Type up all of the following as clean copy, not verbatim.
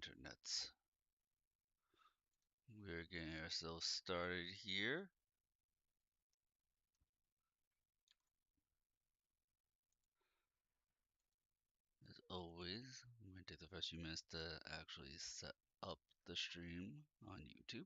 internets. We're getting ourselves started here. As always, I'm going to take the first few minutes to actually set up the stream on YouTube.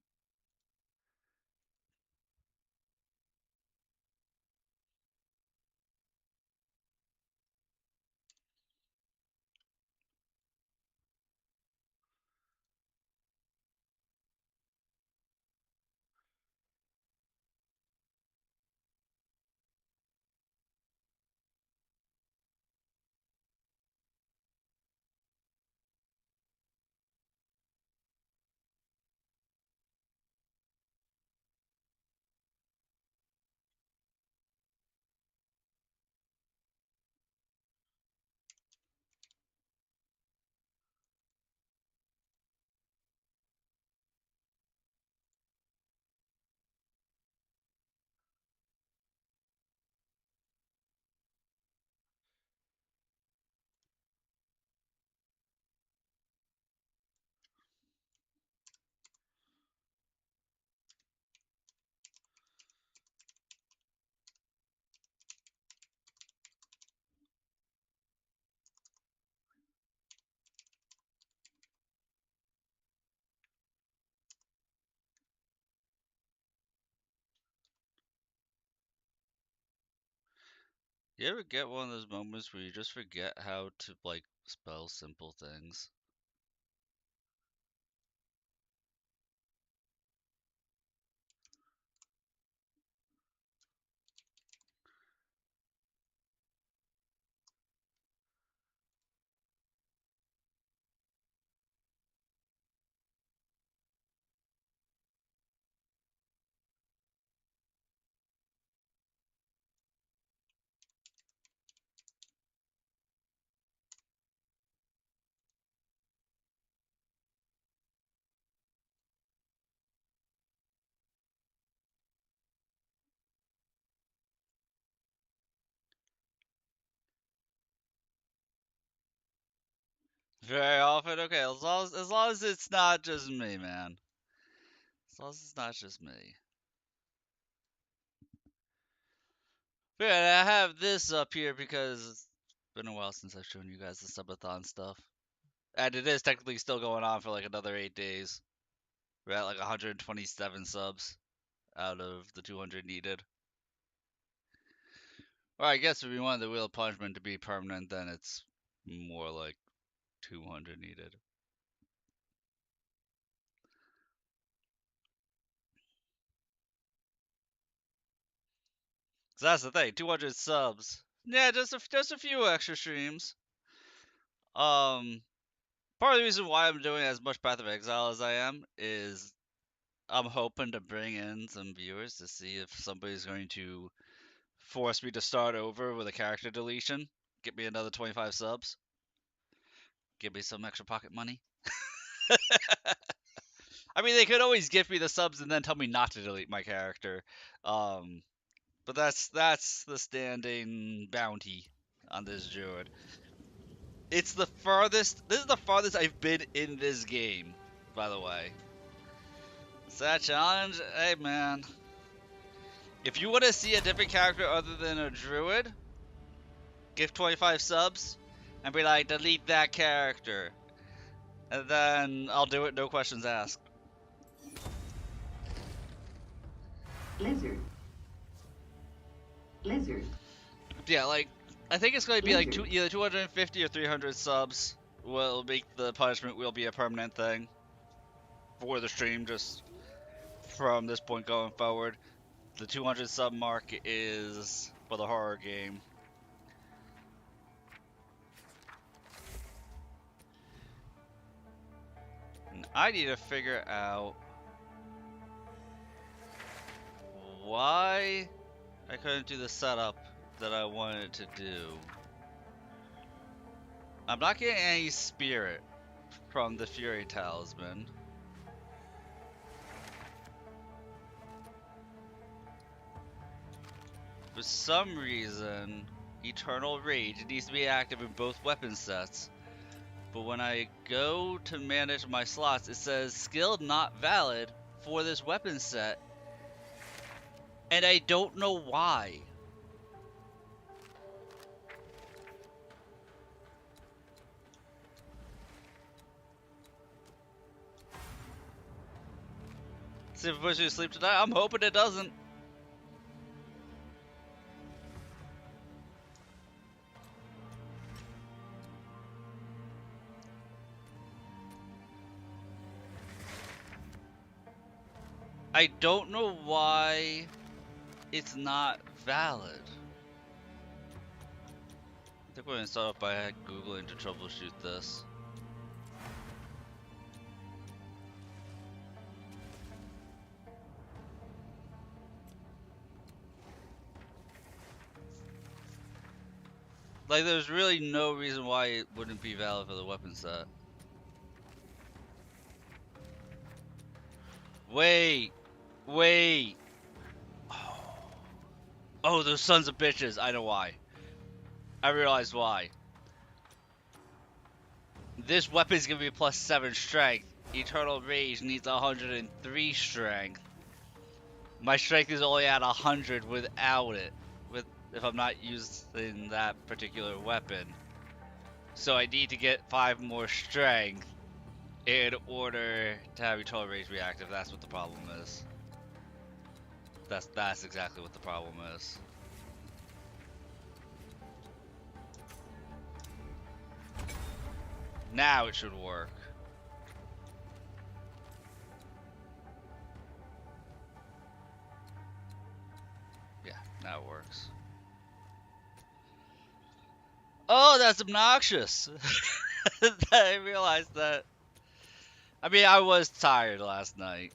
You ever get one of those moments where you just forget how to like spell simple things? Very often? Okay, as long as it's not just me, man. As long as it's not just me. But yeah, I have this up here because it's been a while since I've shown you guys the Subathon stuff. And it is technically still going on for like another 8 days. We're at like 127 subs out of the 200 needed. Or I guess if we wanted the Wheel of Punishment to be permanent, then it's more like 200 needed. So that's the thing, 200 subs. Yeah, just a few extra streams. Part of the reason why I'm doing as much Path of Exile as I am is I'm hoping to bring in some viewers to see if somebody's going to force me to start over with a character deletion. Get me another 25 subs. Give me some extra pocket money. I mean, they could always give me the subs and then tell me not to delete my character. Um, but that's the standing bounty on this druid. It's the farthest. This is the farthest I've been in this game, by the way. Is that a challenge? Hey, man. If you want to see a different character other than a druid, give 25 subs and be like, delete that character. And then I'll do it, no questions asked. Lizard. Yeah, like, I think it's going to be like either 250 or 300 subs will make the punishment wheel be a permanent thing for the stream, just from this point going forward. The 200 sub mark is for the horror game. And I need to figure out why I couldn't do the setup that I wanted to do. I'm not getting any spirit from the Fury Talisman. For some reason, Eternal Rage needs to be active in both weapon sets, but when I go to manage my slots, it says skill not valid for this weapon set, and I don't know why. See if it puts you to sleep tonight. I'm hoping it doesn't. I don't know why it's not valid. I think we're gonna start off by Googling to troubleshoot this. Like, there's really no reason why it wouldn't be valid for the weapon set. Wait! Wait! Oh, those sons of bitches! I know why. I realized why. This weapon's gonna be plus 7 strength. Eternal Rage needs 103 strength. My strength is only at 100 without it. If I'm not using that particular weapon. So I need to get 5 more strength in order to have Eternal Rage reactive. That's what the problem is. That's exactly what the problem is. Now it should work. Yeah, now it works. Oh, that's obnoxious! I realized that. I mean, I was tired last night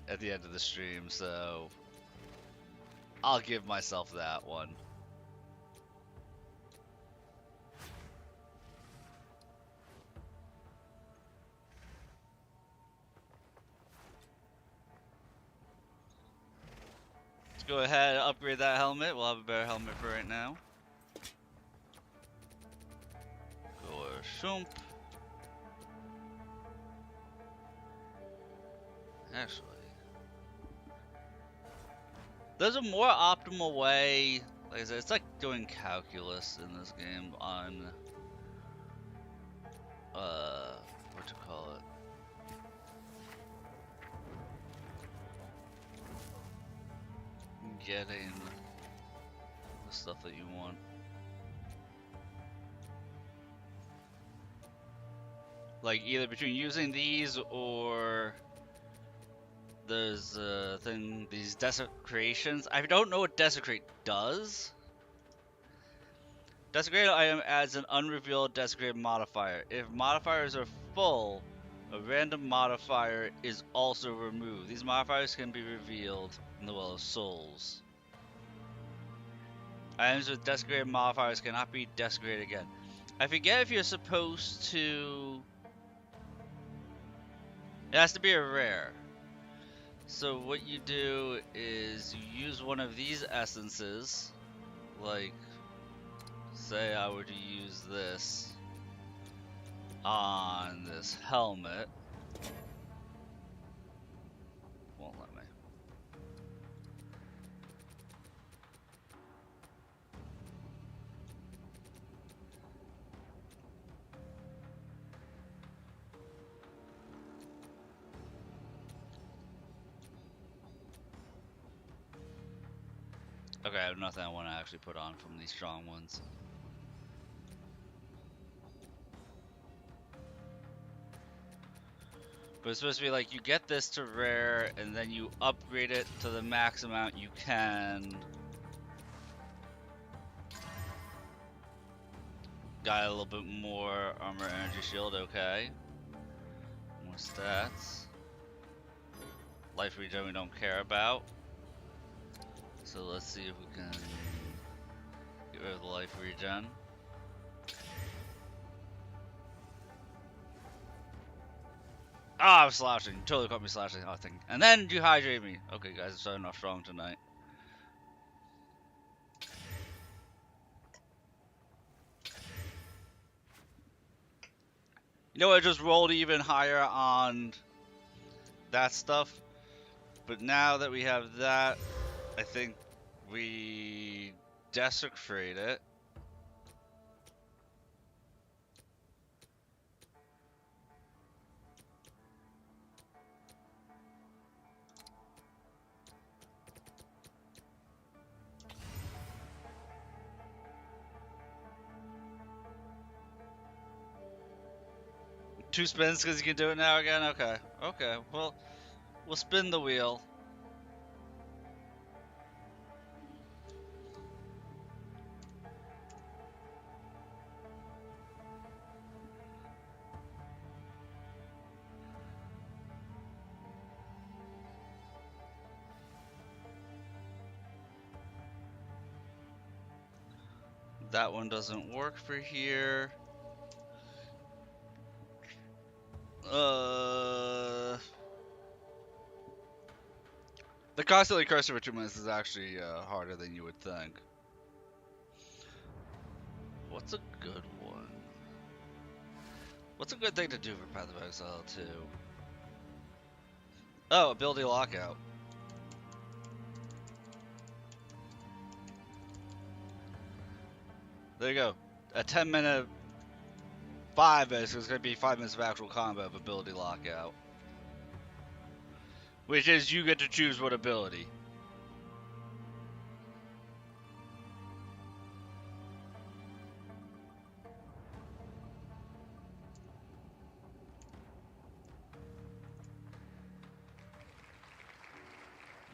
at the end of the stream, so I'll give myself that one. Let's go ahead and upgrade that helmet. We'll have a better helmet for right now. Go shump. Actually, there's a more optimal way. Like I said, it's like doing calculus in this game on what to call it. Getting the stuff that you want. Like either between using these or there's a thing, these desecrations. I don't know what desecrate does. Desecrated item adds an unrevealed desecrated modifier. If modifiers are full, a random modifier is also removed. These modifiers can be revealed in the Well of Souls. Items with desecrated modifiers cannot be desecrated again. I forget if you're supposed to... It has to be a rare. So what you do is you use one of these essences, like, say I were to use this on this helmet. Won't let me. Okay, I have nothing I want to actually put on from these strong ones. But it's supposed to be like, you get this to rare, and then you upgrade it to the max amount you can. Got a little bit more armor, energy, shield, okay. More stats. Life regen we don't care about. So let's see if we can get rid of the life regen. Ah, I was slashing. Totally caught me slashing. Oh, thing. And then dehydrate me. Okay, guys, I'm starting off strong tonight. know, it just rolled even higher on that stuff. But now that we have that, I think we desecrate it. Two spins because you can do it now again? Okay. Okay. Well, we'll spin the wheel. That one doesn't work for here. The constantly cursor for 2 minutes is actually harder than you would think. What's a good one? What's a good thing to do for Path of Exile 2? Oh, ability lockout. There you go. A 10-minute 5 minutes is going to be 5 minutes of actual combat of ability lockout. Which is you get to choose what ability.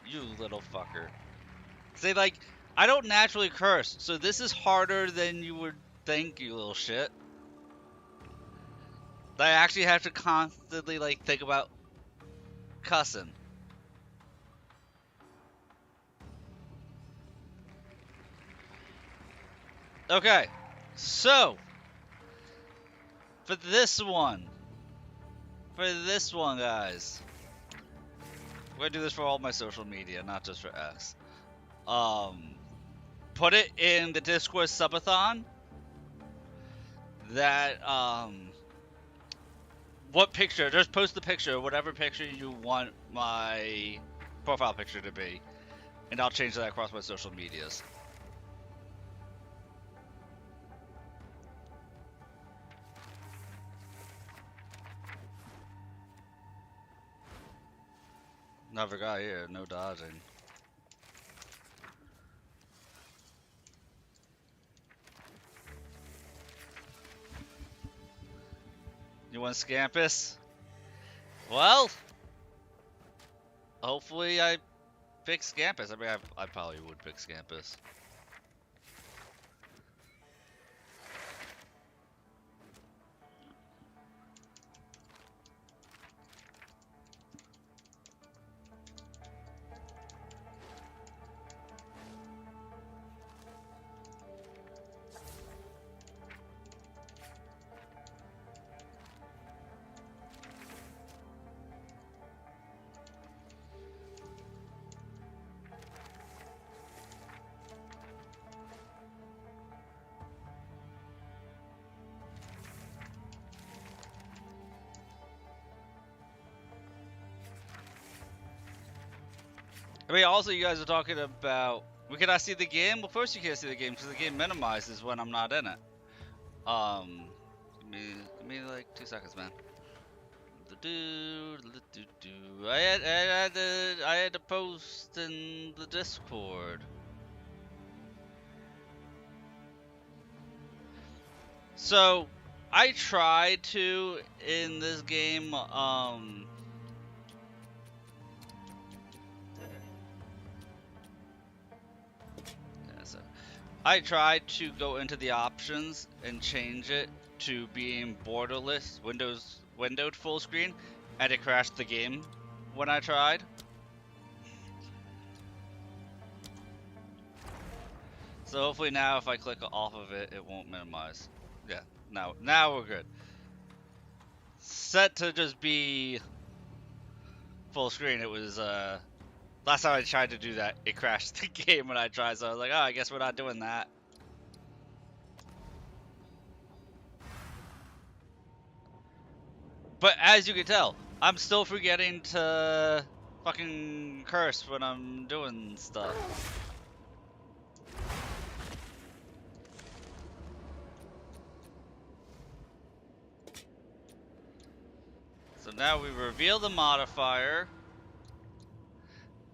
You little fucker. Say, like, I don't naturally curse, so this is harder than you would think, you little shit. I actually have to constantly, like, think about cussing. Okay, so, for this one, guys, we're gonna do this for all my social media, not just for X. Put it in the Discord Subathon. That, what picture? Just post the picture, whatever picture you want my profile picture to be, and I'll change that across my social medias. Never got here, no dodging. You want Scampus? Well, hopefully I pick Scampus. I mean, I probably would pick Scampus. I mean, also you guys are talking about, we cannot see the game? Well, first you can't see the game because the game minimizes when I'm not in it. Give me like 2 seconds, man. I had to post in the Discord. So, I tried to, in this game, I tried to go into the options and change it to being borderless, windowed full screen, and it crashed the game when I tried. So hopefully now if I click off of it, it won't minimize. Yeah, now we're good. Set to just be full screen. It was, last time I tried to do that, it crashed the game when I tried, so I was like, oh, I guess we're not doing that. But as you can tell, I'm still forgetting to fucking curse when I'm doing stuff. So now we reveal the modifier.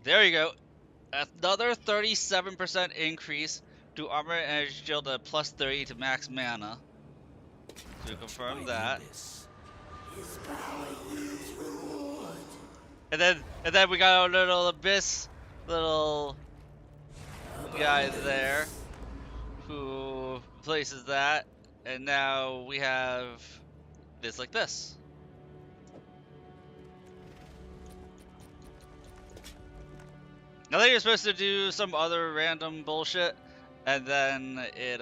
There you go. Another 37% increase to armor and energy shield at plus 30 to max mana. So we confirm that. And then we got our little abyss little guy there who places that, and now we have this like this. I think you're supposed to do some other random bullshit, and then it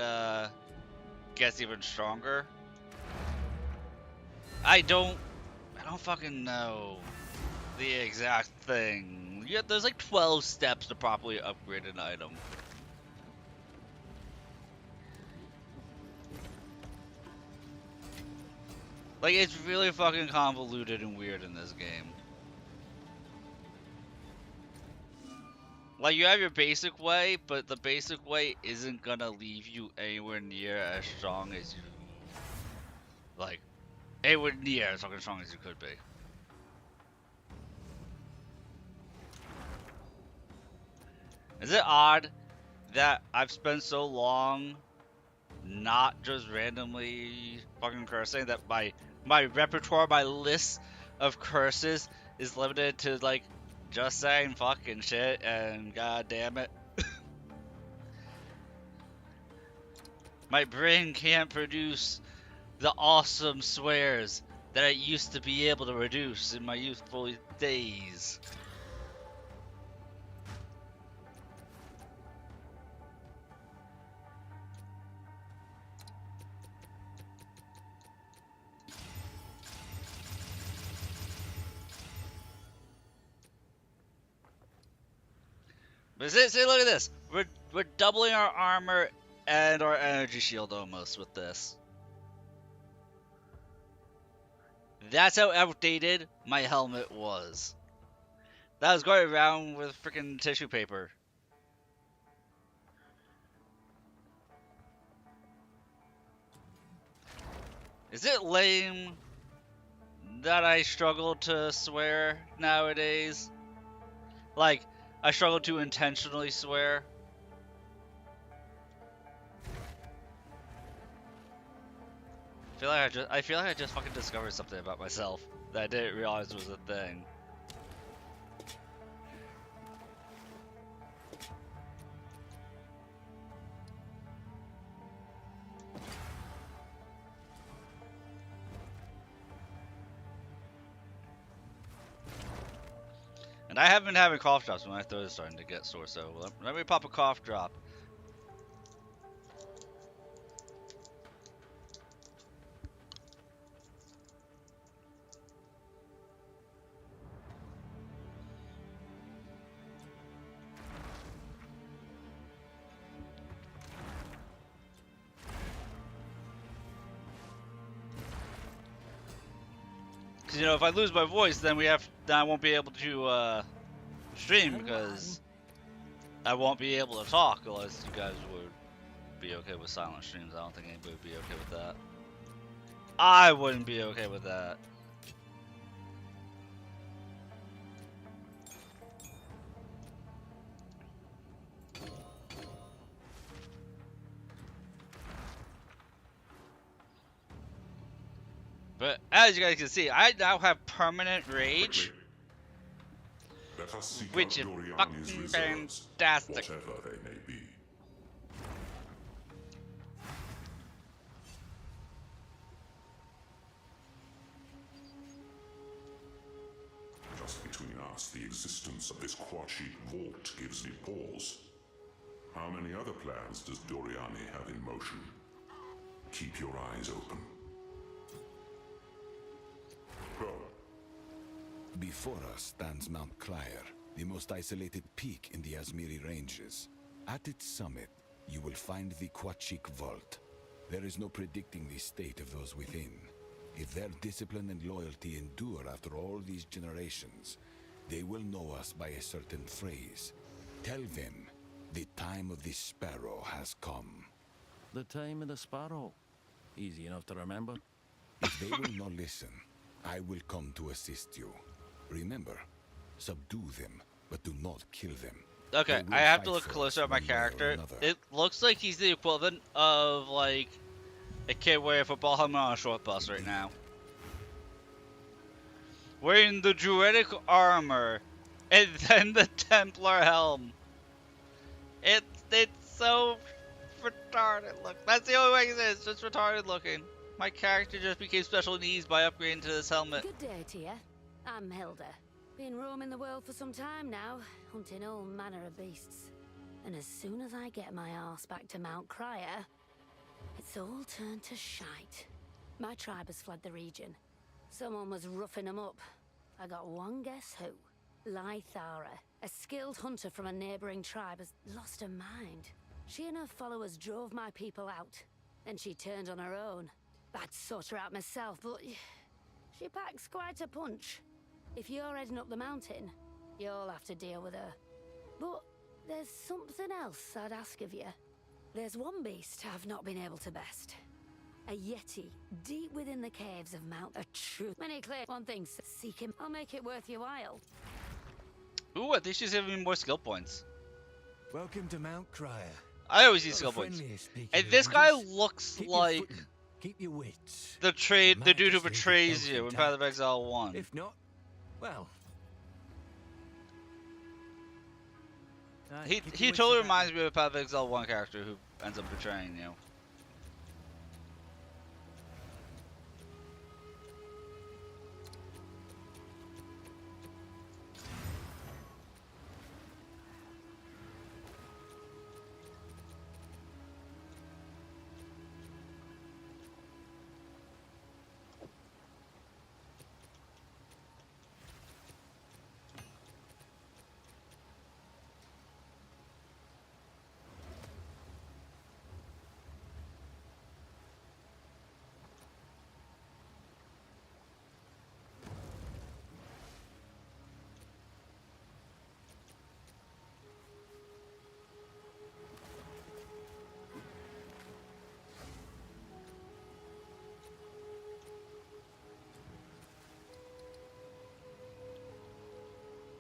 gets even stronger. I don't fucking know the exact thing. Yeah, there's like 12 steps to properly upgrade an item. Like, it's really fucking convoluted and weird in this game. Like, you have your basic way, but the basic way isn't gonna leave you anywhere near as strong as you... Like, anywhere near as fucking strong as you could be. Is it odd that I've spent so long not just randomly fucking cursing that my repertoire, my list of curses is limited to like just saying fucking shit and god damn it. My brain can't produce the awesome swears that I used to be able to reduce in my youthful days. But see, look at this. We're doubling our armor and our energy shield almost with this. That's how outdated my helmet was. That was going around with freaking tissue paper. Is it lame that I struggle to swear nowadays? Like, I struggle to intentionally swear. I feel like I just fucking discovered something about myself that I didn't realize was a thing. And I have been having cough drops. My throat is starting to get sore, so let me pop a cough drop. Cause you know, if I lose my voice, then I won't be able to stream because I won't be able to talk unless you guys would be okay with silent streams. I don't think anybody would be okay with that. I wouldn't be okay with that. But as you guys can see, I now have permanent rage, which is fucking fantastic. Whatever they may be. Just between us, the existence of this Quatchy vault gives me pause. How many other plans does Doriani have in motion? Keep your eyes open. Go. Before us stands Mount Clire, the most isolated peak in the Azmiri Ranges. At its summit, you will find the Quatchik Vault. There is no predicting the state of those within. If their discipline and loyalty endure after all these generations, they will know us by a certain phrase. Tell them the time of the sparrow has come. The time of the sparrow. Easy enough to remember. If they will not listen, I will come to assist you. Remember, subdue them, but do not kill them. Okay, I have to look closer at my character. It looks like he's the equivalent of, like, a kid wearing a football helmet on a short bus right now. Wearing the Druidic armor, and then the Templar helm. It's so retarded look. That's the only way it is, just retarded looking. My character just became special needs by upgrading to this helmet. Good day to you. I'm Hilda. Been roaming the world for some time now, hunting all manner of beasts. And as soon as I get my arse back to Mount Crier, it's all turned to shite. My tribe has fled the region. Someone was roughing them up. I got one guess who. Lythara, a skilled hunter from a neighboring tribe, has lost her mind. She and her followers drove my people out. Then she turned on her own. I'd sort her out myself, but she packs quite a punch. If you're heading up the mountain, you'll have to deal with her. But there's something else I'd ask of you. There's one beast I've not been able to best. A yeti, deep within the caves of Mount a Truth. Many claim one thing, seek him. I'll make it worth your while. Ooh, I think she's giving me more skill points. Welcome to Mount Crier. I always need skill points. And this guy looks like keep your wits. the dude who betrays you in Path of Exile 1. If not, well. He totally reminds me of a Path of Exile 1 character who ends up betraying you.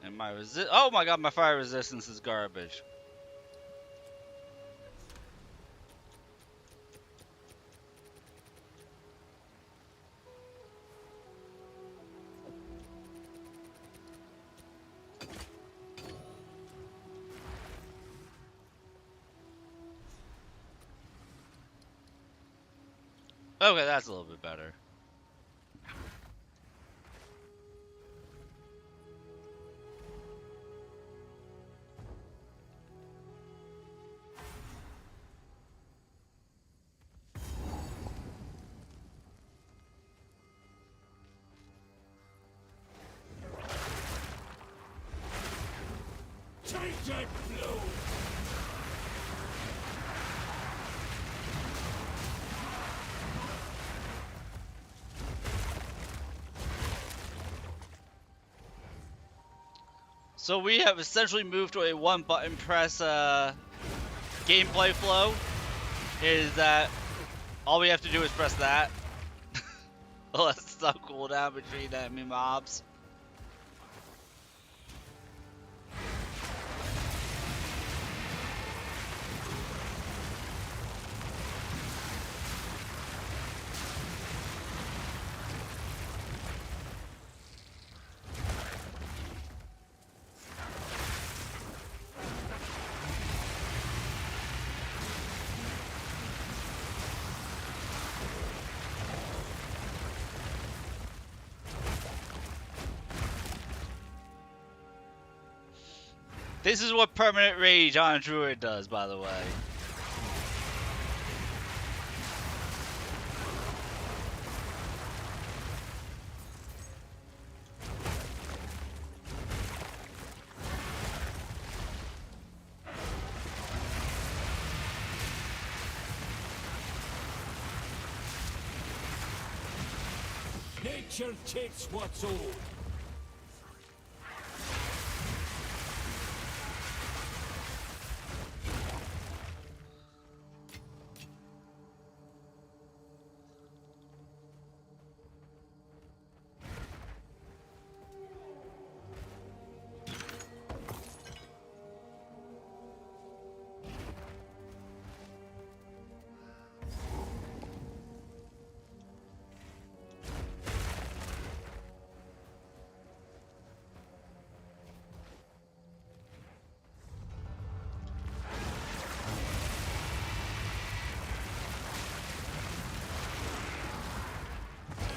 And my oh my god, my fire resistance is garbage. Okay, that's a little bit better. So we have essentially moved to a one-button press gameplay flow. Is that all we have to do is press that? Oh, that's so cool down between enemy mobs. This is what permanent rage on a druid does, by the way. Nature takes what's old.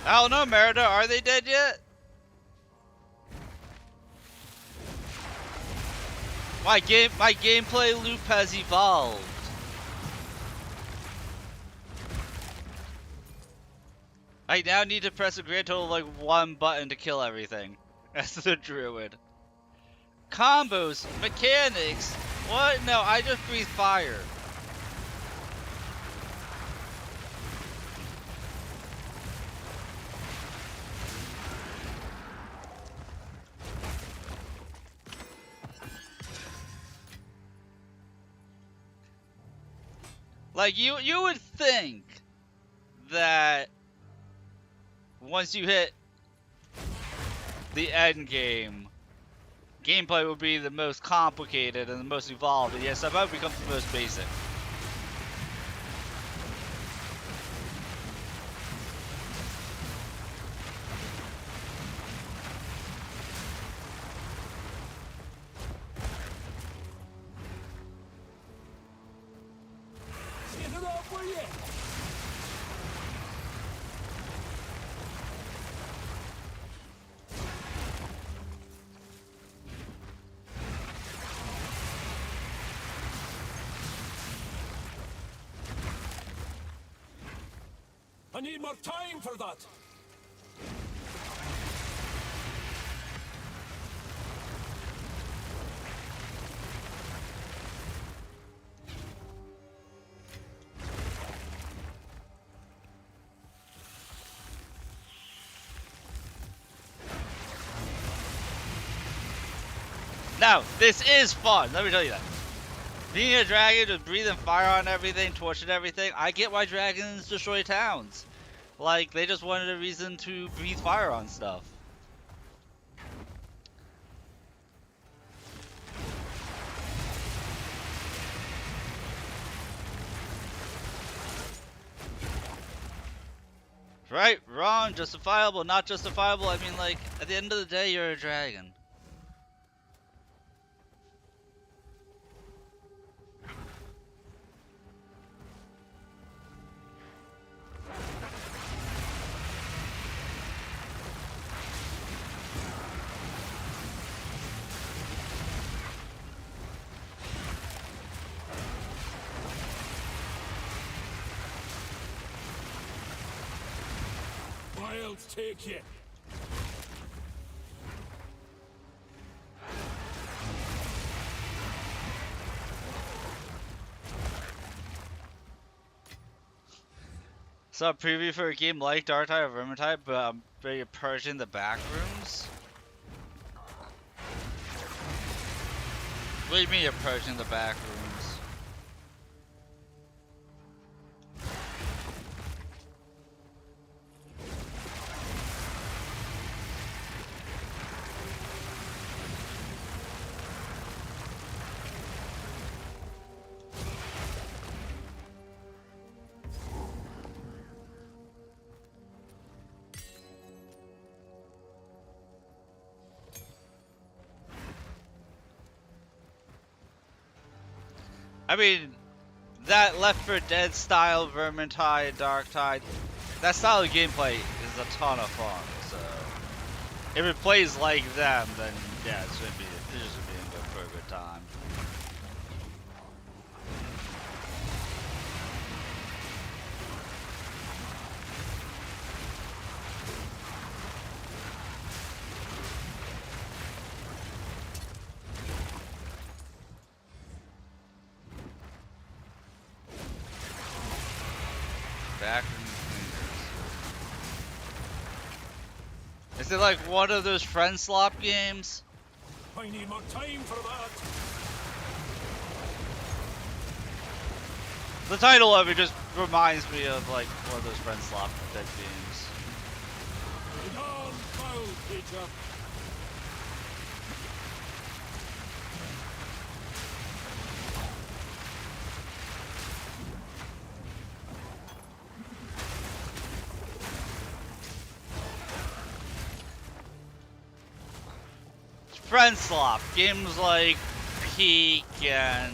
I don't know, Merida. Are they dead yet? My gameplay loop has evolved. I now need to press a grand total of like 1 button to kill everything. As the druid. Combos, mechanics. What? No, I just breathe fire. Like you would think that once you hit the end game, gameplay would be the most complicated and the most evolved, and yet somehow it becomes the most basic. Get it up, will you? I need more time for that. Now, this is fun, let me tell you that. Being a dragon, just breathing fire on everything, torching everything, I get why dragons destroy towns. Like, they just wanted a reason to breathe fire on stuff. Right, wrong, justifiable, not justifiable. I mean, like, at the end of the day, you're a dragon. I'll take you. So, preview for a game like Darktide or Vermintide, but I'm very purging the back rooms. What do you mean you're purging the back rooms? I mean, that Left 4 Dead style Vermintide, Darktide, that style of gameplay is a ton of fun. So, if it plays like them, then yeah, it's just gonna be in good for a good time. Back Is it like one of those friend slop games? I need more time for that. The title of it just reminds me of like one of those friend slop type games. It all foul, creature. Friend slop games like Peak and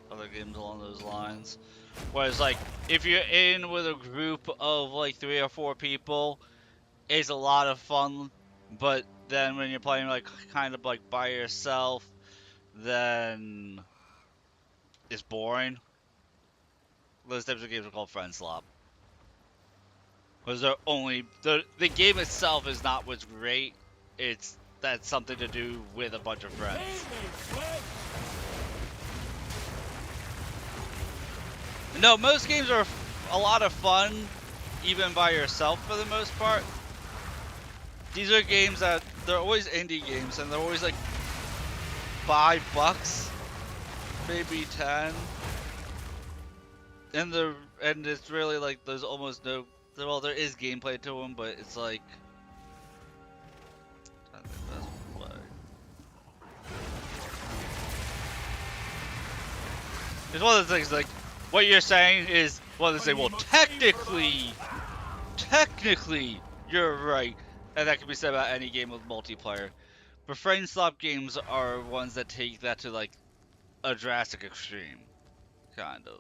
other games along those lines. Whereas like if you're in with a group of like 3 or 4 people, it's a lot of fun. But then when you're playing like kind of like by yourself, then it's boring. Those types of games are called friend slop. Because the game itself is not what's great. It's that's something to do with a bunch of friends. No, most games are a lot of fun, even by yourself for the most part. These are games that they're always indie games, and they're always like $5, maybe 10, and it's really like there's almost no. Well, there is gameplay to them, but it's like. I think that's why. It's one of those things like what you're saying is well they say, well technically you're right. And that can be said about any game with multiplayer. But frame slop games are ones that take that to like a drastic extreme. Kind of.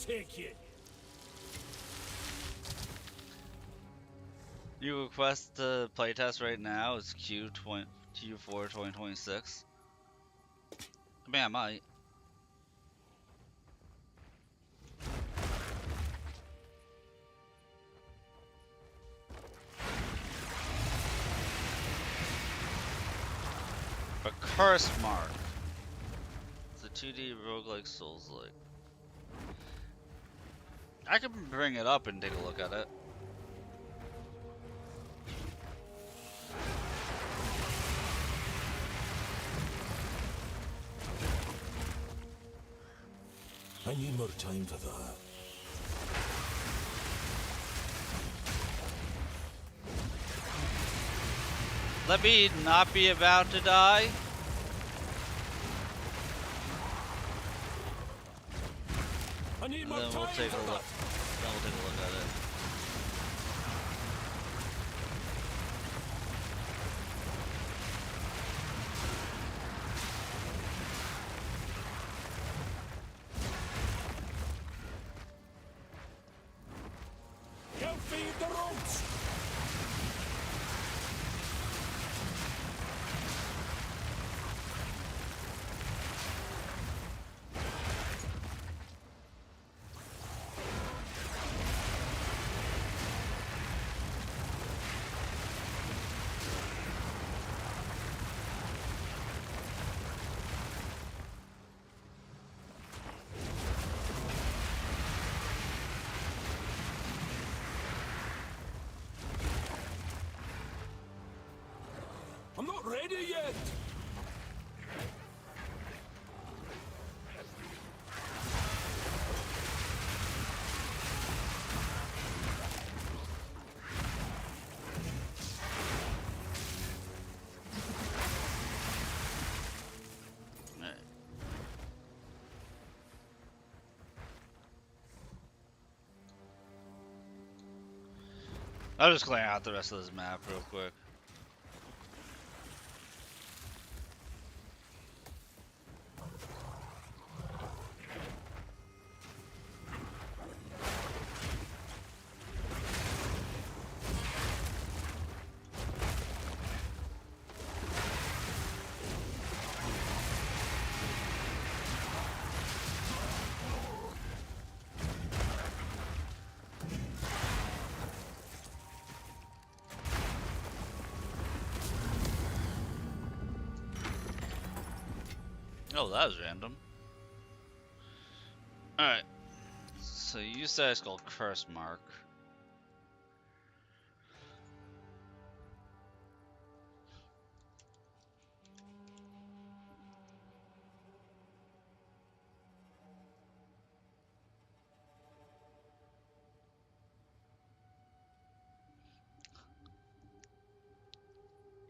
Take it. You request the playtest right now. It's Q4 2026. I mean, I might. A curse mark. It's a 2D roguelike Souls-like. I can bring it up and take a look at it. I need more time for that. Let me not be about to die. I need And more then we'll time take a for look. that. Then we'll take a look at it. You feed the ropes. I'm not ready yet. Alright. I'll just clear out the rest of this map real quick. Oh, that was random. Alright. So you said it's called Curse Mark.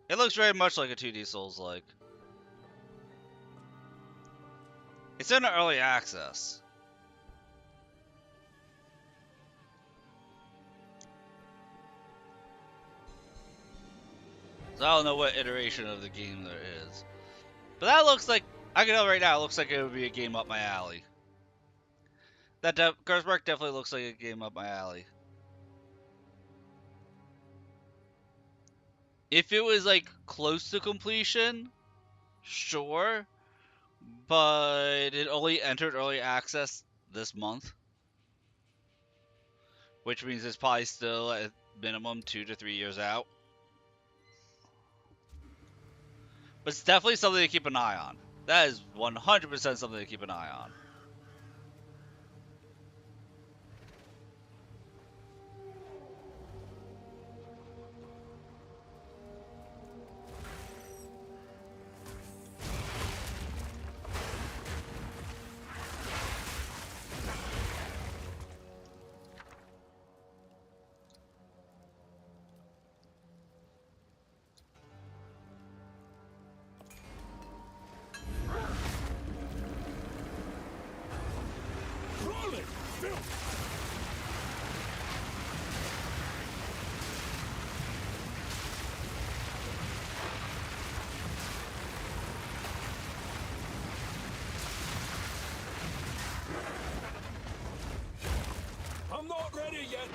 It looks very much like a 2D Souls-like. It's in early access. So I don't know what iteration of the game there is. But that looks like, I can tell right now, it looks like it would be a game up my alley. That Curse Mark definitely looks like a game up my alley. If it was like close to completion, sure. But it only entered early access this month. Which means it's probably still at minimum 2 to 3 years out. But it's definitely something to keep an eye on. That is 100% something to keep an eye on. Roll it! Phil! I'm not ready yet!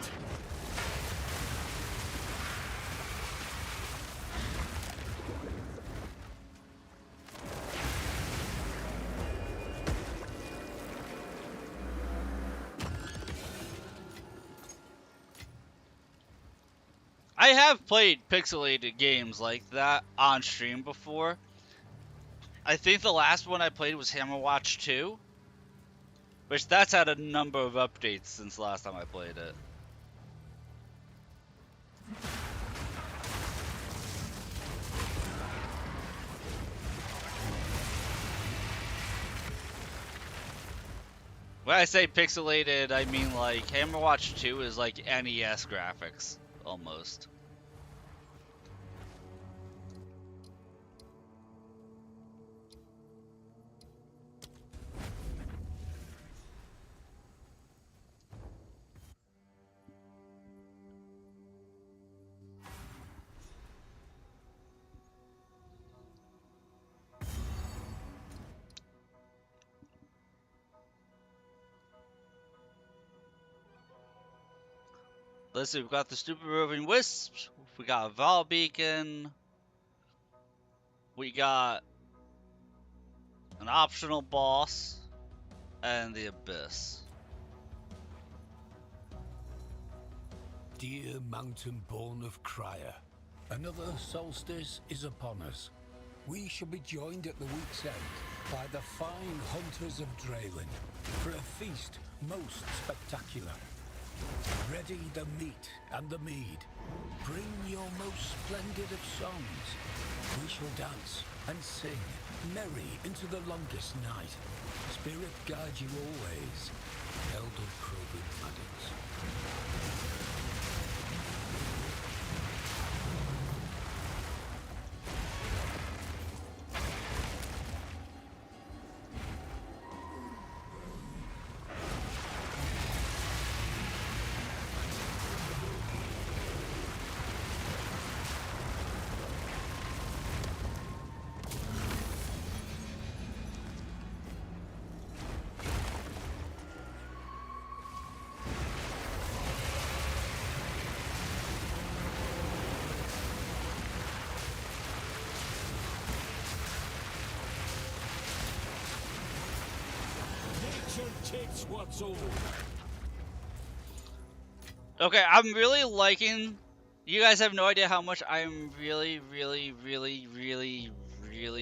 I have played pixelated games like that on stream before. I think the last one I played was Hammerwatch 2. Which that's had a number of updates since the last time I played it. When I say pixelated, I mean like Hammerwatch 2 is like NES graphics, almost. Let's see, we've got the stupid roving wisps, we got a Val Beacon, we got an optional boss, and the Abyss. Dear mountain-born of Crier, another solstice is upon us. We shall be joined at the week's end by the fine hunters of Draylin for a feast most spectacular. Ready the meat and the mead. Bring your most splendid of songs. We shall dance and sing merry into the longest night. Spirit guide you always, Elder Crowbin Maddox. Nature takes what's old. Okay, I'm really liking... You guys have no idea how much I'm really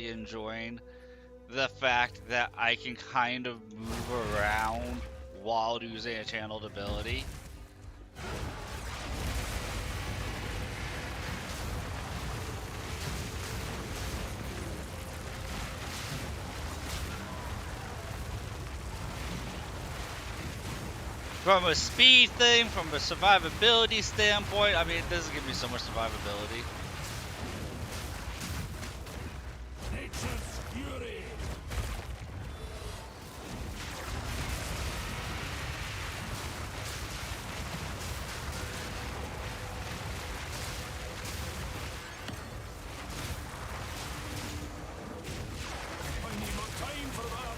enjoying the fact that I can kind of move around while using a channeled ability. From a speed thing, from a survivability standpoint, I mean, it doesn't give me so much survivability. Nature's fury. I need more time for that.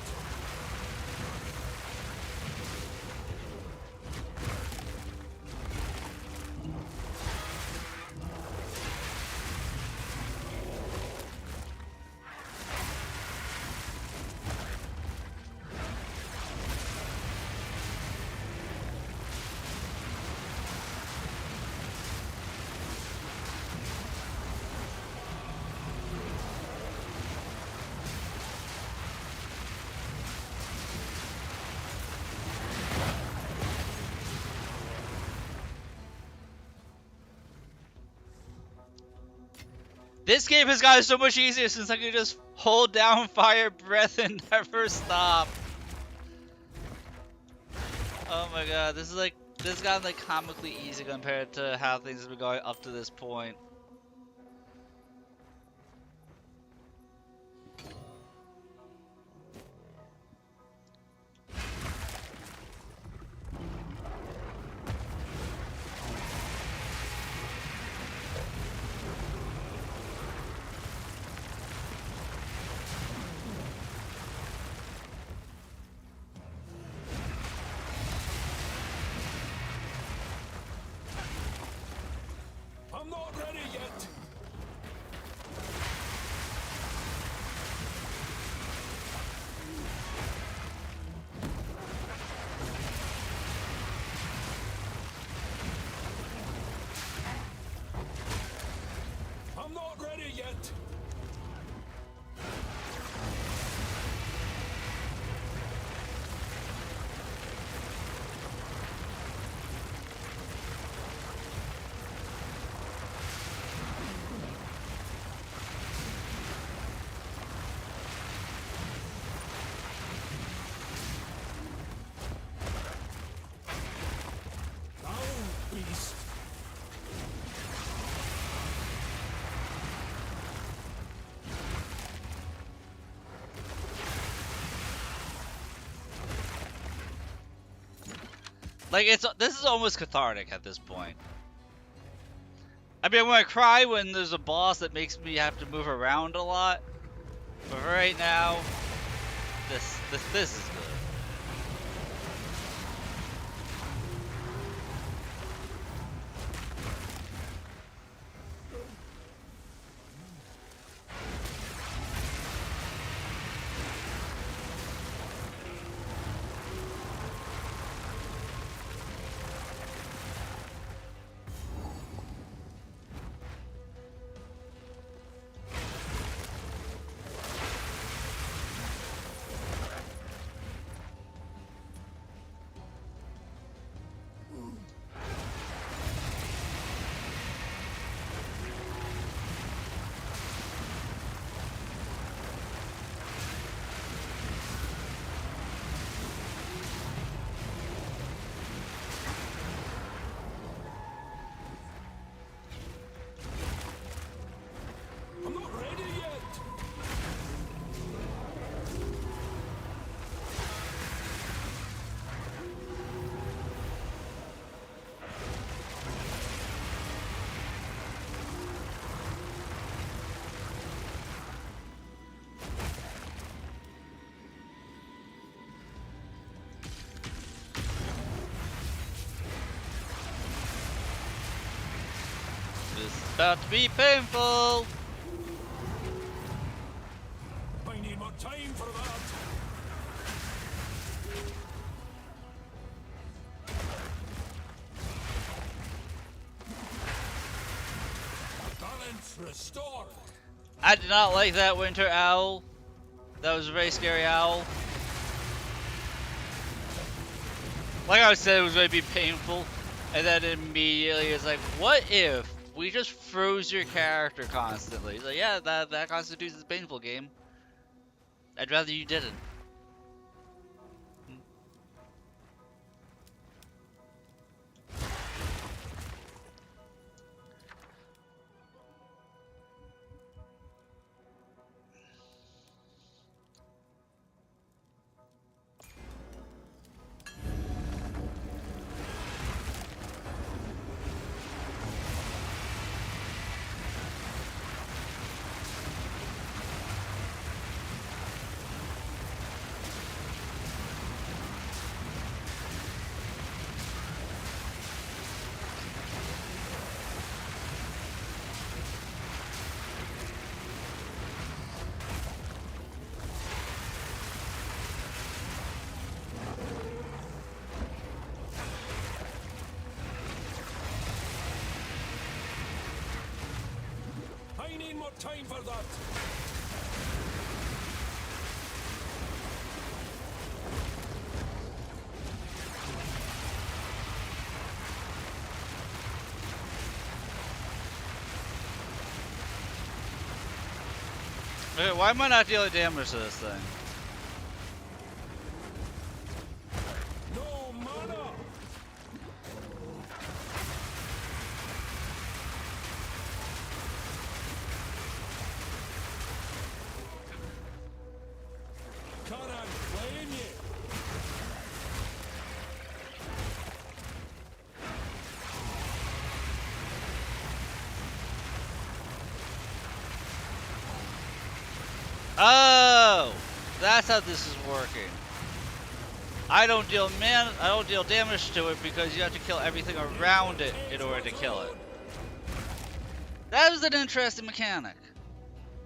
This game has gotten so much easier since I can just hold down fire breath and never stop. Oh my god, this has gotten like comically easy compared to how things have been going up to this point. I'm not ready yet. I'm not ready yet. Down, beast. Like this is almost cathartic at this point. I mean, I'm gonna cry when there's a boss that makes me have to move around a lot, but for right now, this is good. I'm not ready yet. This is about to be painful. I need more time for that. Balance restored. I did not like that, Winter Owl. That was a very scary owl. Like I said, it was going to be painful, and then immediately it's like, what if we just froze your character constantly? Like, yeah, that constitutes a painful game. I'd rather you didn't. I need more time for that. Okay, why am I not dealing damage to this thing? No mana. Can't blame you. Oh, that's how this is working. I don't deal damage to it because you have to kill everything around it in order to kill it. That was an interesting mechanic.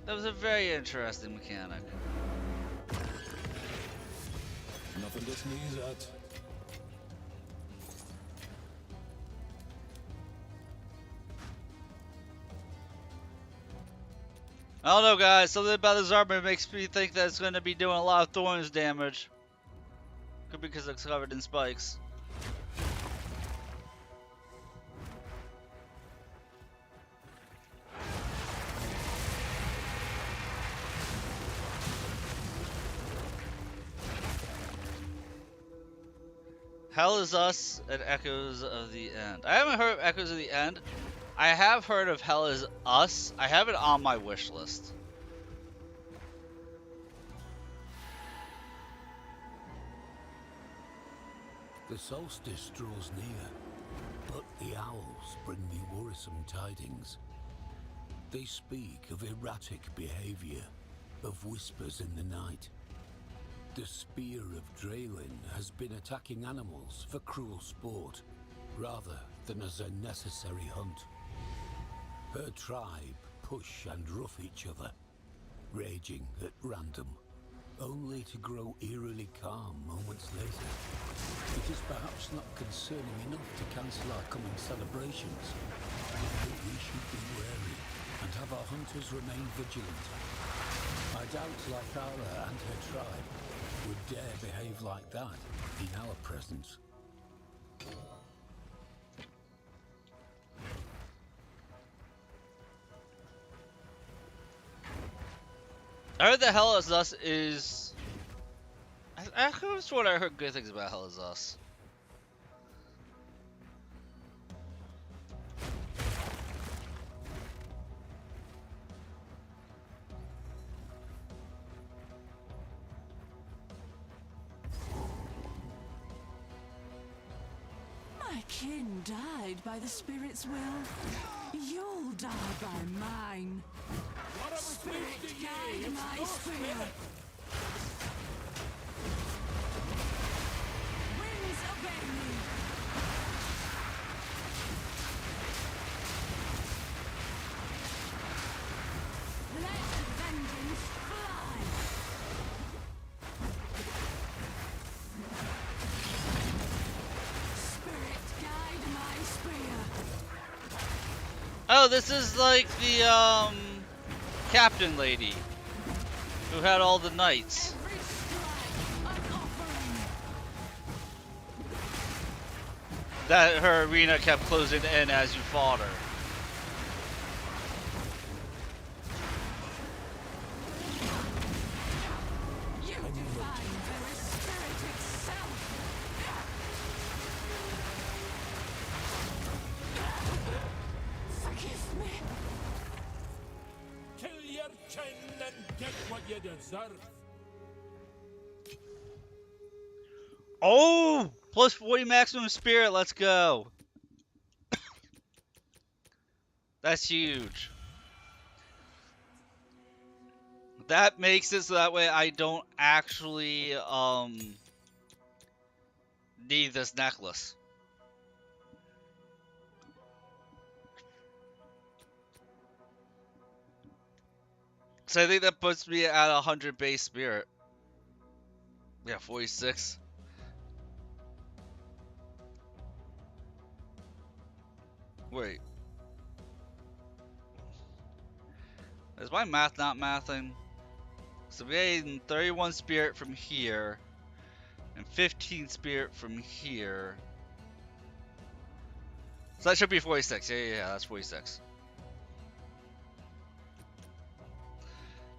That was a very interesting mechanic. Nothing to sneeze at. I don't know, guys. Something about this armor makes me think that it's going to be doing a lot of thorns damage. Could be because it's covered in spikes. Hell is Us and Echoes of the End. I haven't heard of Echoes of the End. I have heard of Hell is Us. I have it on my wish list. The solstice draws near, but the owls bring me worrisome tidings. They speak of erratic behavior, of whispers in the night. The spear of Draylin has been attacking animals for cruel sport, rather than as a necessary hunt. Her tribe push and rough each other, raging at random, only to grow eerily calm moments later. It is perhaps not concerning enough to cancel our coming celebrations, but we should be wary and have our hunters remain vigilant. I doubt Lythara and her tribe would dare behave like that in our presence. I heard that Hell is Us is... I could have sworn I heard good things about Hell is Us. My kin died by the spirit's will. You'll die by mine. Spirit, guide my spear. Winds obey me. Let vengeance fly. Spirit, guide my spear. Oh, this is like the, captain lady. Who had all the knights? Every strike, an offering. That her arena kept closing in as you fought her. You define very spirit itself. Forgive me. Kill your chin and get what you deserve. Oh! Plus 40 maximum spirit, let's go. That's huge. That makes it so that way I don't actually need this necklace. So I think that puts me at 100 base spirit. Yeah, 46. Wait. Is my math not mathing? So we gain 31 spirit from here, and 15 spirit from here. So that should be 46. Yeah, that's 46.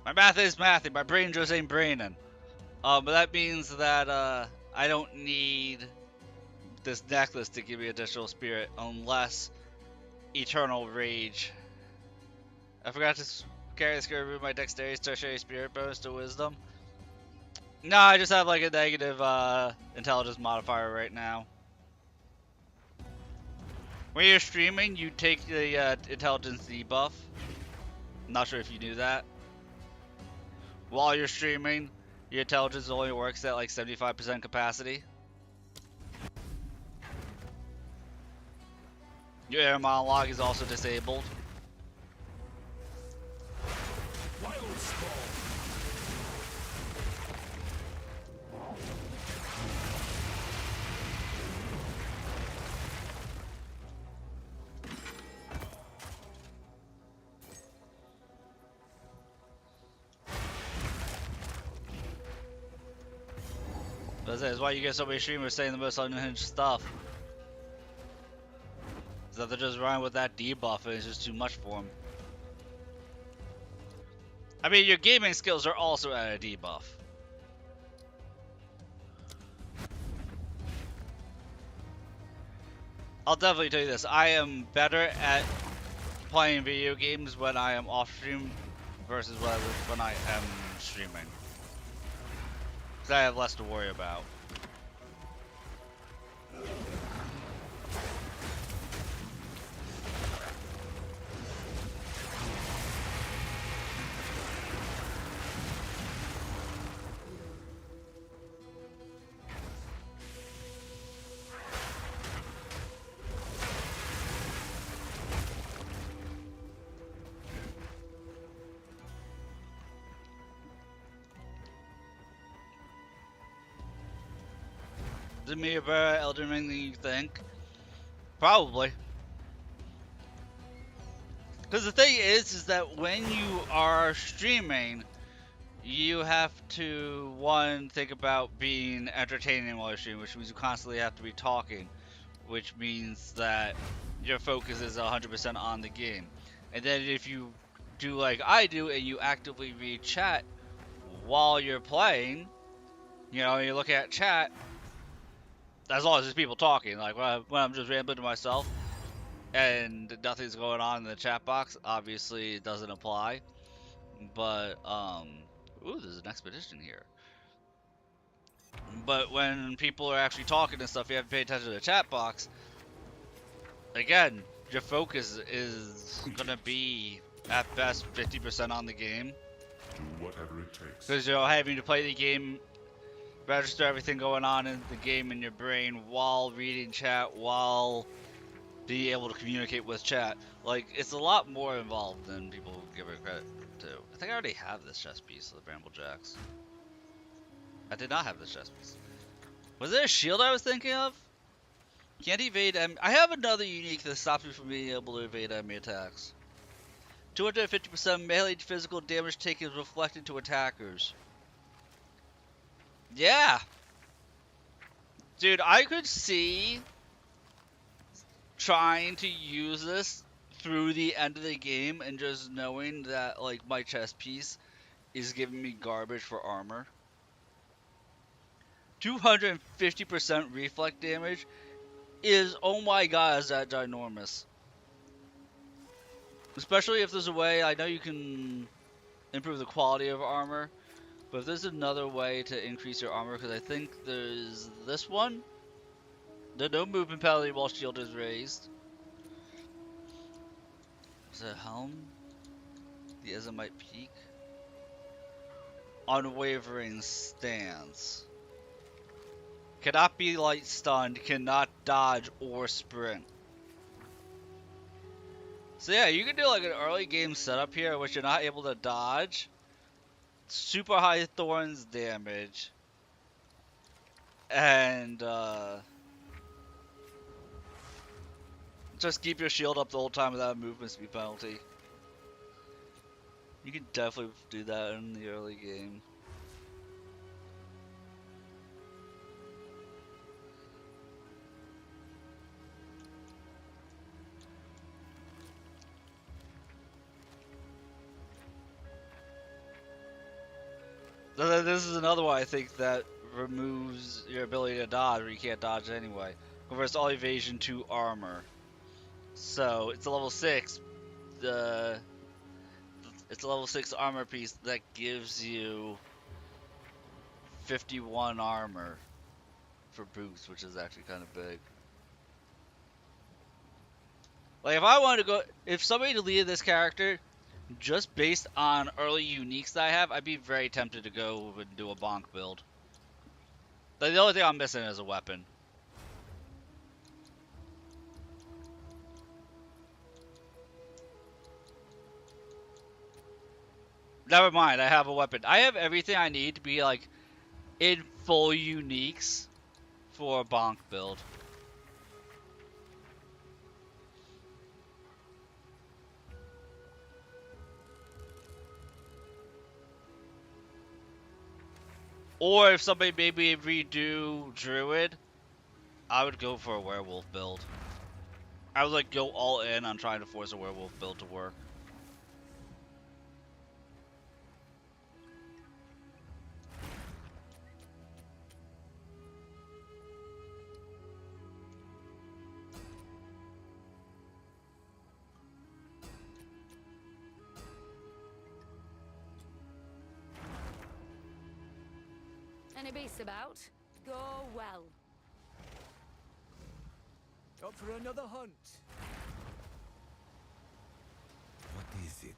My math is mathing. My brain just ain't braining. But that means that I don't need this necklace to give me additional spirit unless Eternal Rage. I forgot to carry this to remove my dexterity tertiary spirit bonus to wisdom. No, I just have like a negative intelligence modifier right now. When you're streaming, you take the intelligence debuff. Not sure if you knew that. While you're streaming, your intelligence only works at like 75% capacity. Your air monologue is also disabled. Wild Spawn. That's why you get so many streamers saying the most unhinged stuff. Is that they're just running with that debuff and it's just too much for them. I mean, your gaming skills are also at a debuff. I'll definitely tell you this. I am better at playing video games when I am off stream versus when I am streaming. Because I have less to worry about. Is it me a better Elden Ring than you think? Probably. Because the thing is that when you are streaming, you have to, one, think about being entertaining while you're streaming, which means you constantly have to be talking, which means that your focus is 100% on the game. And then if you do like I do and you actively read chat while you're playing, you know, you look at chat, as long as there's people talking, like when I'm just rambling to myself and nothing's going on in the chat box, obviously it doesn't apply. But ooh, there's an expedition here. But when people are actually talking and stuff, you have to pay attention to the chat box. Again, your focus is gonna be at best 50% on the game. Do whatever it takes. Because you're having to play the game, register everything going on in the game in your brain while reading chat, while being able to communicate with chat. Like, it's a lot more involved than people give it credit to. I think I already have this chess piece of the Bramble Jacks. I did not have this chess piece. Was there a shield I was thinking of? Can't evade I have another unique that stops me from being able to evade enemy attacks. 250% melee physical damage taken is reflected to attackers. Yeah! Dude, I could see trying to use this through the end of the game and just knowing that, like, my chest piece is giving me garbage for armor. 250% reflect damage is, oh my god, is that ginormous. Especially if there's a way, I know you can improve the quality of armor, but if there's another way to increase your armor, because I think there's this one. The no movement penalty while shield is raised. Is it helm? The Azimite peak. Unwavering stance. Cannot be light stunned, cannot dodge or sprint. So yeah, you can do like an early game setup here in which you're not able to dodge. Super high thorns damage. And just keep your shield up the whole time without a movement speed penalty. You can definitely do that in the early game. This is another one I think that removes your ability to dodge, where you can't dodge anyway. Converts all evasion to armor. So it's a level 6. It's a level 6 armor piece that gives you 51 armor for boost, which is actually kind of big. Like if I wanted to go, if somebody deleted this character just based on early uniques that I have, I'd be very tempted to go and do a bonk build. Like, the only thing I'm missing is a weapon. Never mind, I have a weapon. I have everything I need to be like in full uniques for a bonk build. Or if somebody made me redo Druid, I would go for a werewolf build. I would like go all in on trying to force a werewolf build to work. Any beasts about? Go well. Up for another hunt. What is it?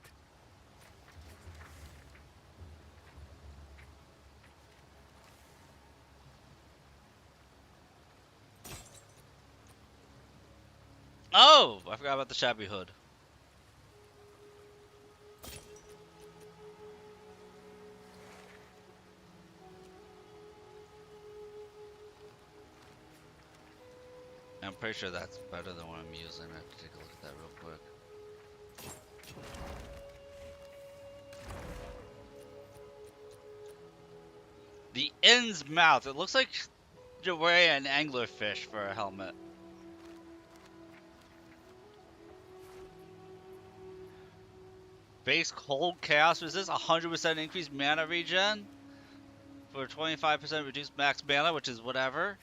Oh! I forgot about the shabby hood. I'm pretty sure that's better than what I'm using. I have to take a look at that real quick. The end's mouth. It looks like you're wearing an anglerfish for a helmet. Base cold chaos resist 100% increased mana regen for 25% reduced max mana, which is whatever.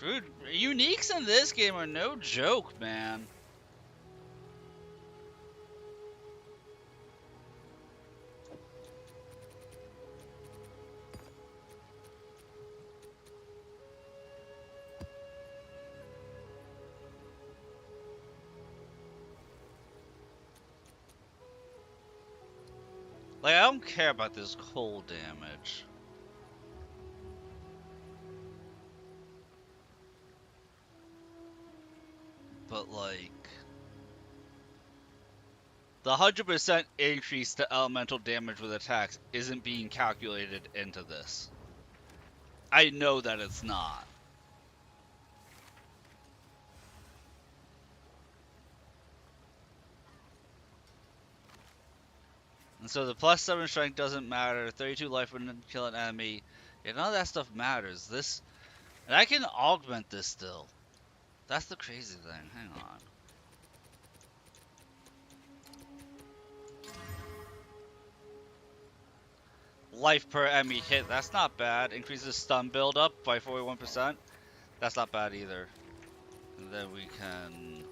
Dude, uniques in this game are no joke, man. Like, I don't care about this cold damage. But, like, the 100% increase to elemental damage with attacks isn't being calculated into this. I know that it's not. And so the +7 strength doesn't matter. 32 life when kill an enemy. Yeah, none of that stuff matters. This, and I can augment this still. That's the crazy thing. Hang on. Life per enemy hit. That's not bad. Increases stun buildup by 41%. That's not bad either. And then we can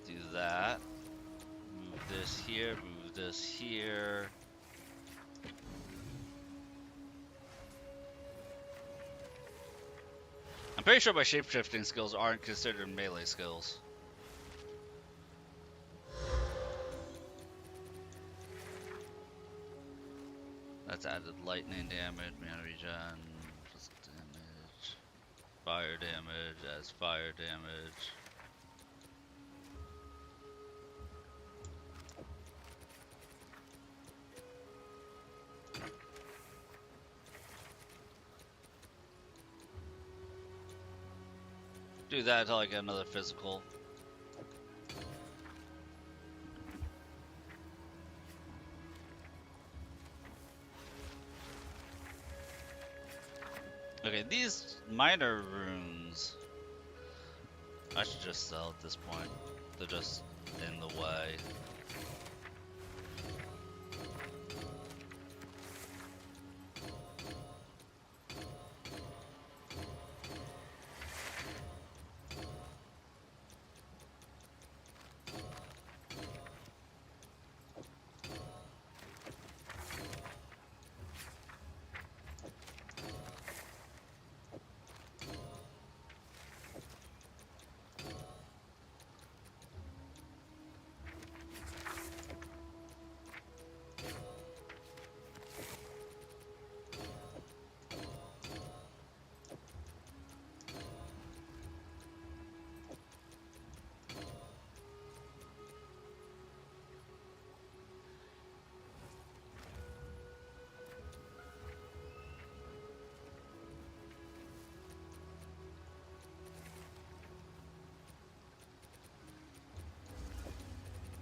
do that. Move this here. Move this here. I'm pretty sure my shapeshifting skills aren't considered melee skills. That's added lightning damage, mana regen, physical damage, fire damage as fire damage. Do that until I get another physical. Okay, these minor runes I should just sell at this point. They're just in the way.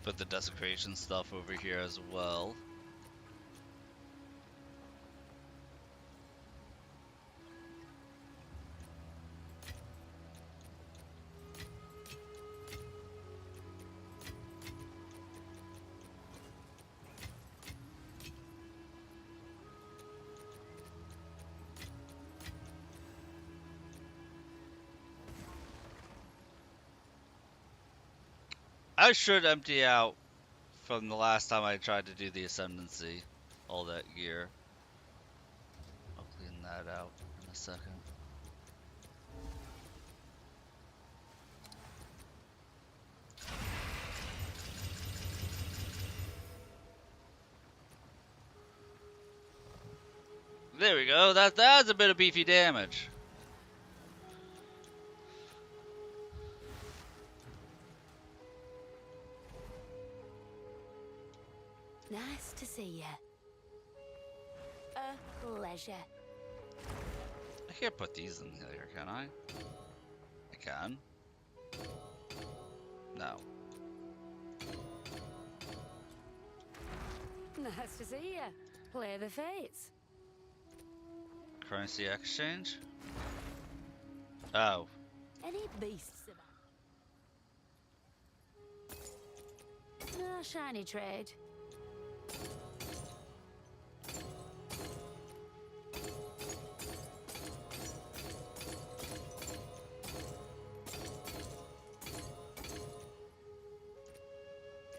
Put the desecration stuff over here as well. I should empty out from the last time I tried to do the Ascendancy, all that gear. I'll clean that out in a second. There we go, that's a bit of beefy damage. Nice to see you. A pleasure. I can't put these in here, can I? I can. No. Nice to see you. Play the fates. Currency exchange? Oh. Any beasts about? No shiny trade.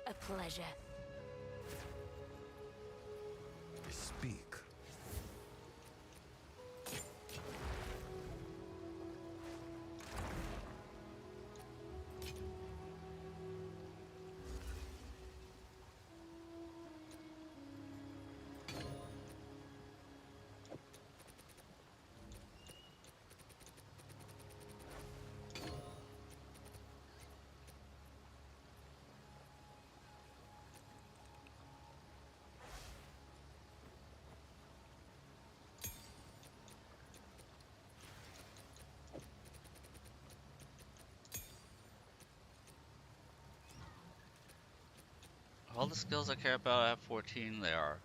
A pleasure. Speak. All the skills I care about at 14, they are.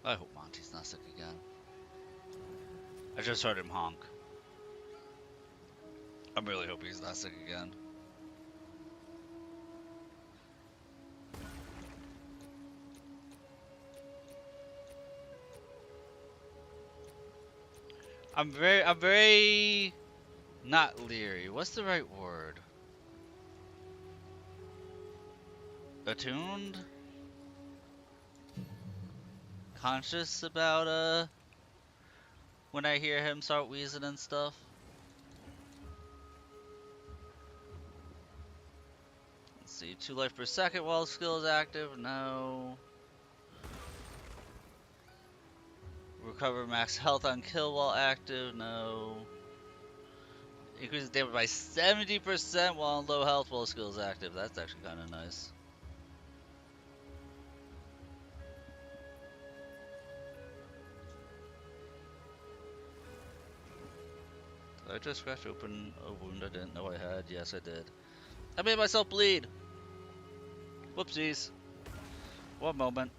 I hope Monty's not sick again. I just heard him honk. I'm really hoping he's not sick again. I'm very not leery. What's the right word? Attuned? Conscious about when I hear him start wheezing and stuff. Let's see, 2 life per second while the skill is active. No. Recover max health on kill while active. No. Increases damage by 70% while on low health while the skill is active. That's actually kind of nice. Did I just scratch open a wound I didn't know I had? Yes, I did. I made myself bleed. Whoopsies. One moment.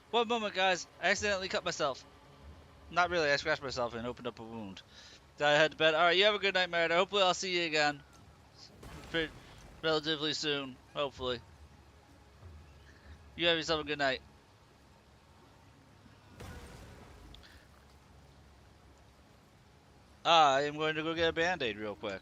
One moment, guys. I accidentally cut myself. Not really. I scratched myself and opened up a wound. I head to bed. Alright, you have a good night, Merida. Hopefully I'll see you again. Relatively soon. Hopefully. You have yourself a good night. I am going to go get a band-aid real quick.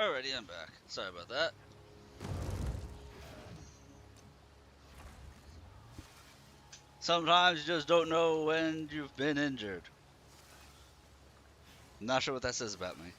Alrighty, I'm back. Sorry about that. Sometimes you just don't know when you've been injured. Not sure what that says about me.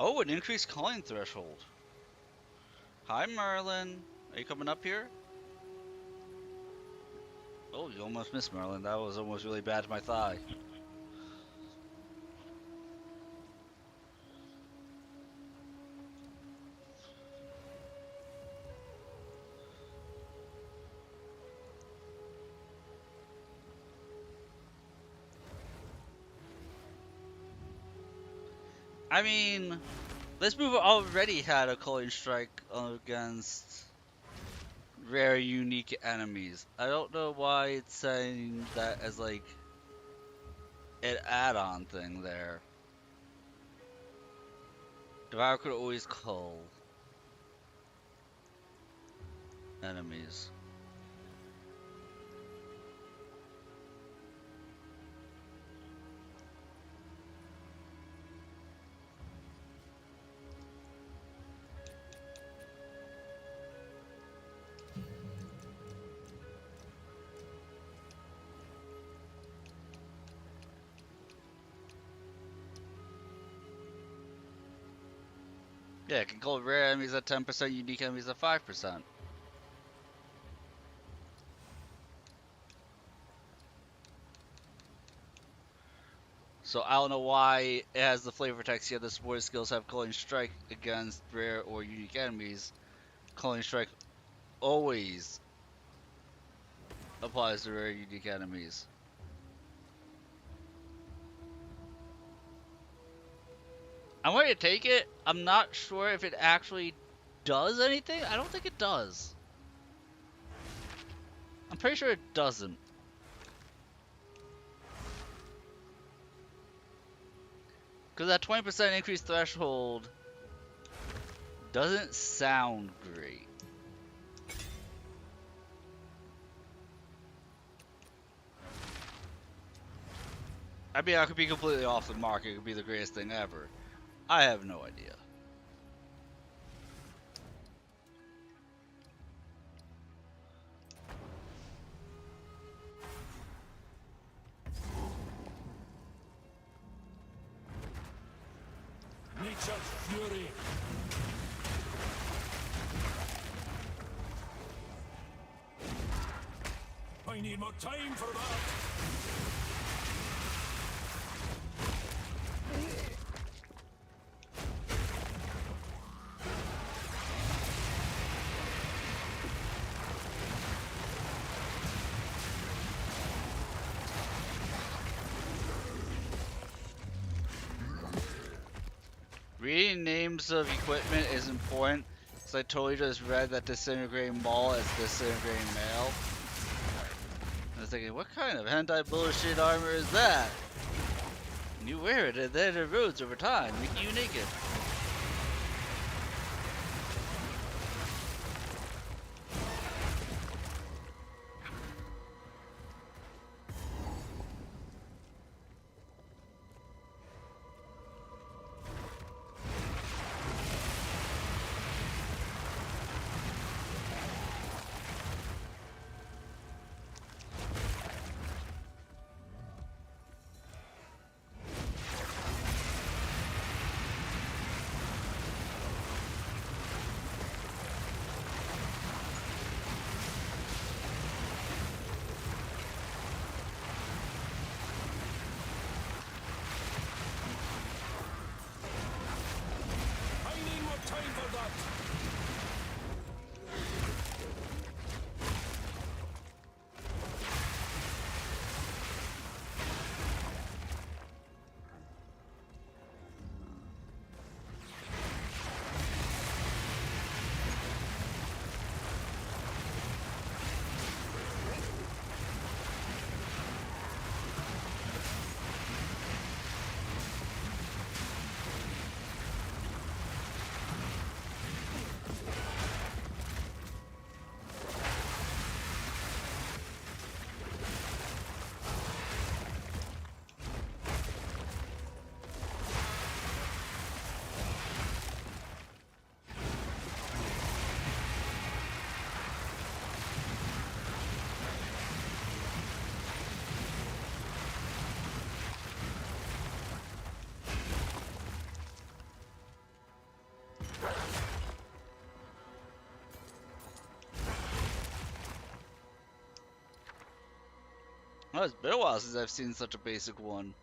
Oh, an increased calling threshold. Hi, Merlin. Are you coming up here? Oh, you almost missed, Merlin. That was almost really bad to my thigh. I mean, this move already had a calling strike against rare unique enemies. I don't know why it's saying that as like an add-on thing there. Devour could always call enemies. Yeah, it can call rare enemies at 10%, unique enemies at 5%. So I don't know why it has the flavor text here. The support skills have calling strike against rare or unique enemies. Calling strike always applies to rare unique enemies. I'm going to take it. I'm not sure if it actually does anything. I don't think it does. I'm pretty sure it doesn't. Because that 20% increase threshold doesn't sound great. I mean, I could be completely off the mark. It could be the greatest thing ever. I have no idea. Nature's fury. I need more time for that. Reading names of equipment is important, so I totally just read that disintegrating maul is disintegrating mail. I was thinking, what kind of hentai bullshit armor is that? You wear it and then it erodes over time, making you naked. Oh, it's been a while since I've seen such a basic one.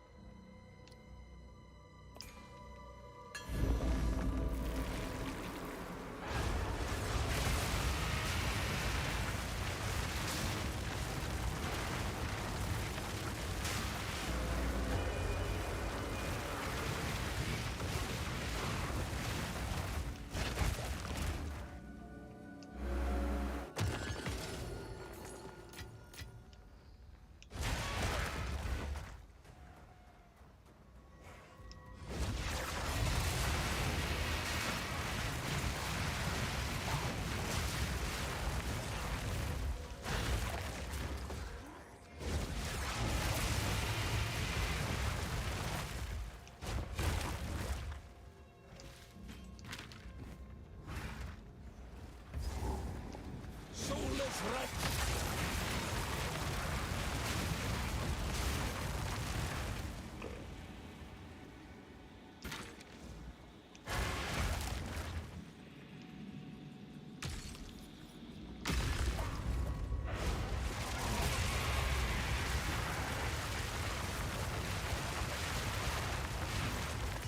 Soulless wreck!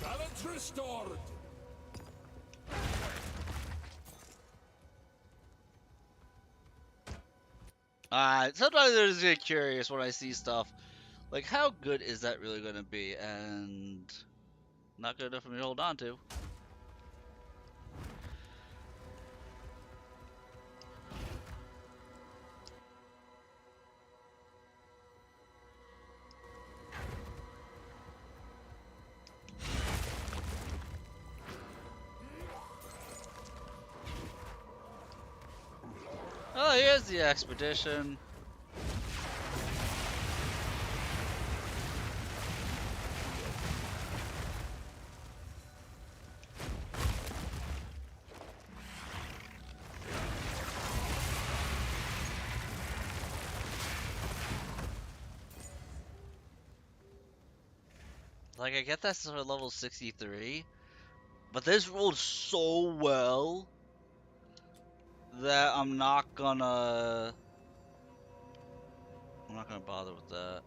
Balance restored! Sometimes I just get curious when I see stuff. Like, how good is that really going to be? And not good enough for me to hold on to. Oh, here's the expedition. Like, I get that's for level 63, but this rolled so well that I'm not gonna bother with that.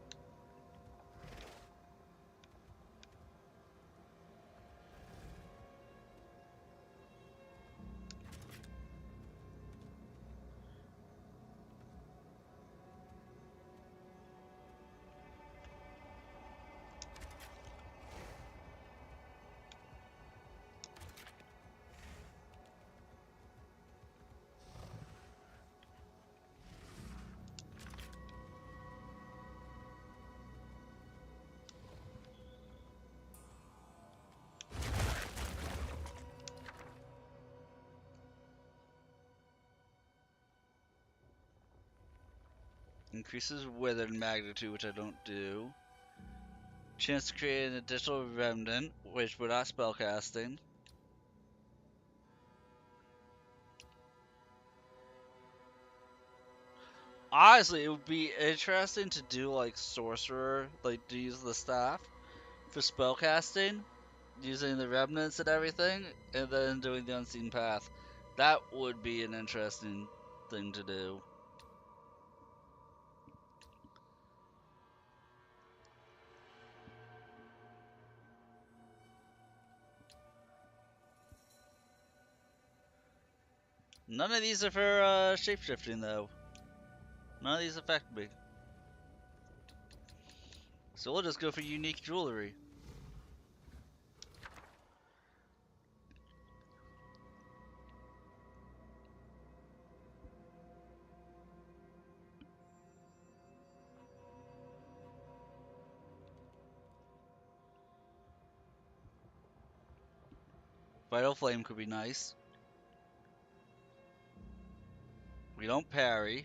Increases weather magnitude, which I don't do. Chance to create an additional remnant, which we're not spellcasting. Honestly, it would be interesting to do like sorcerer, like to use the staff for spellcasting, using the remnants and everything, and then doing the unseen path. That would be an interesting thing to do. None of these are for shapeshifting though. None of these affect me. So we'll just go for unique jewelry. Vital Flame could be nice. We don't parry.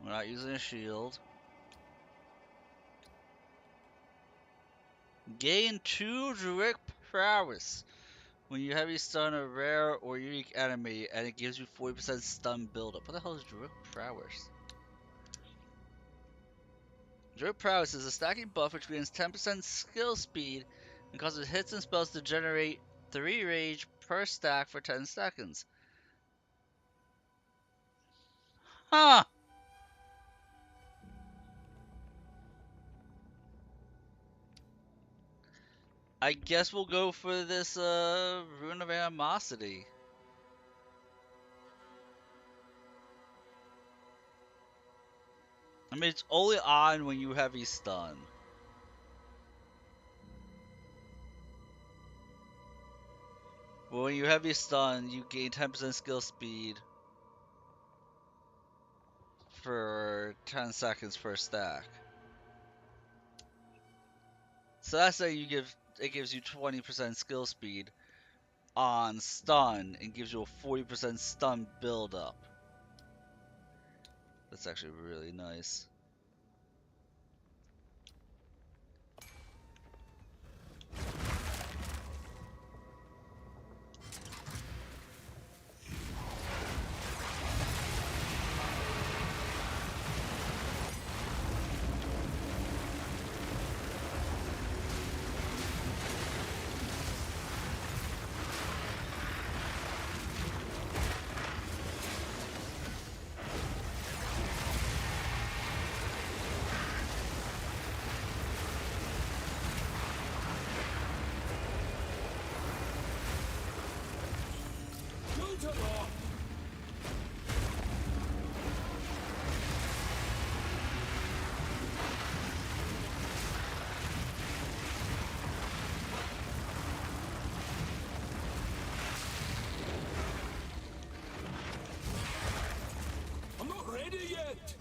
We're not using a shield. Gain 2 direct prowess when you heavy stun a rare or unique enemy, and it gives you 40% stun buildup. What the hell is direct prowess? Direct prowess is a stacking buff which gains 10% skill speed and causes hits and spells to generate 3 rage per stack for 10 seconds. Huh. I guess we'll go for this Rune of Animosity. I mean, it's only on when you heavy stun. Well, when you heavy stun, you gain 10% skill speed for 10 seconds per stack. So that's saying it gives you 20% skill speed on stun and gives you a 40% stun build up. That's actually really nice. I'm not ready yet!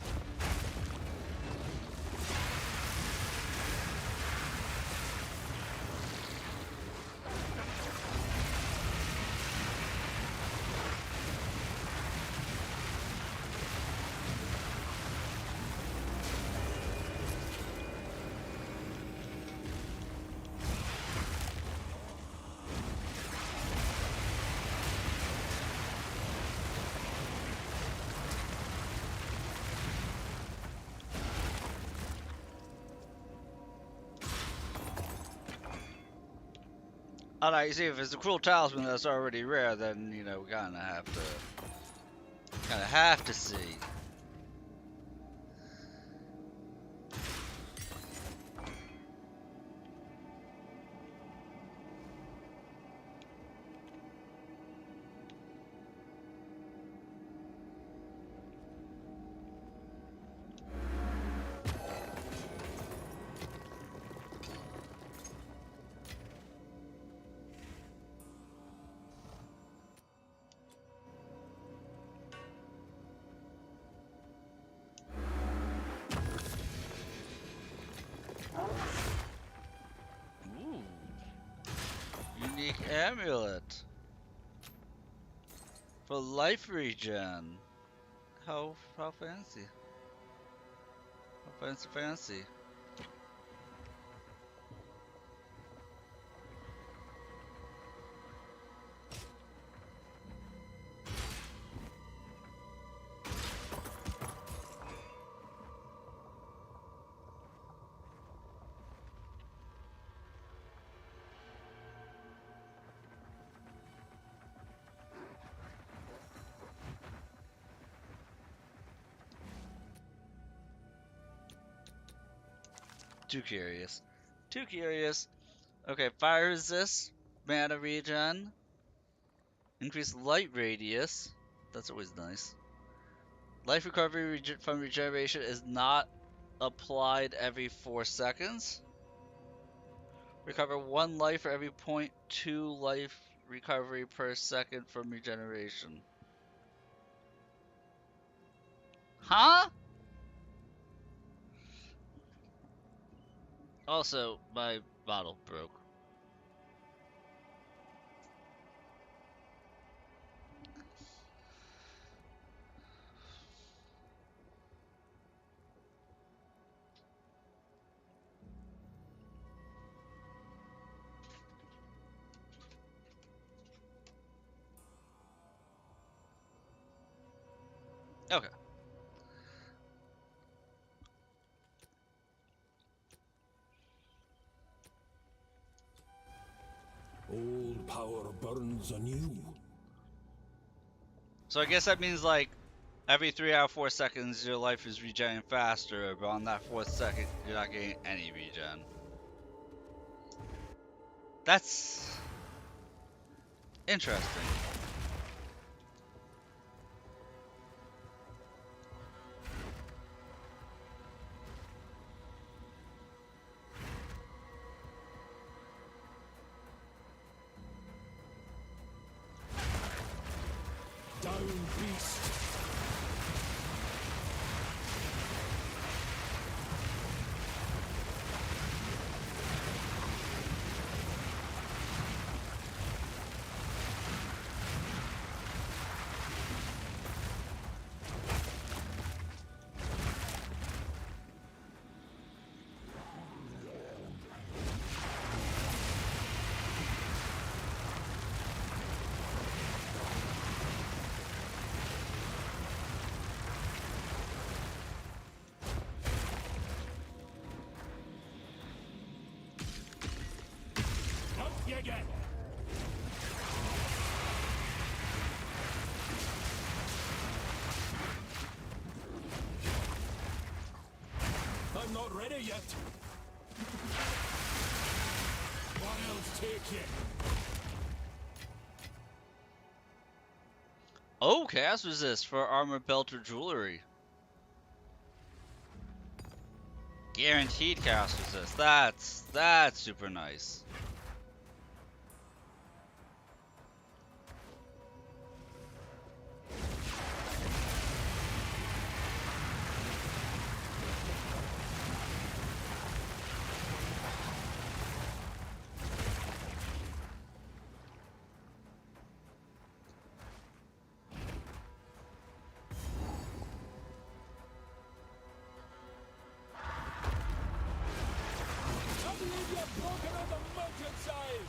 Alright, you see, if it's a Cruel Talisman that's already rare, then, you know, we kinda have to see. Ooh. Unique amulet. For life regen. How fancy. How fancy. Too curious. Too curious. Okay, fire resist, mana regen, increase light radius. That's always nice. Life recovery from regeneration is not applied every 4 seconds. Recover 1 life for every 0.2 life recovery per second from regeneration. Huh? Also, my bottle broke. Okay. Old power burns anew. So I guess that means, like, Every 3 out of 4 seconds, your life is regenerating faster, but on that 4th second, you're not getting any regen. That's interesting. Down, beast. Up you get. I'm not ready yet. What else take you? Oh, chaos resist for armor, belt, or jewelry. Guaranteed chaos resist. That's super nice. I believe you're broken on the mountainside.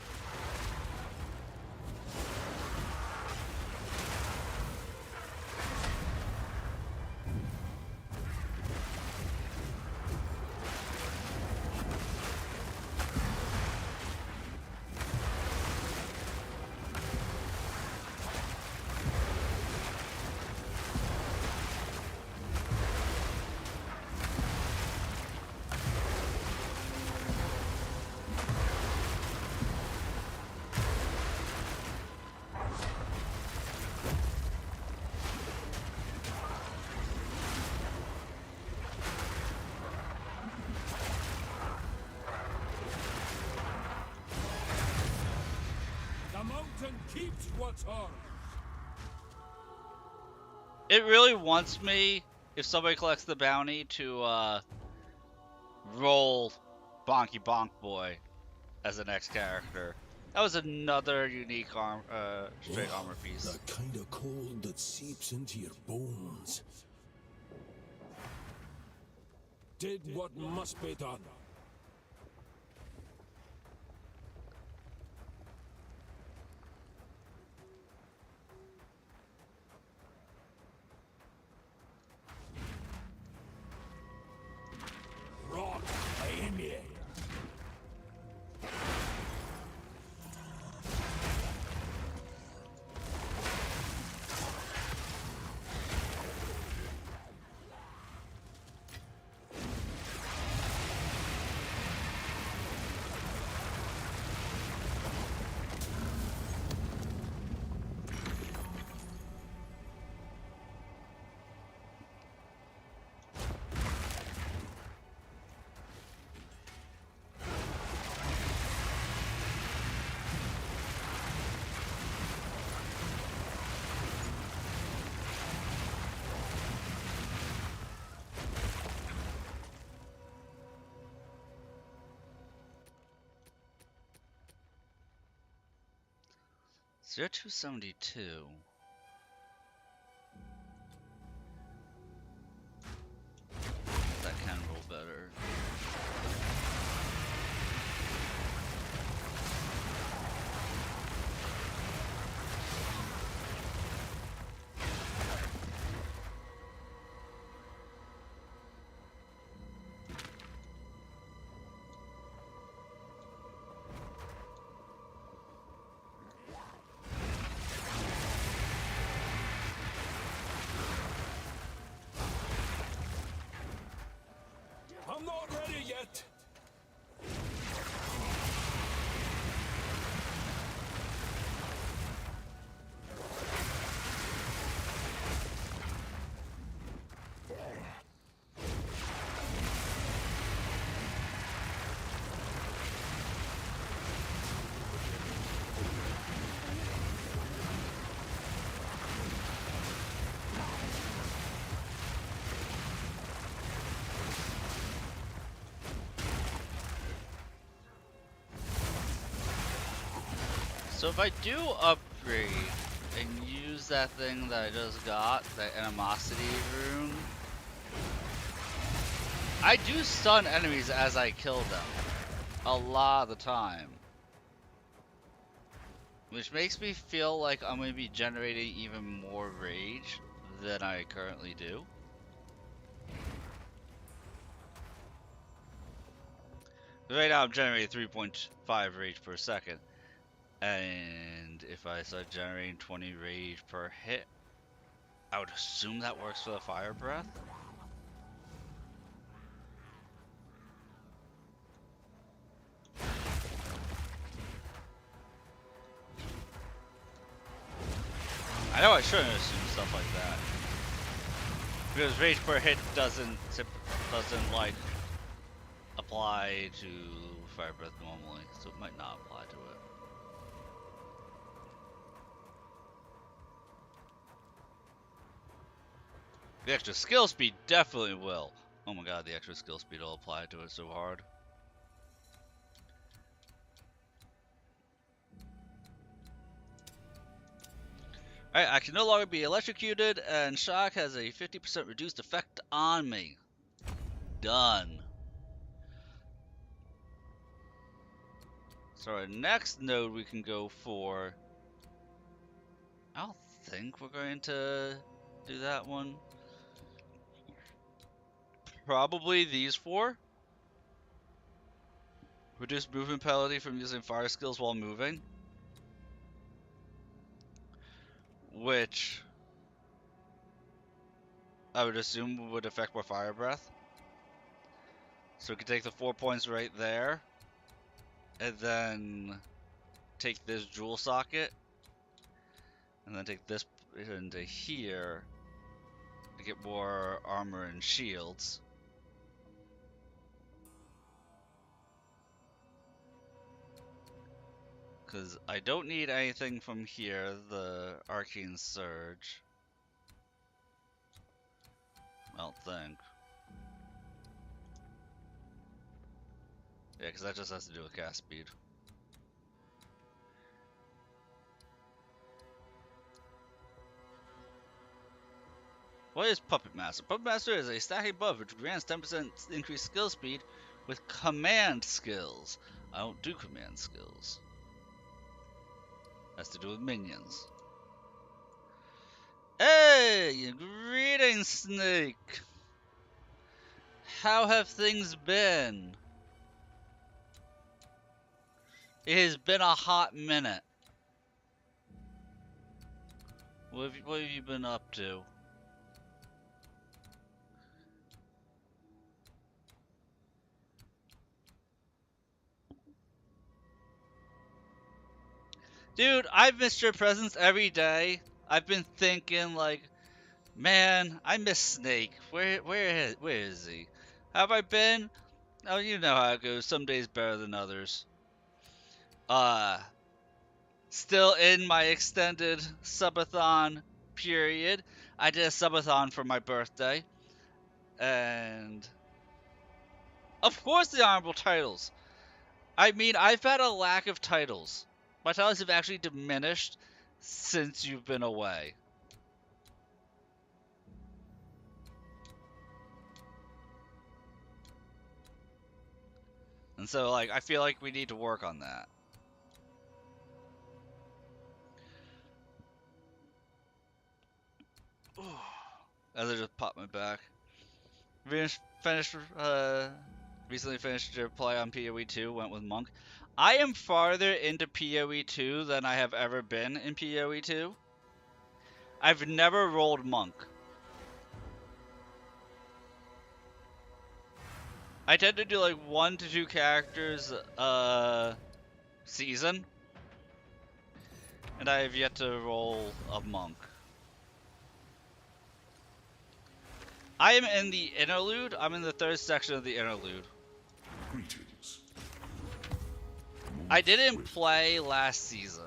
The mountain keeps what's ours. It really wants me, if somebody collects the bounty, to roll Bonky Bonk Boy as the next character. That was another unique straight armor piece. That kind of cold that seeps into your bones. Did what must be done. Rot, aim ye. Zero 272. That can roll better. I'm not ready yet. So if I do upgrade and use that thing that I just got, that animosity rune, I do stun enemies as I kill them a lot of the time, which makes me feel like I'm going to be generating even more rage than I currently do. Right now I'm generating 3.5 rage per second. And if I start generating 20 rage per hit, I would assume that works for the fire breath. I know I shouldn't assume stuff like that, because rage per hit doesn't like apply to fire breath normally, so it might not apply to it. The extra skill speed definitely will. Oh my god, the extra skill speed will apply to it so hard. Alright, I can no longer be electrocuted, and shock has a 50% reduced effect on me. Done. So our next node we can go for... I don't think we're going to do that one. Probably these four. Reduce movement penalty from using fire skills while moving. Which I would assume would affect my fire breath. So we can take the 4 points right there. And then take this jewel socket. And then take this into here to get more armor and shields. Because I don't need anything from here, the Arcane Surge. I don't think. Yeah, because that just has to do with cast speed. What is Puppet Master? Puppet Master is a stacking buff which grants 10% increased skill speed with command skills. I don't do command skills. Has to do with minions. Hey! Greetings, Snake! How have things been? It has been a hot minute. What have you been up to? Dude, I've missed your presence every day. I've been thinking like, man, I miss Snake. Where is he? Have I been? Oh, you know how it goes. Some days better than others. Still in my extended subathon period. I did a subathon for my birthday. And of course the honorable titles. I mean, I've had a lack of titles. My titles have actually diminished since you've been away. And so, like, I feel like we need to work on that. As I just popped my back. Recently finished your play on POE 2, went with Monk. I am farther into POE 2 than I have ever been in POE 2. I've never rolled Monk. I tend to do like 1 to 2 characters season, and I have yet to roll a monk. I am in the interlude. I'm in the 3rd section of the interlude. Greetings. I didn't play last season.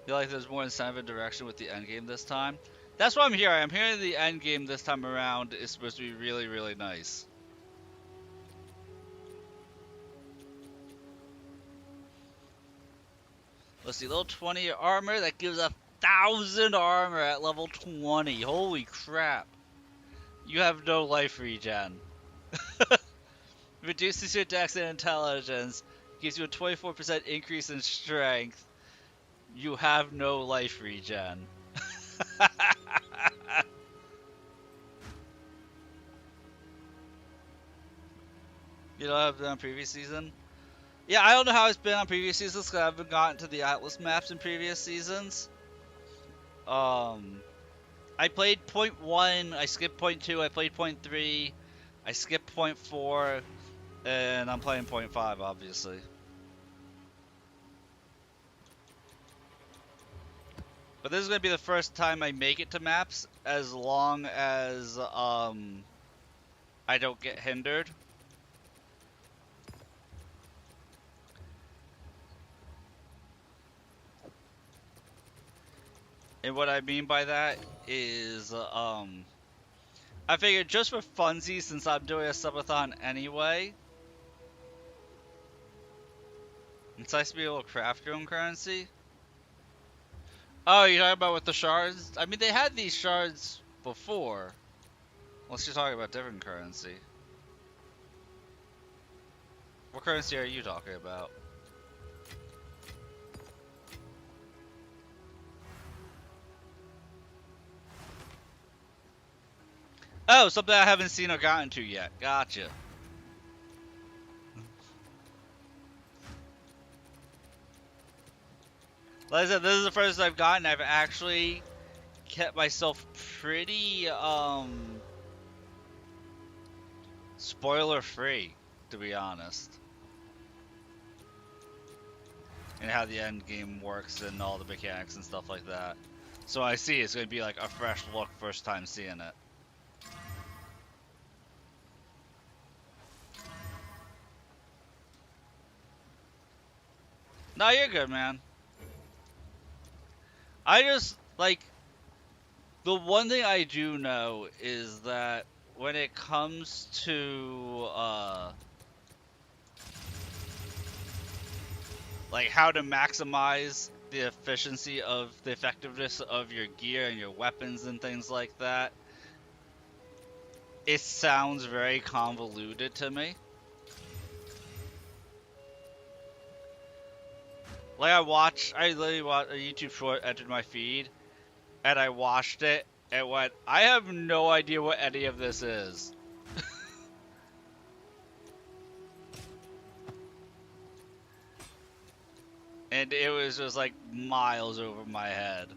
Feel like there's more incentive and direction with the endgame this time. That's why I'm here. I'm hearing the endgame this time around is supposed to be really, really nice. Let's see, level 20 armor, that gives 1,000 armor at level 20. Holy crap. You have no life regen. Reduces your dex and intelligence, gives you a 24% increase in strength. You have no life regen. You don't have it on previous season? Yeah, I don't know how it's been on previous seasons because I haven't gotten to the Atlas maps in previous seasons. I played point 1, I skipped point 2, I played point 3, I skipped point 4, and I'm playing point 5, obviously. But this is going to be the first time I make it to maps, as long as I don't get hindered. And what I mean by that is, I figured just for funsies, since I'm doing a subathon anyway, it's nice to be able to craft your own currency. Oh, you're talking about with the shards? I mean, they had these shards before. Unless you're talking about different currency. What currency are you talking about? Oh, something I haven't seen or gotten to yet. Gotcha. Like I said, this is the first I've gotten. I've actually kept myself pretty, spoiler free, to be honest. And how the end game works and all the mechanics and stuff like that. So I see it's going to be like a fresh look first time seeing it. No, you're good, man. I just, like, the one thing I do know is that when it comes to, like, how to maximize the efficiency of the effectiveness of your gear and your weapons and things like that, it sounds very convoluted to me. Like, I literally watched a YouTube short entered my feed, and I watched it, and went, I have no idea what any of this is. And it was just like miles over my head.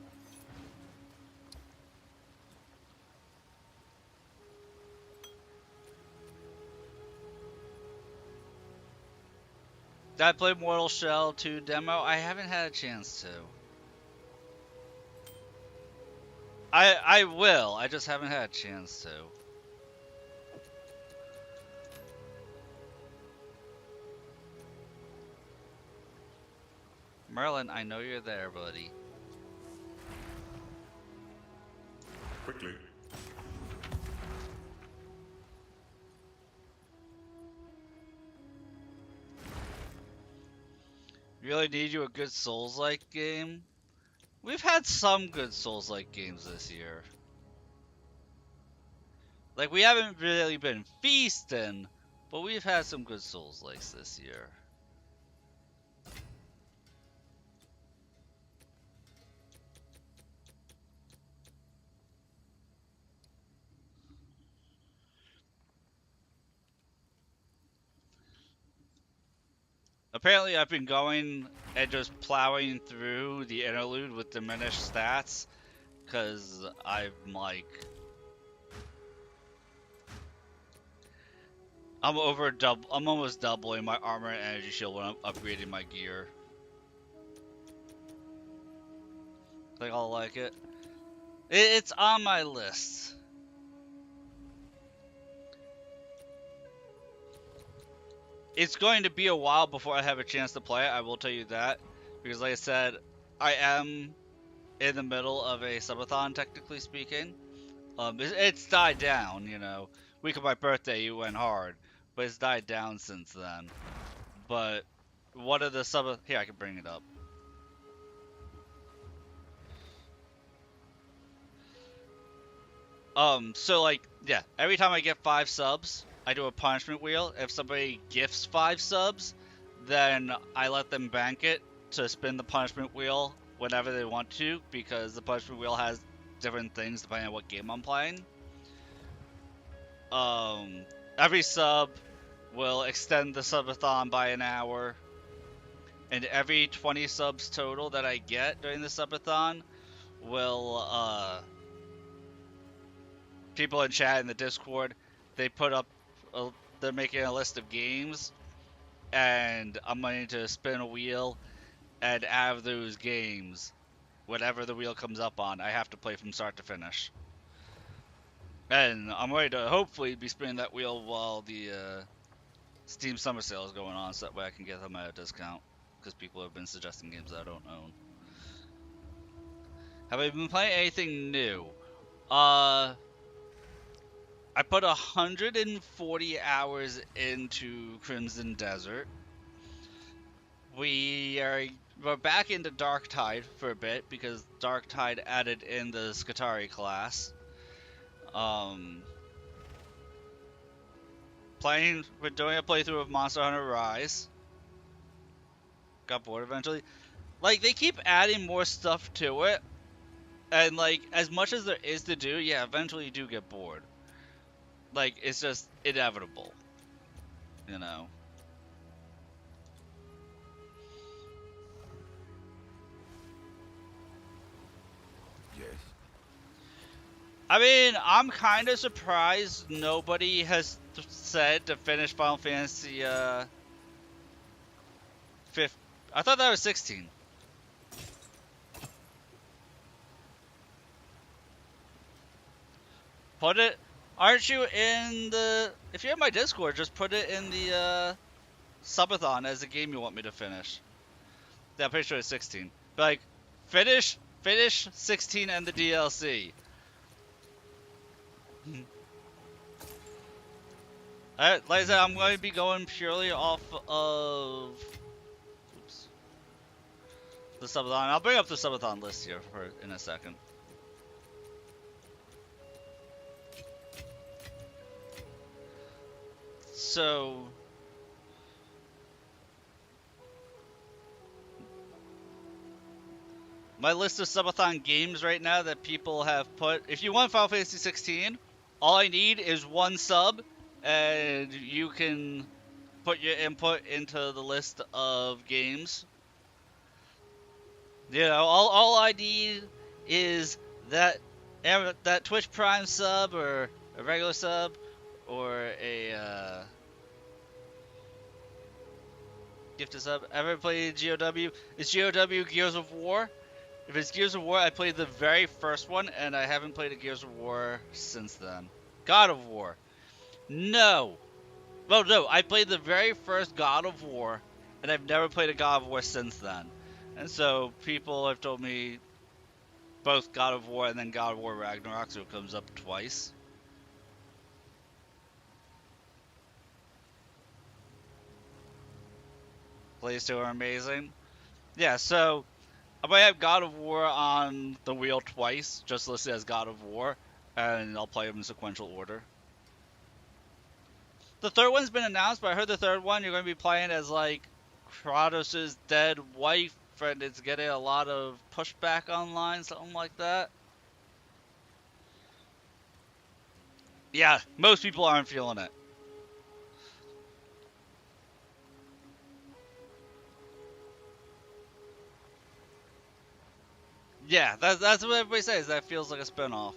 Did I play Mortal Shell 2 demo? I haven't had a chance to. I will, I just haven't had a chance to. Merlin, I know you're there, buddy. Quickly. Really need you a good Souls-like game? We've had some good Souls-like games this year. Like, we haven't really been feasting, but we've had some good Souls-likes this year. Apparently, I've been going and just plowing through the interlude with diminished stats, because I'm like, I'm almost doubling my armor and energy shield when I'm upgrading my gear. Think I'll like it. It's on my list. It's going to be a while before I have a chance to play it, I will tell you that. Because like I said, I am in the middle of a subathon, technically speaking. It's died down, you know. Week of my birthday, it went hard. But it's died down since then. But one of the here, I can bring it up. So like, yeah, every time I get 5 subs, I do a punishment wheel. If somebody gifts 5 subs, then I let them bank it to spin the punishment wheel whenever they want to, because the punishment wheel has different things depending on what game I'm playing. Every sub will extend the subathon by an hour, and every 20 subs total that I get during the subathon will, people in chat in the Discord, they put up, they're making a list of games, and I'm going to spin a wheel, and out of those games, whatever the wheel comes up on, I have to play from start to finish. And I'm ready to hopefully be spinning that wheel while the Steam Summer Sale is going on, so that way I can get them at a discount, because people have been suggesting games that I don't own. Have I been playing anything new? I put 140 hours into Crimson Desert. We're back into Darktide for a bit, because Darktide added in the Skatari class. We're doing a playthrough of Monster Hunter Rise. Got bored eventually. Like, they keep adding more stuff to it, and like, as much as there is to do, yeah, eventually you do get bored. Like, it's just inevitable, you know. Yes. I mean, I'm kind of surprised nobody has said to finish Final Fantasy 5. I thought that was 16. Put it. Aren't you in the? If you're in my Discord, just put it in the subathon as a game you want me to finish. Yeah, I'm pretty sure it's 16. But like, finish 16 and the DLC. Like I said, I'm going to be going purely off of the subathon. I'll bring up the subathon list here in a second. So, my list of subathon games right now that people have put. If you want Final Fantasy 16, all I need is 1 sub, and you can put your input into the list of games. You know, all I need is that Twitch Prime sub, or a regular sub, or a gifted sub. Ever played GOW? Is GOW Gears of War? If it's Gears of War, I played the very first one, and I haven't played a Gears of War since then. God of War. No. Well, no, I played the very first God of War, and I've never played a God of War since then. And so people have told me both God of War and then God of War Ragnarok, so it comes up twice. Plays 2 are amazing. Yeah, so I might have God of War on the wheel twice, just listed as God of War, and I'll play them in sequential order. The third one's been announced, but I heard the third one you're going to be playing as, like, Kratos' dead wife, and it's getting a lot of pushback online, something like that. Yeah, most people aren't feeling it. Yeah, that's what everybody says. That feels like a spinoff.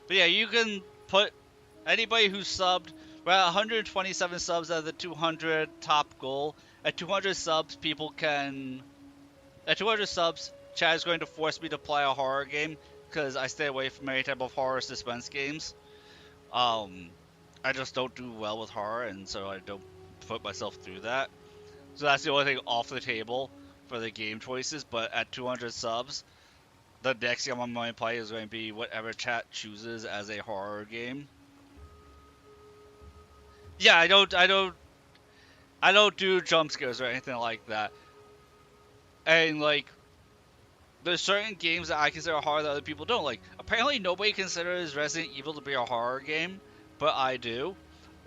But yeah, you can put anybody who subbed. We're at 127 subs out of the 200 top goal. At 200 subs, people can. At 200 subs, Chad is going to force me to play a horror game because I stay away from any type of horror suspense games. I just don't do well with horror, and so I don't put myself through that. So that's the only thing off the table for the game choices. But at 200 subs, the next game I'm going to play is going to be whatever chat chooses as a horror game. Yeah, I don't do jump scares or anything like that. And like, there's certain games that I consider horror that other people don't. Like, apparently nobody considers Resident Evil to be a horror game, but I do.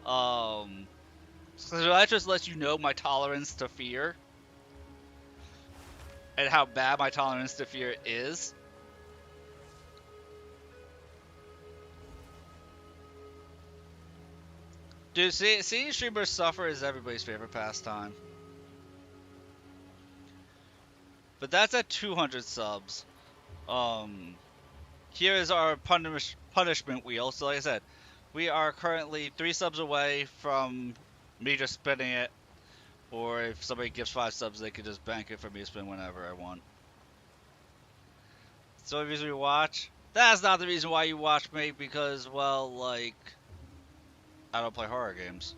So that just lets you know my tolerance to fear and how bad my tolerance to fear is. Dude, seeing streamers suffer is everybody's favorite pastime. But that's at 200 subs. Here is our punishment wheel. So like I said, we are currently 3 subs away from me just spinning it. Or if somebody gives 5 subs, they could just bank it for me to spin whenever I want. So the reason we watch? That's not the reason why you watch me, because, well, like, I don't play horror games.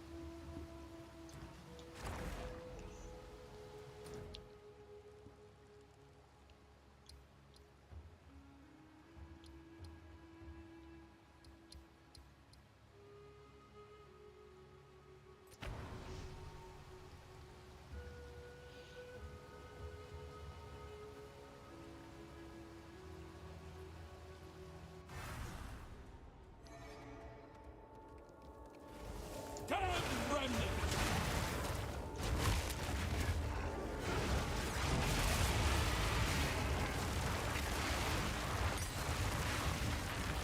Damn remnant!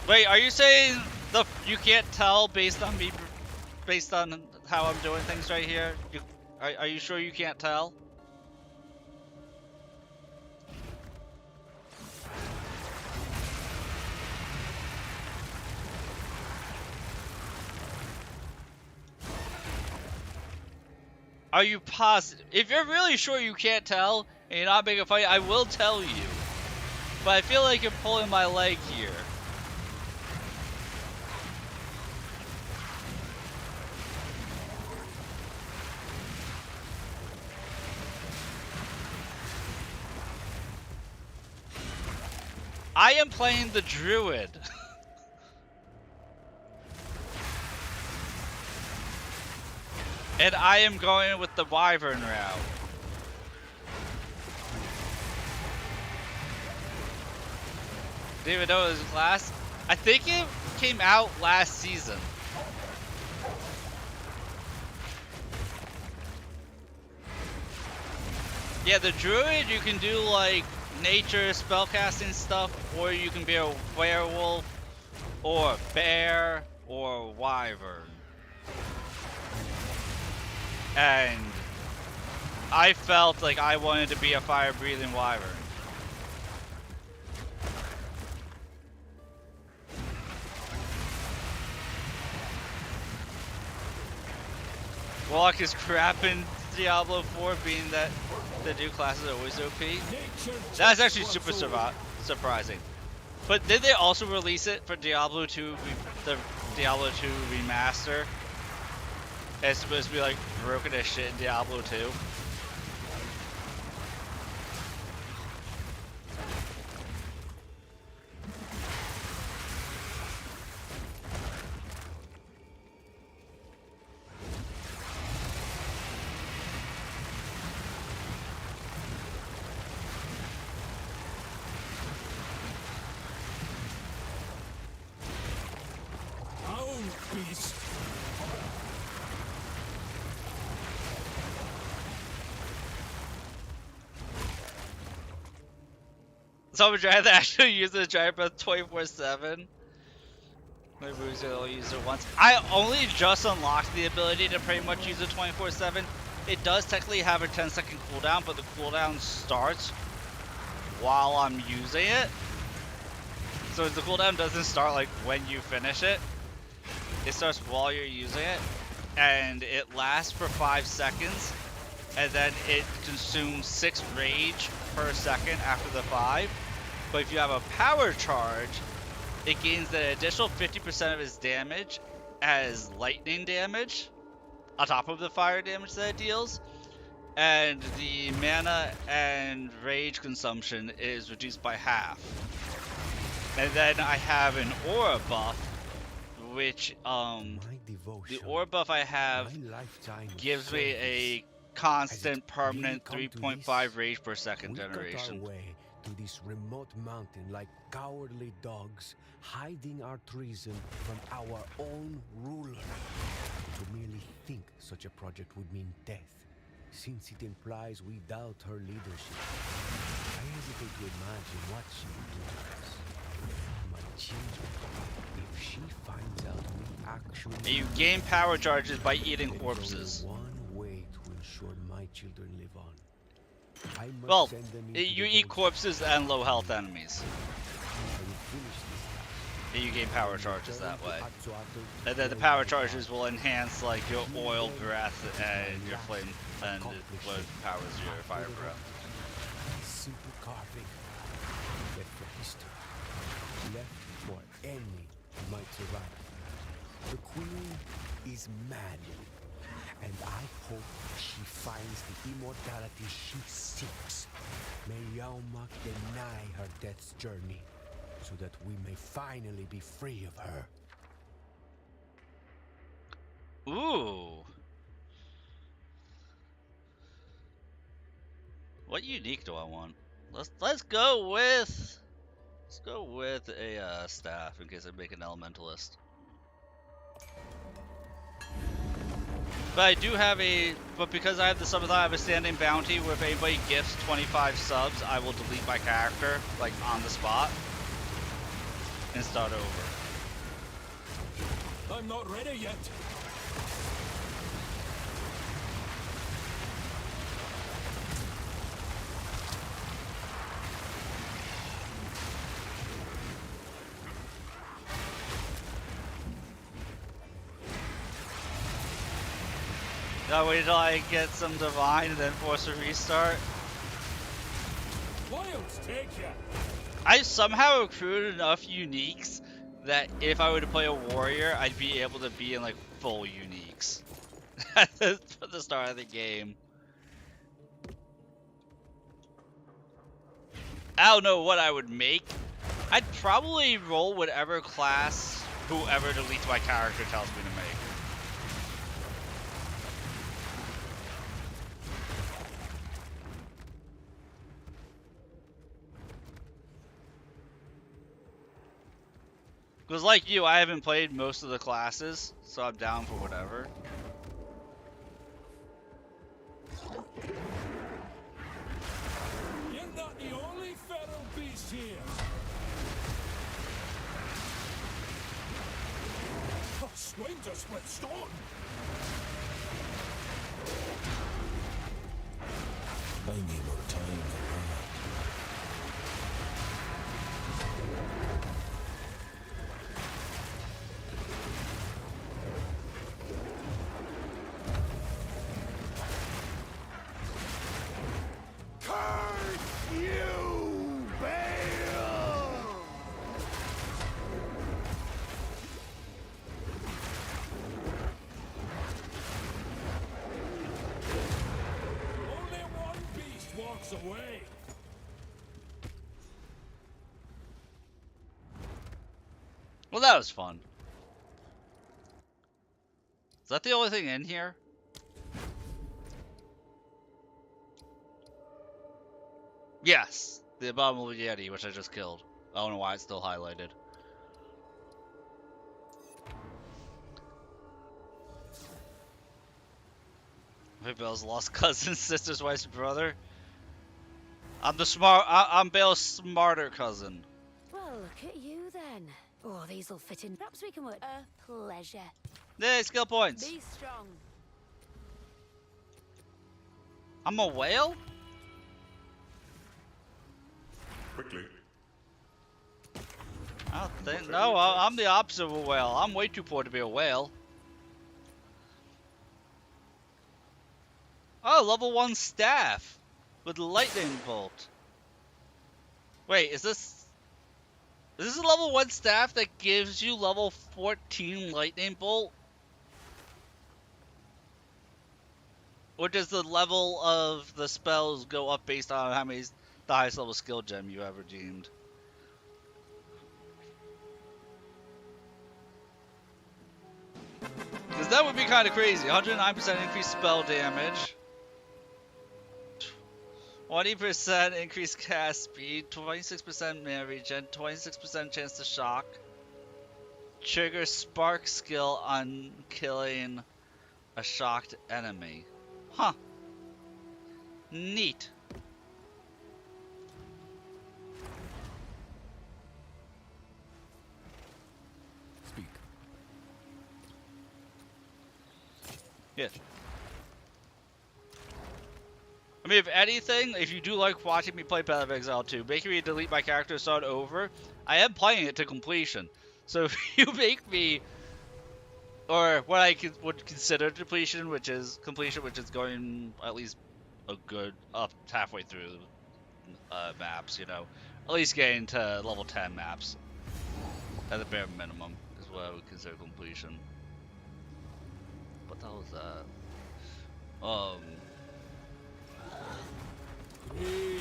Wait, are you saying you can't tell based on me, based on how I'm doing things right here? Are you sure you can't tell? Are you positive? If you're really sure you can't tell and you're not making a fight, I will tell you. But I feel like you're pulling my leg here. I am playing the druid. And I am going with the wyvern route. Didn't even know it was last. I think it came out last season. Yeah, the druid, you can do like nature spellcasting stuff, or you can be a werewolf, or a bear, or a wyvern. And I felt like I wanted to be a fire-breathing wyvern. Warlock is crap in Diablo 4, being that the new classes are always OP. That's actually super surprising. But did they also release it for Diablo 2, the Diablo 2 remaster? It's supposed to be like broken as shit in Diablo 2. Hound beast! So I'm trying to actually use the Giant Breath 24/7. Maybe we're gonna only use it once. I only just unlocked the ability to pretty much use it 24/7. It does technically have a 10-second cooldown, but the cooldown starts while I'm using it. So the cooldown doesn't start like when you finish it. It starts while you're using it, and it lasts for 5 seconds, and then it consumes 6 rage per second after the 5. But if you have a power charge, it gains an additional 50% of its damage as lightning damage on top of the fire damage that it deals. And the mana and rage consumption is reduced by half. And then I have an aura buff, which the aura buff I have gives me a constant permanent 3.5 rage per second generation. To this remote mountain like cowardly dogs, hiding our treason from our own ruler. To merely think such a project would mean death, since it implies we doubt her leadership. I hesitate to imagine what she would do to us. My children, if she finds out we actually... And you gain power charges by eating corpses. One way to ensure my children live on. Well, you eat corpses and low health enemies. And you gain power charges that way. And then the power charges will enhance like your oil breath and your flame, and what powers your fire breath. Simple carving, left for history, left for any who might survive. The queen is mad, and I hope she finds the immortality she seeks. May Yaumak deny her death's journey, so that we may finally be free of her. Ooh. What unique do I want? Let's go with a staff in case I make an elementalist. But I do have but because I have the Subathon, I have a standing bounty where if anybody gifts 25 subs, I will delete my character, like, on the spot, and start over. I'm not ready yet. Now wait till I get some divine and then force a restart. Wilds take ya. I somehow accrued enough uniques that if I were to play a warrior, I'd be able to be in like full uniques at the start of the game. I don't know what I would make. I'd probably roll whatever class whoever deletes my character tells me to make. Because like you, I haven't played most of the classes, so I'm down for whatever. You're not the only feral beast here. Oh, swing to split stone. I need more time for that. Away. Well, that was fun. Is that the only thing in here? Yes, the Abominable Yeti, which I just killed. I don't know why it's still highlighted. Bale's lost cousin, sister's wife's brother. I'm Bale's smarter cousin. Well, look at you then. Oh, these'll fit in. Perhaps we can work. A pleasure. Yay, skill points. Be strong. I'm a whale? Quickly. I don't think. No, I'm the opposite of a whale. I'm way too poor to be a whale. Oh, level 1 staff with lightning bolt. Wait, is this a level 1 staff that gives you level 14 lightning bolt? Or does the level of the spells go up based on how many the highest level skill gem you ever deemed? Because that would be kind of crazy. 109% increased spell damage. 20% increased cast speed, 26% mana regen, 26% chance to shock. Trigger spark skill on killing a shocked enemy. Huh. Neat. Speak. Yeah. I mean, if anything, if you do like watching me play Path of Exile 2, making me delete my character and start over, I am playing it to completion. So if you make me, or what I would consider completion, which is going at least a good up halfway through maps, you know, at least getting to level 10 maps at the bare minimum is what I would consider completion. What the hell is that?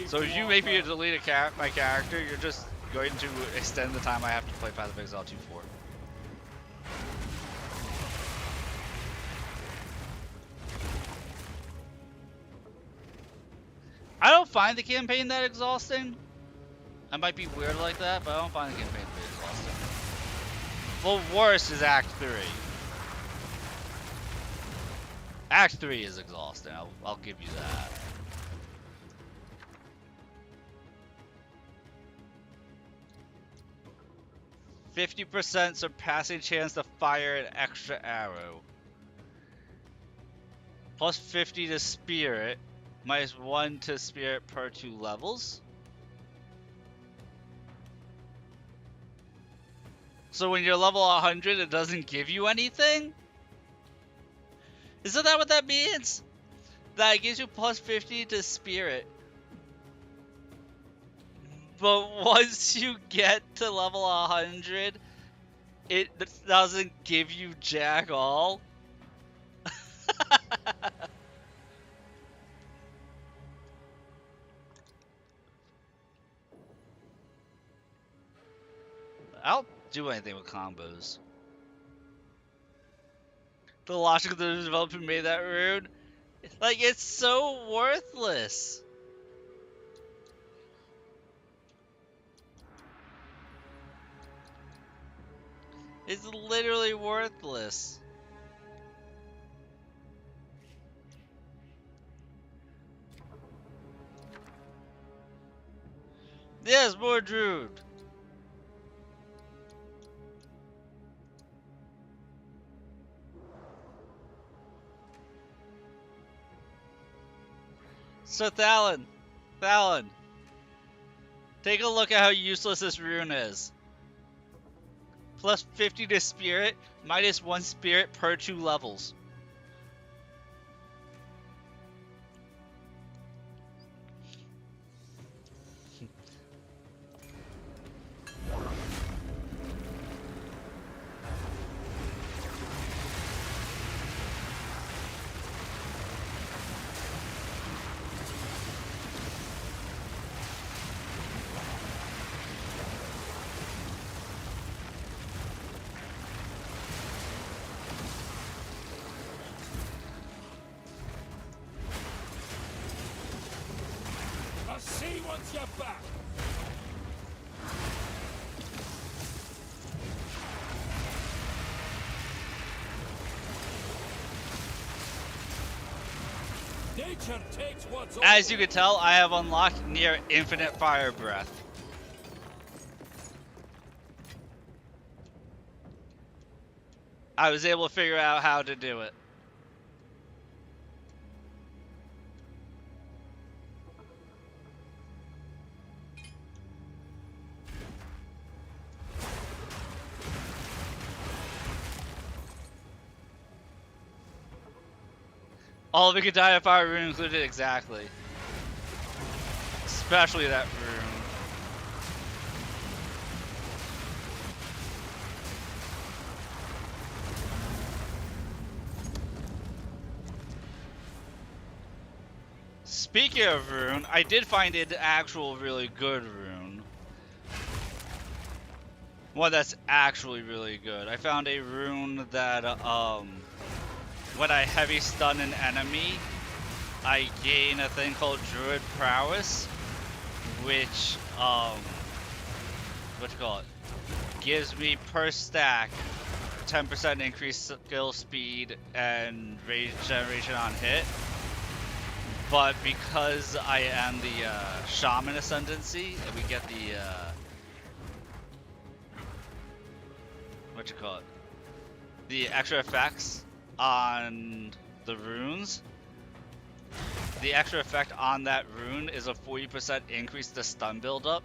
So if you make me delete my character, you're just going to extend the time I have to play Path of Exile 2 for. I don't find the campaign that exhausting. I might be weird like that, but I don't find the campaign to be exhausting. Well, worse is Act 3. Act 3 is exhausting, I'll give you that. %50 surpassing chance to fire an extra arrow. Plus 50 to spirit. Minus 1 to spirit per 2 levels. So when you're level 100, it doesn't give you anything? Isn't that what that means? That it gives you plus 50 to spirit. But once you get to level 100, it doesn't give you jack all. I'll do anything with combos. The logic of the developer made that rune, like, it's so worthless. It's literally worthless. Yes, more Druid. So Thalen, take a look at how useless this rune is. Plus 50 to spirit, minus 1 spirit per 2 levels. I'll see once you're back. Nature takes what's As you can tell, I have unlocked near infinite fire breath. I was able to figure out how to do it. All of it could die if fire rune included, exactly. Especially that rune. Speaking of rune, I did find an actual really good rune. One that's actually really good. I found a rune that, when I heavy stun an enemy, I gain a thing called Druid Prowess, which, what you call it? Gives me per stack 10% increased skill speed and rage generation on hit. But because I am the Shaman Ascendancy, and we get the what you call it? The extra effects on the runes. The extra effect on that rune is a 40% increase to stun buildup.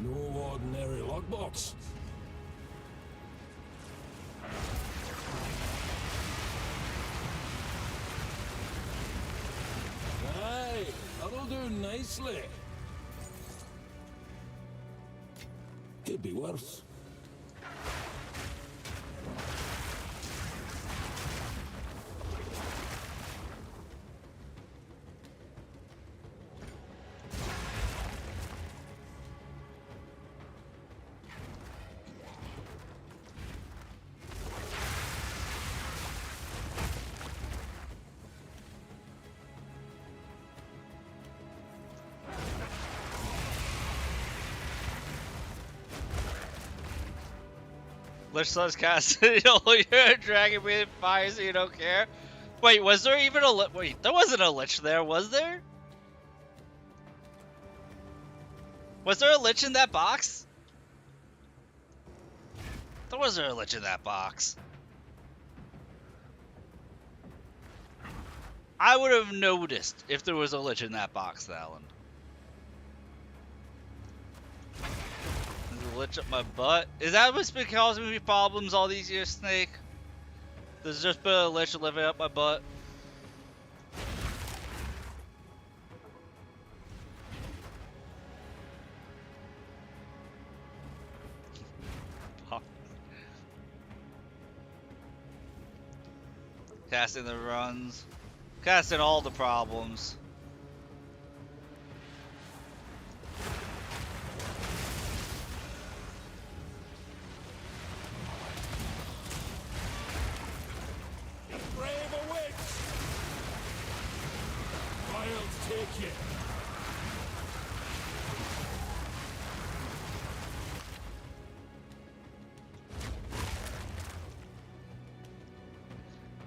No ordinary lockbox. Aye, that'll do nicely. Could be worse. Lich Sun's cast. You're dragging me in fire so you don't care. Wait, was there even a wait? There wasn't a Lich there, was there? Was there a Lich in that box? There wasn't a Lich in that box. I would have noticed if there was a Lich in that box, Alan. There's a Lich up my butt. Is that what's been causing me problems all these years, Snake? There's just been a Lich living up my butt. Casting the runs. Casting all the problems. Brave a witch! Wild take it.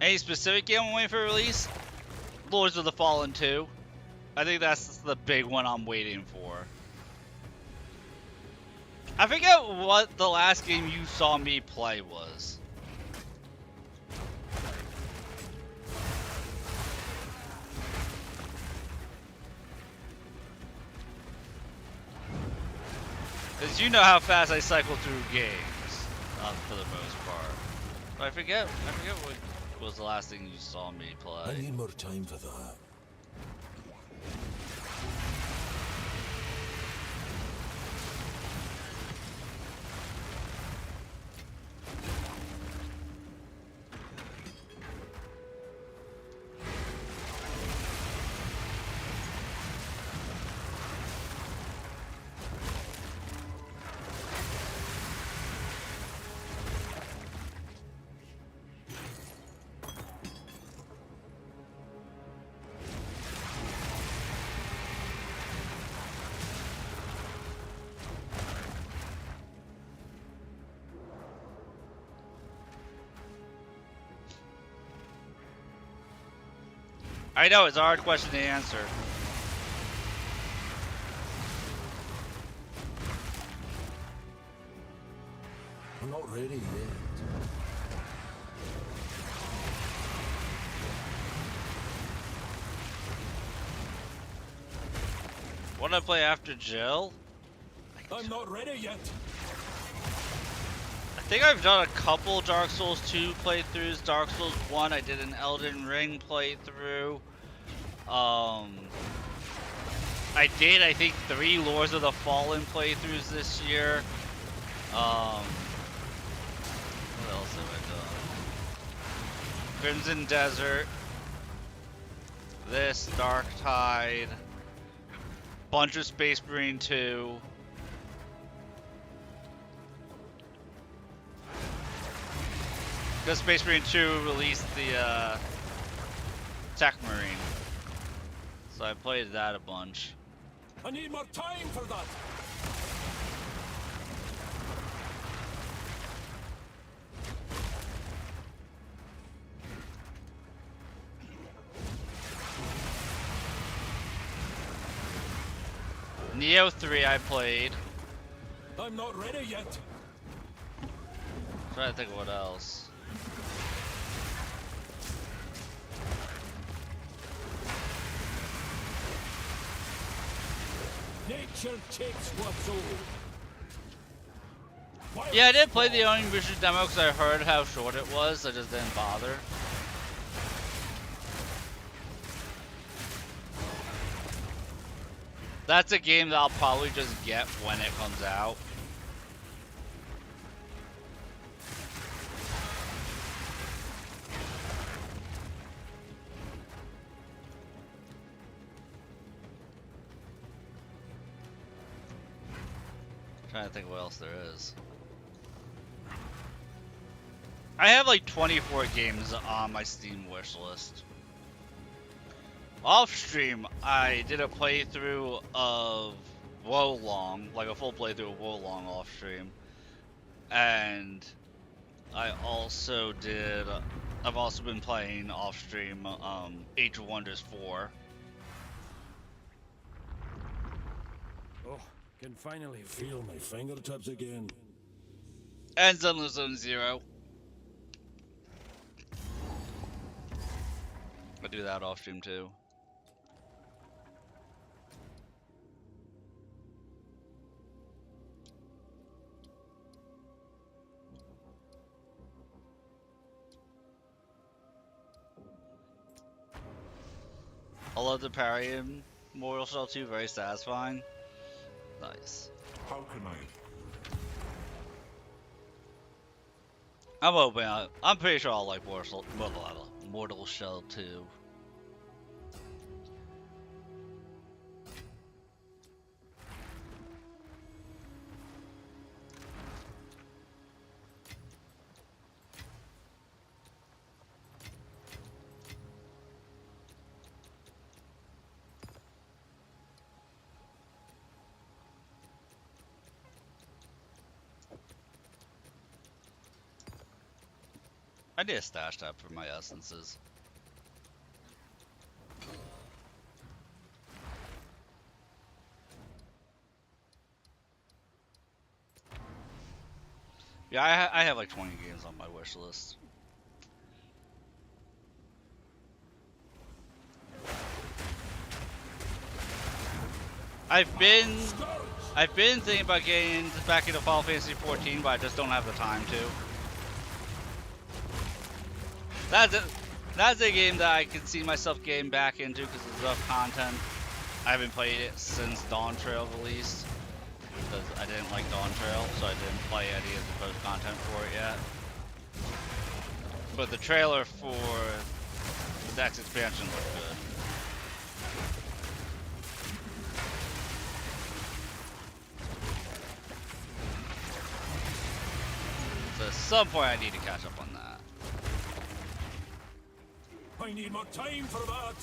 Any specific game I'm waiting for release? Lords of the Fallen 2. I think that's the big one I'm waiting for. I forget what the last game you saw me play was. Because you know how fast I cycle through games, for the most part. But I forget what was the last thing you saw me play. I need more time for that. I know, it's a hard question to answer. I'm not ready yet. What did I play after Jill? I'm not ready yet. I think I've done a couple Dark Souls 2 playthroughs. Dark Souls 1, I did an Elden Ring playthrough. I did, I think, 3 Lords of the Fallen playthroughs this year. What else have I done? Crimson Desert. This, Dark Tide. Bunch of Space Marine 2. Because Space Marine 2 released the Tech Marine. So I played that a bunch. I need more time for that. Neo 3 I played. I'm not ready yet. Trying to think of what else. Nature takes what's old. Yeah, I did play the Onimusha demo because I heard how short it was. I just didn't bother. That's a game that I'll probably just get when it comes out. Trying to think what else there is. I have like 24 games on my Steam wish list. Off stream, I did a playthrough of Wolong, like a full playthrough of Wolong off stream, and I've also been playing off stream Age of Wonders 4. Oh, can finally feel my fingertips again. And Zenless Zone Zero. I do that off stream too. I love the parry in Mortal Shell 2, very satisfying. Nice. How can I? I'm hoping, I'm pretty sure I'll like Mortal Shell 2. I need a stash tab for my essences. Yeah, I have like 20 games on my wish list. I've been thinking about getting back into Final Fantasy 14, but I just don't have the time to. That's a game that I can see myself getting back into because there's enough content. I haven't played it since Dawn Trail released because I didn't like Dawn Trail, so I didn't play any of the post content for it yet. But the trailer for the next expansion looked good. So at some point I need to catch up on that. I need more time for that.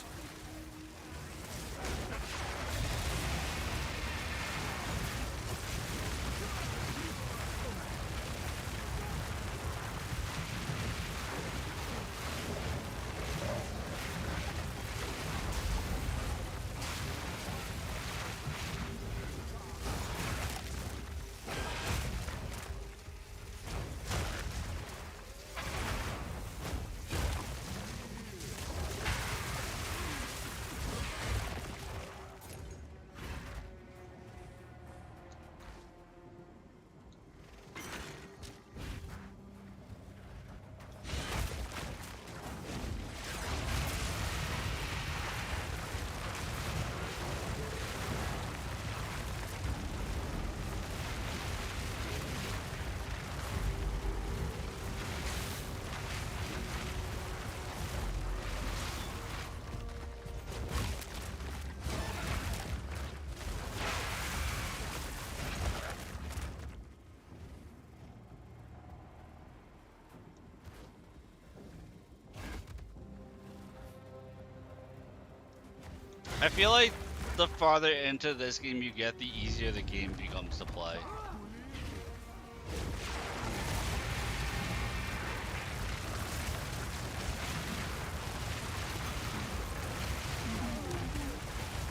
I feel like the farther into this game you get, the easier the game becomes to play.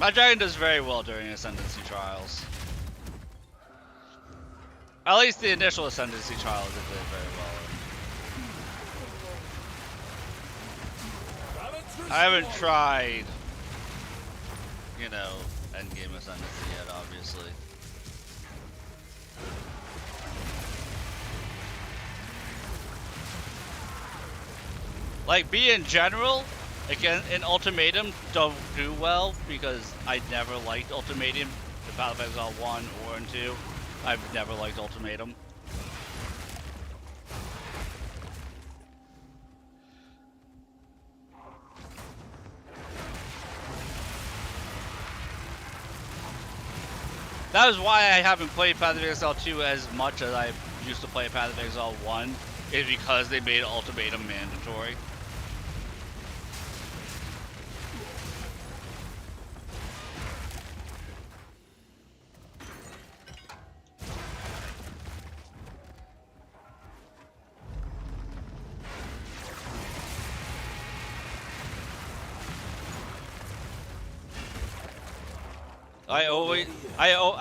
My dragon does very well during Ascendancy Trials. At least the initial Ascendancy Trials it did very well. I haven't tried, you know, endgame Ascendancy yet, obviously. Like, B in general, again, in Ultimatum, don't do well, because I never liked Ultimatum, the Path of Exile 1 or in 2. I've never liked Ultimatum. That is why I haven't played Path of Exile 2 as much as I used to play Path of Exile 1, is because they made Ultimatum mandatory.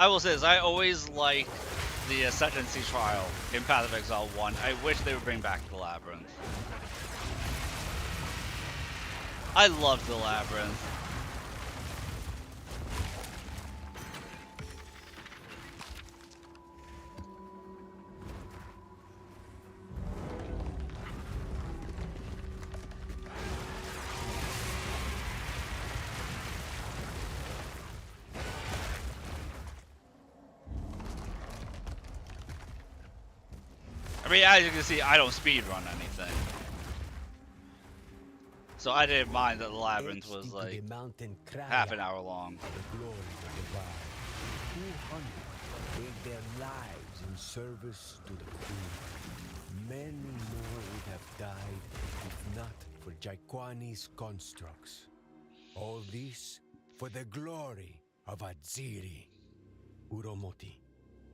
I will say this, I always liked the Ascendancy Trial in Path of Exile 1. I wish they would bring back the Labyrinth. I loved the Labyrinth. I mean, as you can see, I don't speedrun anything. So I didn't mind that the Labyrinth was like half an hour long. The glory of the wild. 200 gave their lives in service to the Queen. Many more would have died if not for Jaquani's constructs. All this for the glory of Adziri. Uromoti,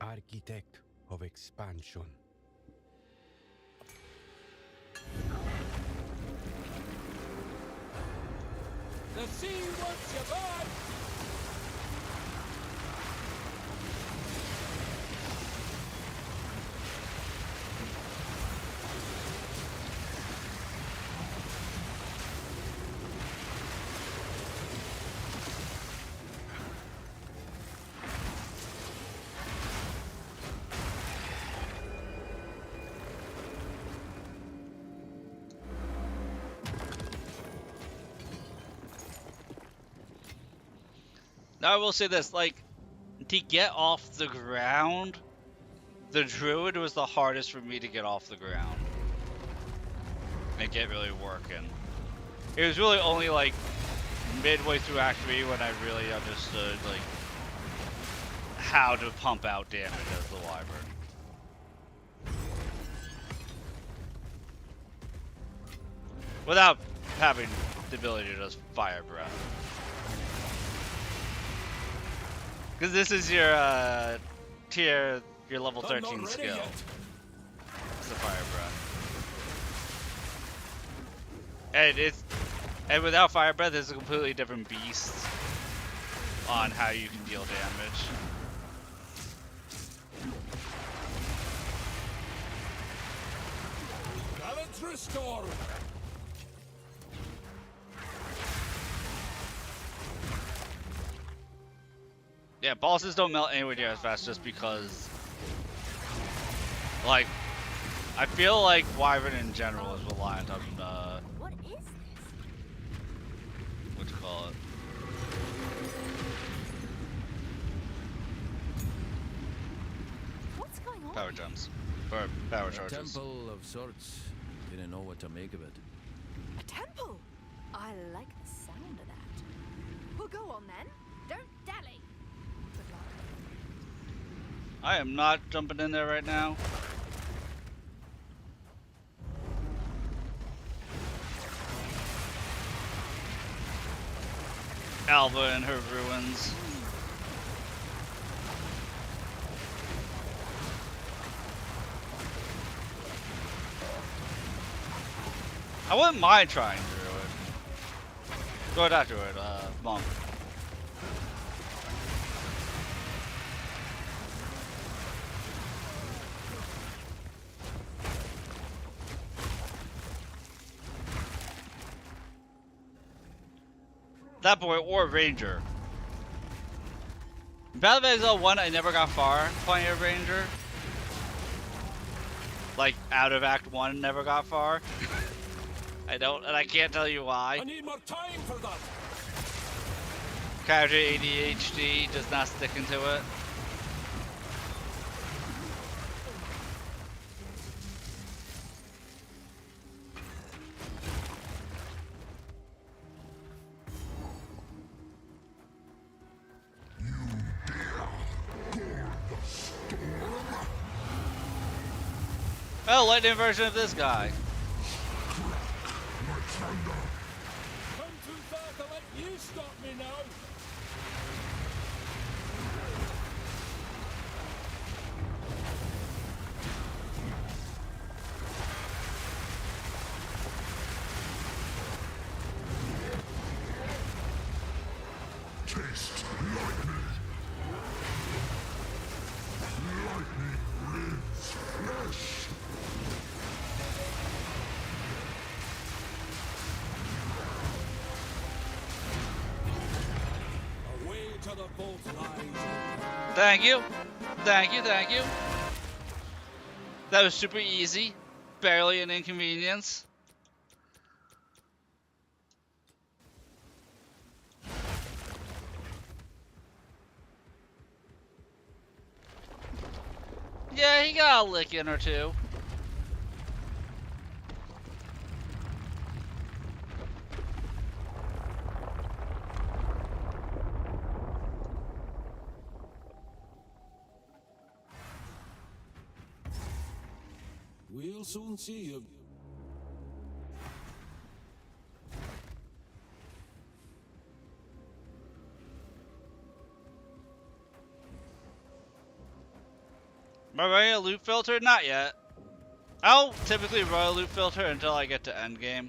architect of expansion. The sea wants you back! Now I will say this, like, to get off the ground, the Druid was the hardest for me to get off the ground and get really working. It was really only like midway through Act 3 when I really understood like how to pump out damage as the Wyvern. Without having the ability to just fire breath. Because this is your your level 13 skill. It's the fire breath. And without fire breath, it's a completely different beast on how you can deal damage. Balance restored! Yeah, bosses don't melt anywhere near as fast just because, like, I feel like Wyvern in general is reliant on, What is this? what you call it? What's going on? Power gems. Or power A charges. temple of sorts. Didn't know what to make of it. A temple? I like the sound of that. Well, go on then. Don't dally. Good luck. I am not jumping in there right now. Alva and her ruins. I wouldn't mind trying Druid. Or not Druid, Monk. That boy, or Ranger. In Battle of Exile 1, I never got far playing a Ranger. Like, out of Act 1, never got far. I don't, and I can't tell you why. I need more time for that. Character ADHD does not stick into it. Oh, lightning version of this guy. Come too far to let you stop me now. Taste lightning. Lightning rends flesh. Away to the bolt lines. Thank you. Thank you, thank you. That was super easy. Barely an inconvenience. Yeah, he got a lick in or two. We'll soon see you. Am I running a loot filter? Not yet. I'll typically run a loot filter until I get to endgame.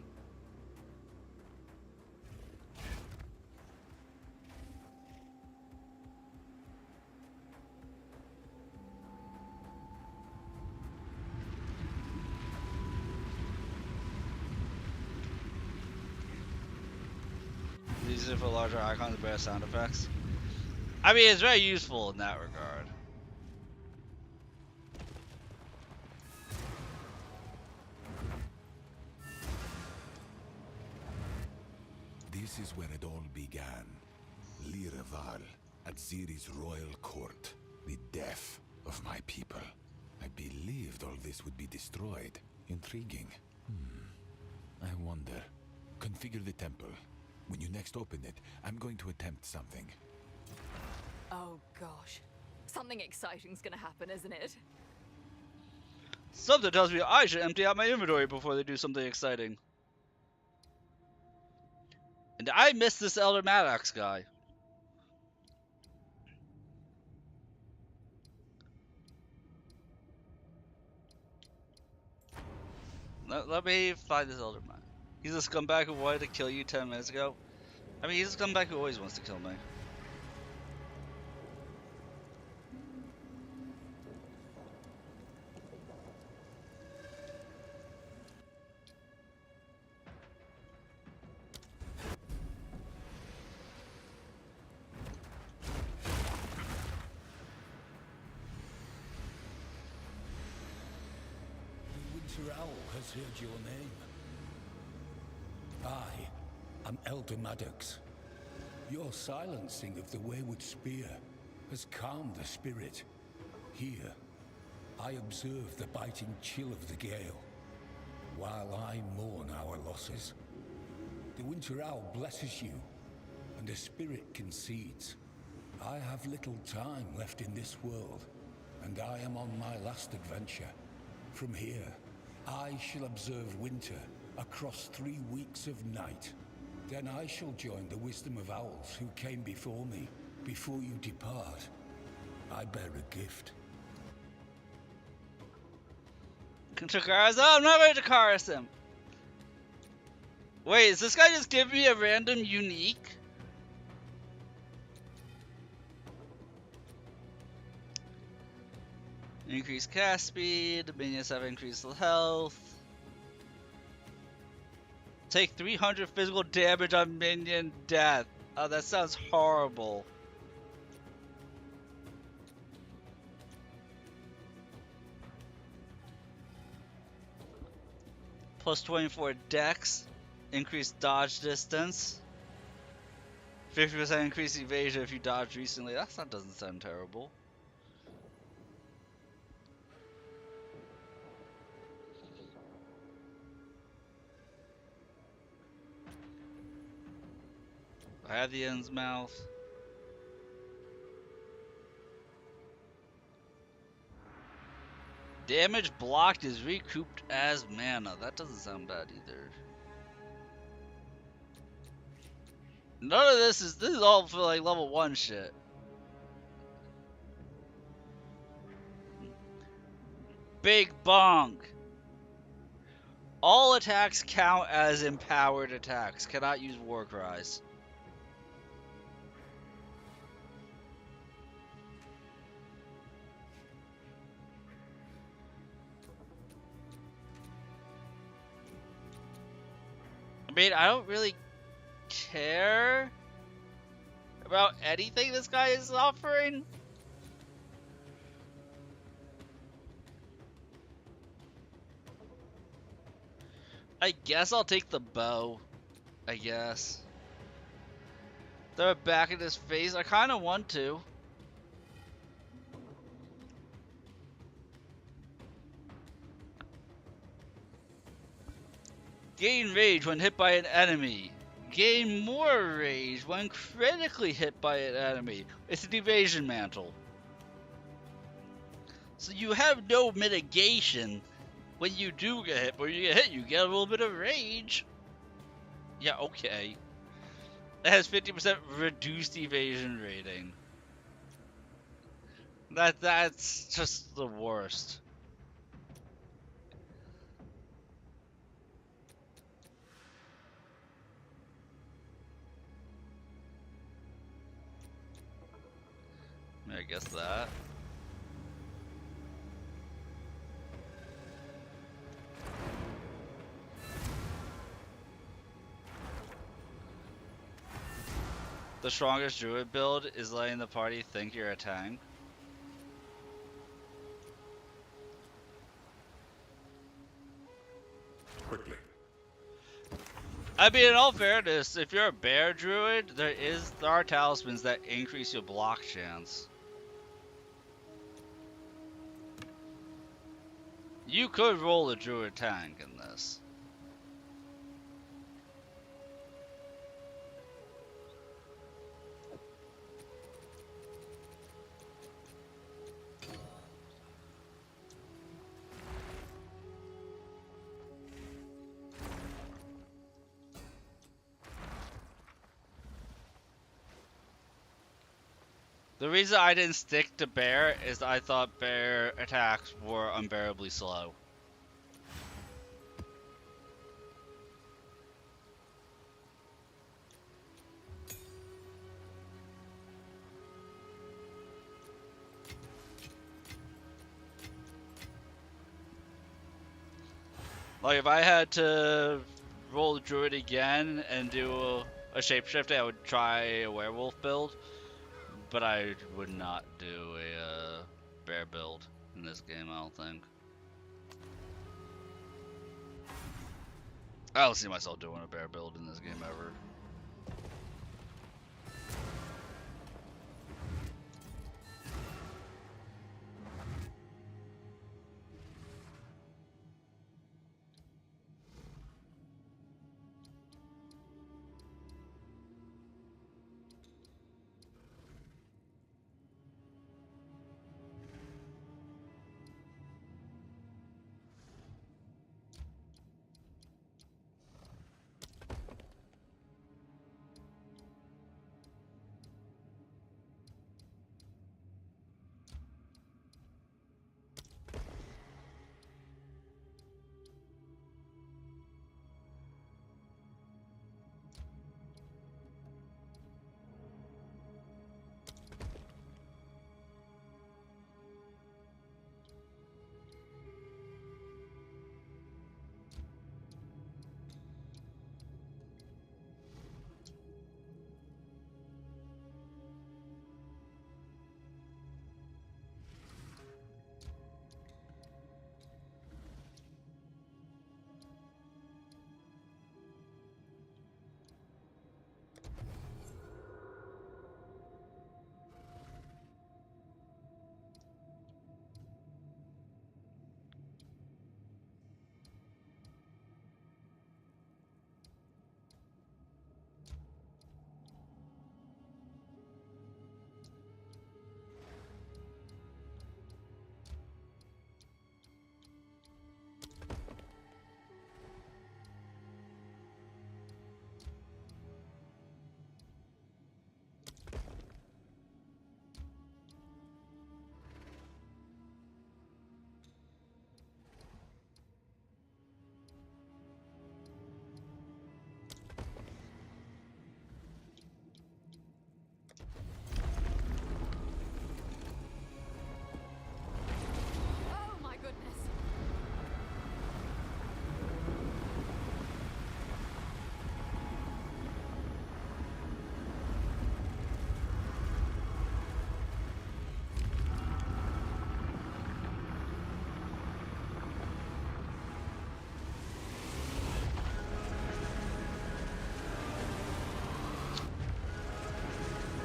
These are for larger icons and better sound effects. I mean, it's very useful in that regard. This is where it all began. Liraval, at Ziri's royal court. The death of my people. I believed all this would be destroyed. Intriguing. I wonder. Configure the temple. When you next open it, I'm going to attempt something. Oh gosh. Something exciting's gonna happen, isn't it? Something tells me I should empty out my inventory before they do something exciting. And I missed this Elder Maddox guy. Let me find this Elder Maddox. He's a scumbag who wanted to kill you 10 minutes ago. I mean, he's a scumbag who always wants to kill me. Winter Owl has heard your name. I am Elder Maddox. Your silencing of the wayward spear has calmed the spirit. Here, I observe the biting chill of the gale, while I mourn our losses. The Winter Owl blesses you, and the spirit concedes. I have little time left in this world, and I am on my last adventure. From here, I shall observe winter across 3 weeks of night. Then I shall join the wisdom of owls who came before me. Before you depart, I bear a gift. Chikara's, oh, I'm not ready to Chikara's him. Wait, is this guy just giving me a random unique? Increased cast speed, minions have increased health. Take 300 physical damage on minion death. Oh, that sounds horrible. Plus 24 dex, increased dodge distance. 50% increased evasion if you dodged recently. That doesn't sound terrible. I have the end's mouth. Damage blocked is recouped as mana. That doesn't sound bad either. None of this is all for like level 1 shit. Big bong. All attacks count as empowered attacks. Cannot use war cries. I mean, I don't really care about anything this guy is offering. I guess I'll take the bow. I guess. Throw it back in his face. I kind of want to. Gain rage when hit by an enemy. Gain more rage when critically hit by an enemy. It's an evasion mantle. So you have no mitigation when you do get hit. When you get hit, you get a little bit of rage. Yeah, okay. It has 50% reduced evasion rating. That's just the worst. I guess that. The strongest druid build is letting the party think you're a tank. Quickly. I mean, in all fairness, if you're a bear druid, there are talismans that increase your block chance. You could roll a druid tank in this. The reason I didn't stick to bear is I thought bear attacks were unbearably slow. Like, if I had to roll the druid again and do a shapeshifting, I would try a werewolf build. But I would not do a bear build in this game, I don't think. I don't see myself doing a bear build in this game ever.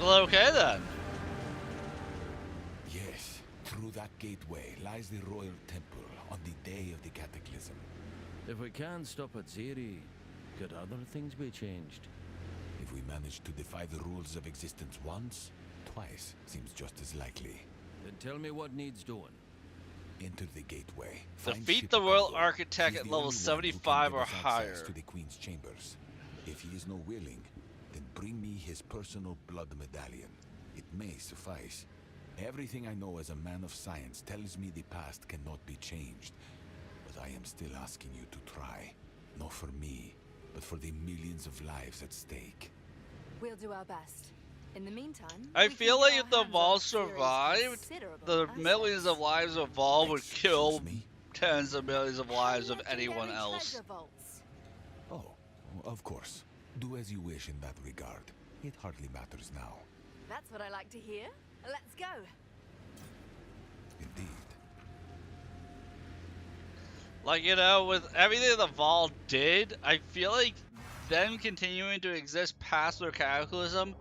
Well, okay then. Yes, through that gateway lies the royal temple on the day of the cataclysm. If we can't stop at Ziri, could other things be changed? If we manage to defy the rules of existence once, twice seems just as likely. Then tell me what needs doing. Enter the gateway. Find Defeat Ship the Royal Congo. Architect He's at the level only one who can 75 give or us access higher. to the Queen's chambers. If he is no willing, then bring me his personal blood medallion. It may suffice. Everything I know as a man of science tells me the past cannot be changed. But I am still asking you to try. Not for me, but for the millions of lives at stake. We'll do our best. In the meantime, I we can feel get like our if the hands on Vol a series of survived, considerable the assets. millions of lives of Vol would kill me? tens of millions of lives of anyone Legendary else. treasure vaults. Oh, of course. Do as you wish in that regard. It hardly matters now. That's what I like to hear. Let's go. Indeed. Like, you know, with everything the Vol did, I feel like them continuing to exist past their cataclysm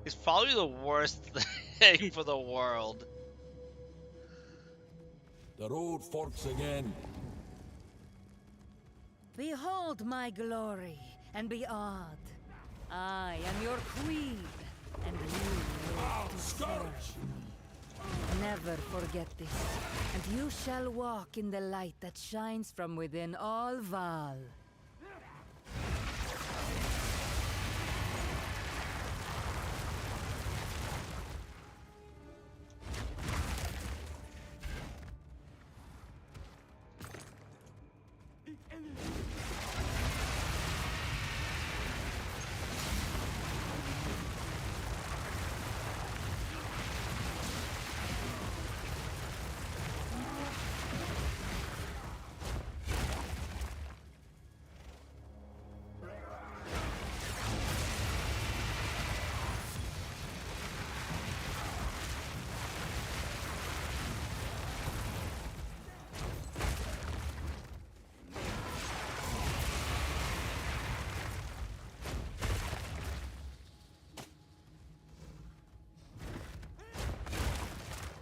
is probably the worst thing for the world. The road forks again. Behold my glory, and be awed. I am your queen, and you live to serve me. Never forget this, and you shall walk in the light that shines from within all Val.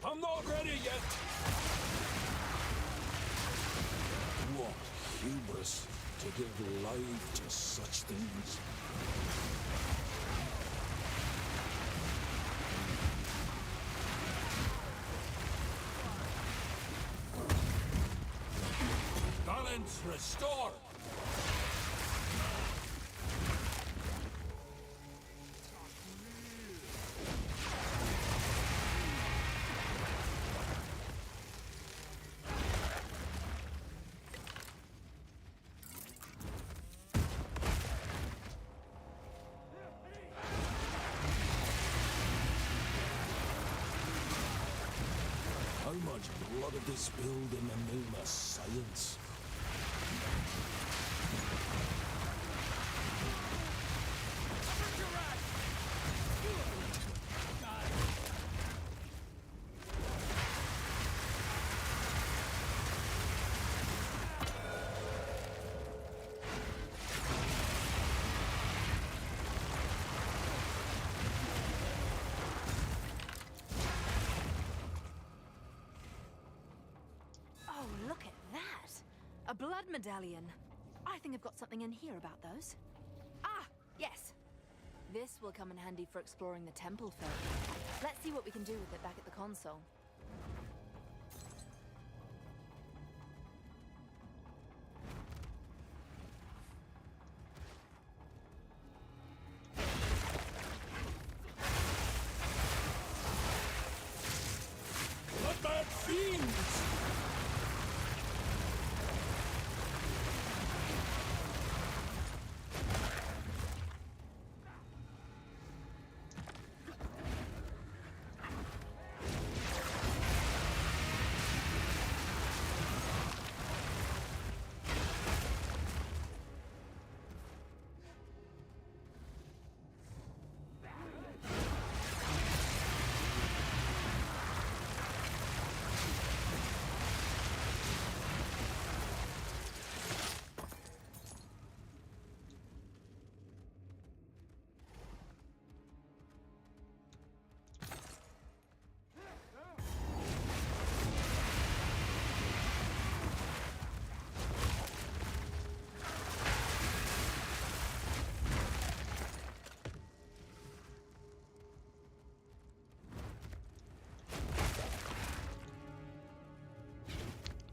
I'm not ready yet. What hubris to give life to such things. Balance restored. How much blood have they spilled in the name of science? Oh, look at that! A blood medallion. I think I've got something in here about those. Ah, yes. This will come in handy for exploring the temple further. Let's see what we can do with it back at the console. Bloodbath fiends!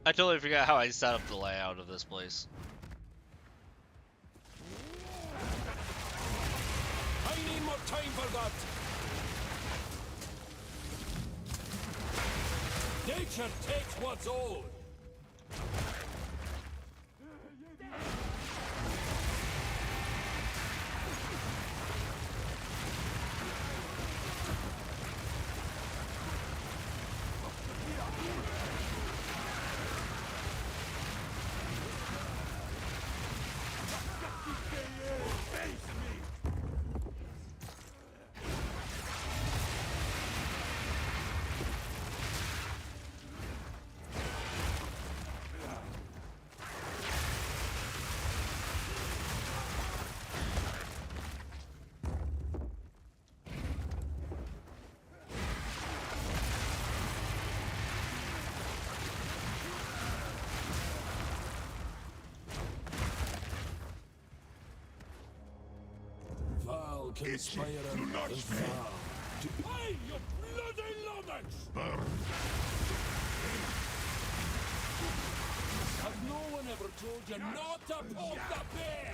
I totally forgot how I set up the layout of this place. I need more time for that. Nature takes what's old. Conspire and vow to... Hey, you bloody lummox! Has no one ever told you not to poke the bear?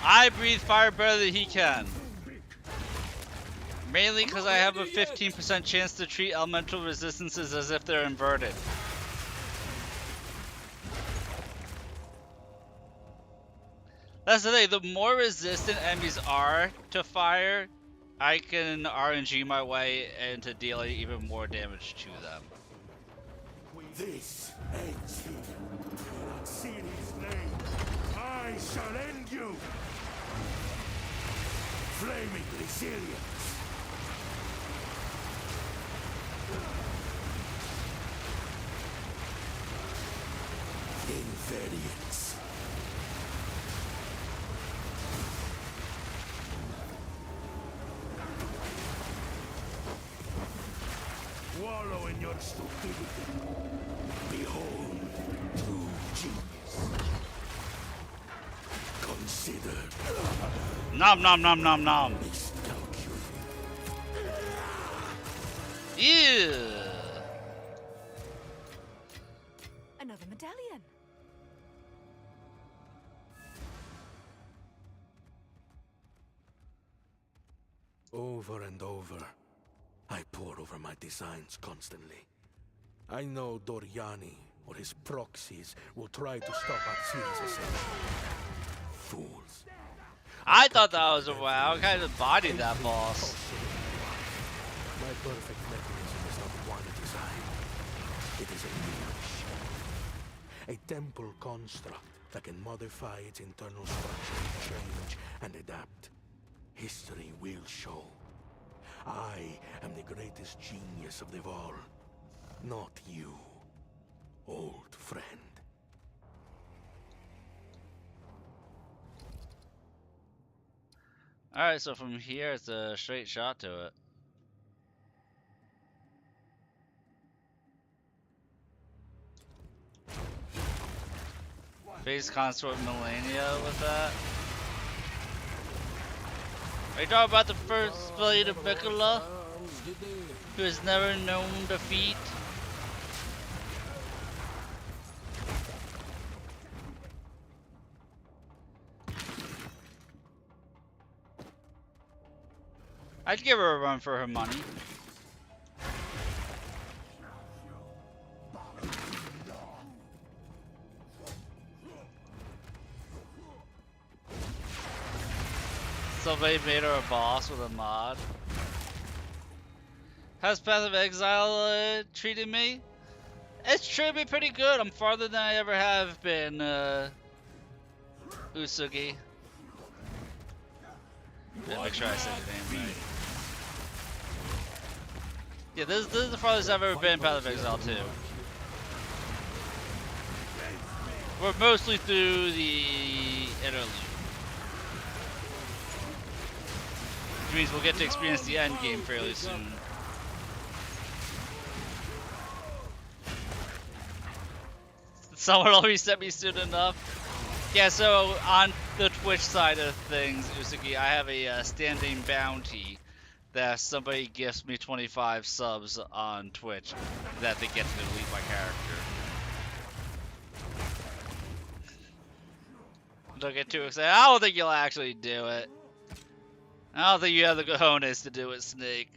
I breathe fire better than he can. Mainly because I have a 15% chance to treat elemental resistances as if they're inverted. That's the thing, the more resistant enemies are to fire, I can RNG my way into dealing even more damage to them. This ends here. In Ciri's name, I shall end you! Flaming resilience! Invariance! Wallow in your stupidity. Behold, true genius. Consider. Nom nom nom nom nom. Ew. Another medallion. Over and over, I pore over my designs constantly. I know Doriani or his proxies will try to stop Atsiri's ascension. Fools. I thought that was a wow. I kind of bodied that boss. My perfect mechanism is not one design. It is a mirage. A temple construct that can modify its internal structure, change, and adapt. History will show. I am the greatest genius of them all. Not you, old friend. Alright, so from here it's a straight shot to it. Face consort Millennia with that. Are you talking about the first blade of Piccola? Who has never known defeat? I'd give her a run for her money. Somebody made her a boss with a mod. How's Path of Exile treated me? It's treated me pretty good. I'm farther than I ever have been, Usugi. Yeah, make sure I said your name right. Yeah, this is the farthest I've ever been in Path of Exile 2. We're mostly through the interlude. Which means we'll get to experience the end game fairly soon. Someone will reset me soon enough. Yeah, so on the Twitch side of things, Usugi, I have a standing bounty that if somebody gifts me 25 subs on Twitch, that they get to delete my character. Don't get too excited. I don't think you'll actually do it. I don't think you have the cojones to do it, Snake.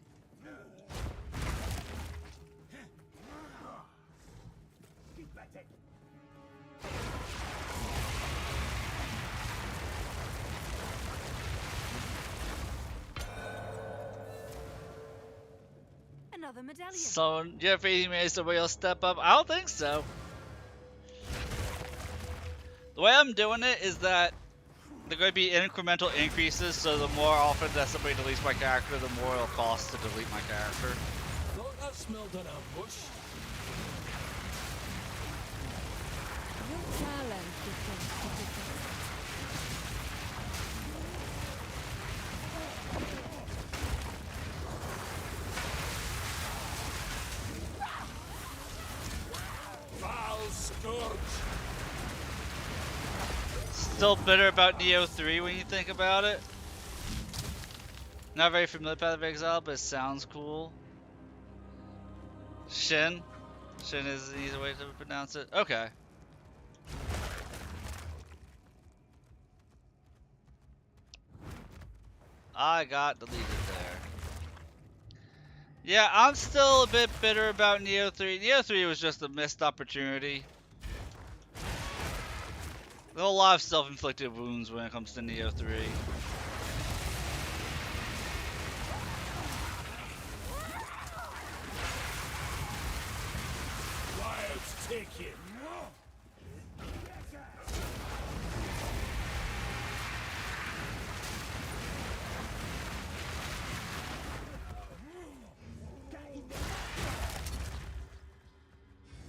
Another medallion. So, do you have faith maybe somebody will step up? I don't think so. The way I'm doing it is that they're going to be incremental increases, so the more often that somebody deletes my character, the more it'll cost to delete my character. Thought I smelled an ambush. Your talent begins to decay. Foul scourge! Still bitter about Neo 3 when you think about it. Not very familiar with Path of Exile, but it sounds cool. Shin? Shin is the easy way to pronounce it. Okay. I got deleted there. Yeah, I'm still a bit bitter about Neo 3. Neo 3 was just a missed opportunity. There's a lot of self-inflicted wounds when it comes to Neo 3. Wild taken!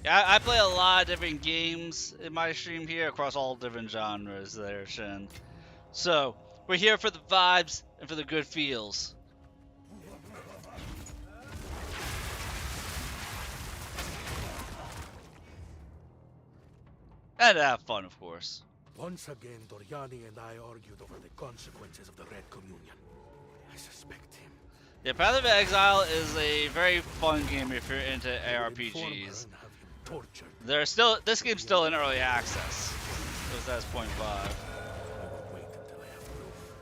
Yeah, I play a lot of different games in my stream here across all different genres there, Shin. So, we're here for the vibes and for the good feels. And have fun, of course. Once again, Doriani and I argued over the consequences of the Red Communion. I suspect him. Yeah, Path of Exile is a very fun game if you're into I would inform her ARPGs. and have him tortured. This game's still in early access. It was as 0.5. I will wait until I have proof.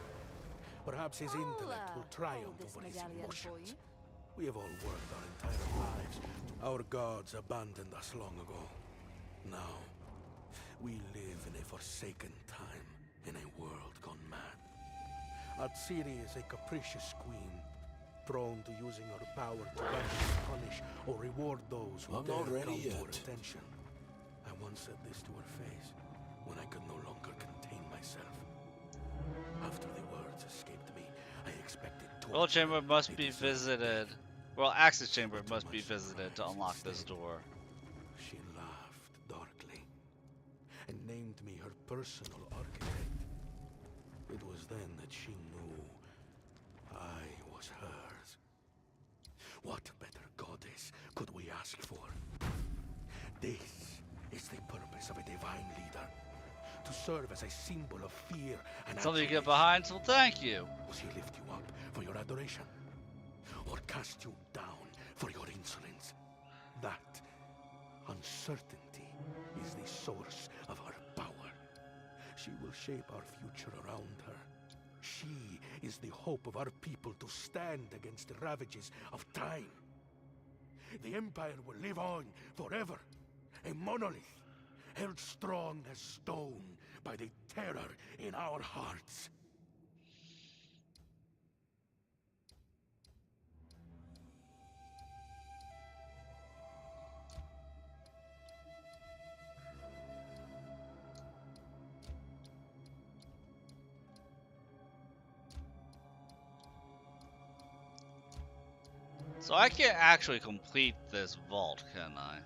Perhaps his intellect will triumph this over his medallion for emotions. you. We have all worked our entire lives. Our gods abandoned us long ago. Now, we live in a forsaken time, in a world gone mad. Atsiri is a capricious queen, prone to using her power to punish or reward those who I'm dare not come ready to her yet. attention. I once said this to her face, when I could no longer contain myself. After the words escaped me, I expected World torture. Chamber must They be deserved visited. Well, Access Chamber must be visited to unlock this door. She laughed darkly and named me her personal architect. It was then that she knew I was hers. What better goddess could we ask for? This is the purpose of a divine leader. To serve as a symbol of fear and Something you get adulation. behind, so thank you. Will she lift you up for your adoration? Or cast you down for your insolence? That uncertainty is the source of her power. She will shape our future around her. She is the hope of our people to stand against the ravages of time. The Empire will live on forever. A monolith, held strong as stone by the terror in our hearts. So I can't actually complete this vault, can I?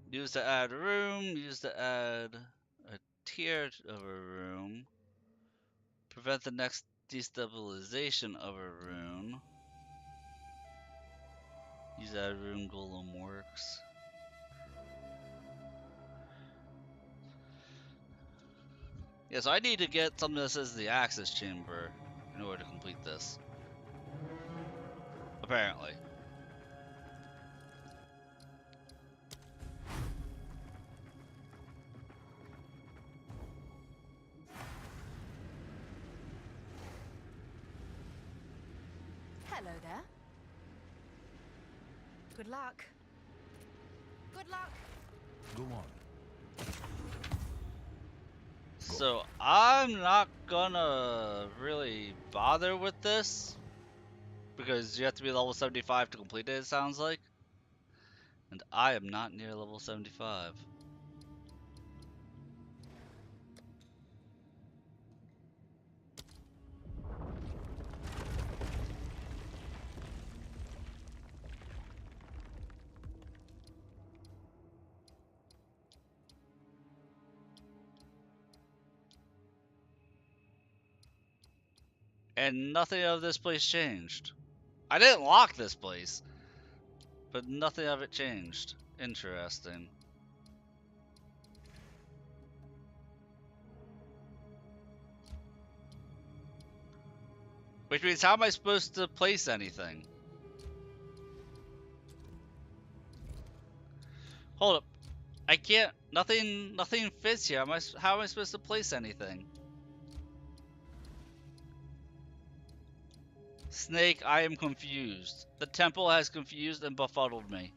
Use to add a room, use to add a tier of a room. Prevent the next destabilization of a rune. Use that room, golem works. Yeah, so I need to get something that says the access chamber in order to complete this. Apparently. Hello there. Good luck. Good luck. Go on. So I'm not gonna really bother with this because you have to be level 75 to complete it, it sounds like. And I am not near level 75. And nothing of this place changed. I didn't lock this place, but nothing of it changed. Interesting. Which means, how am I supposed to place anything? Hold up. I can't, nothing fits here. How am I supposed to place anything? Snake, I am confused. The temple has confused and befuddled me.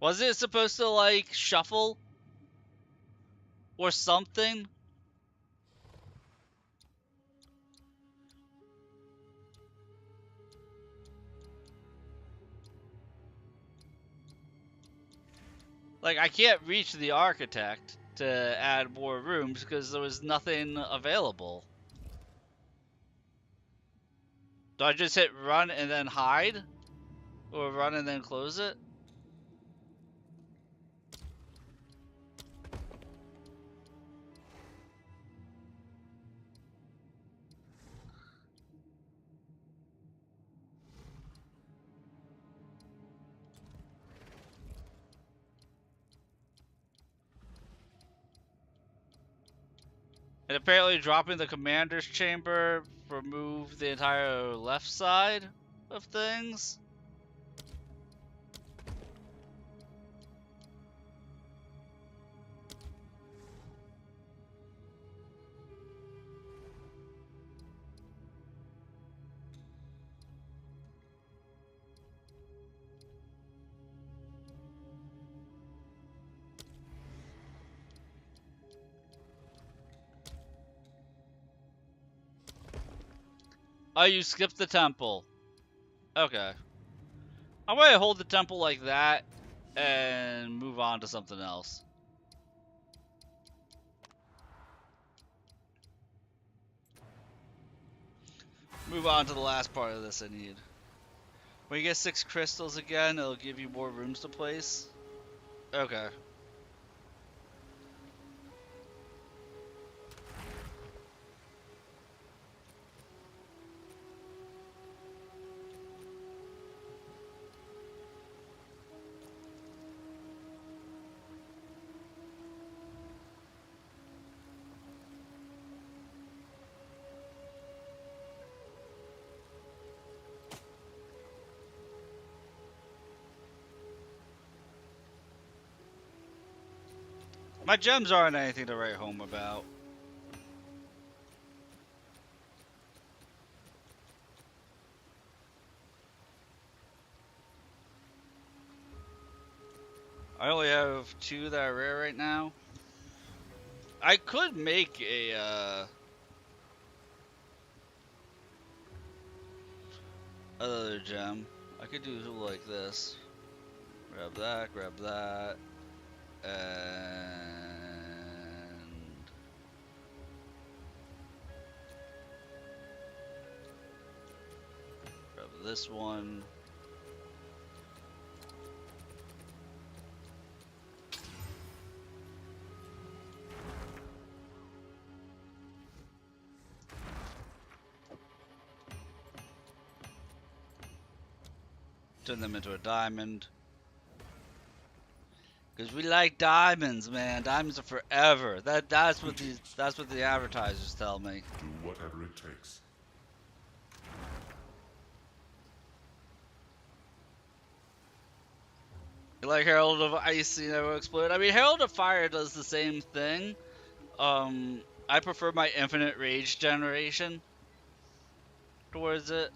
Was it supposed to, like, shuffle? Or something? Like, I can't reach the architect to add more rooms because there was nothing available. Do I just hit run and then hide? Or run and then close it? And apparently dropping the commander's chamber removed the entire left side of things. Oh, you skipped the temple. Okay. I'm going to hold the temple like that and move on to something else. Move on to the last part of this I need. When you get 6 crystals again, it'll give you more rooms to place. Okay. My gems aren't anything to write home about. I only have 2 that are rare right now. I could make a another gem. I could do like this. Grab that, and grab this one. Turn them into a diamond. Because we like diamonds, man. Diamonds are forever. That's what the advertisers tell me. Do whatever it takes. Like Herald of Ice, you never explode. I mean, Herald of Fire does the same thing. I prefer my infinite rage generation towards it.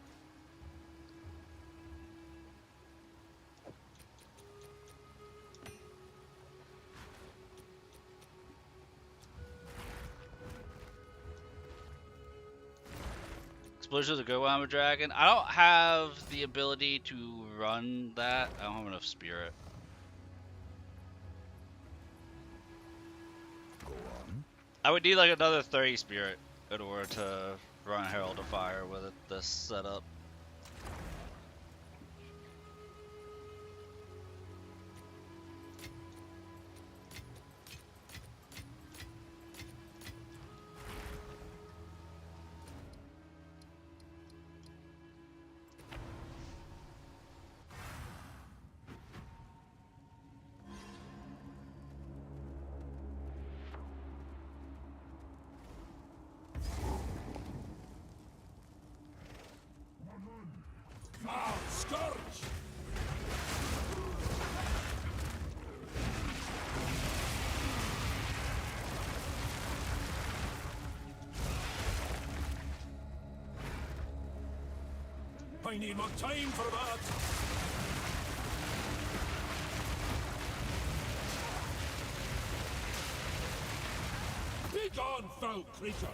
Explosions of Go I'm a Dragon. I don't have the ability to run that. I don't have enough spirit. Go on. I would need like another 30 spirit in order to run Herald of Fire with this setup. Foul scourge! I need more time for that! Begone, foul creature!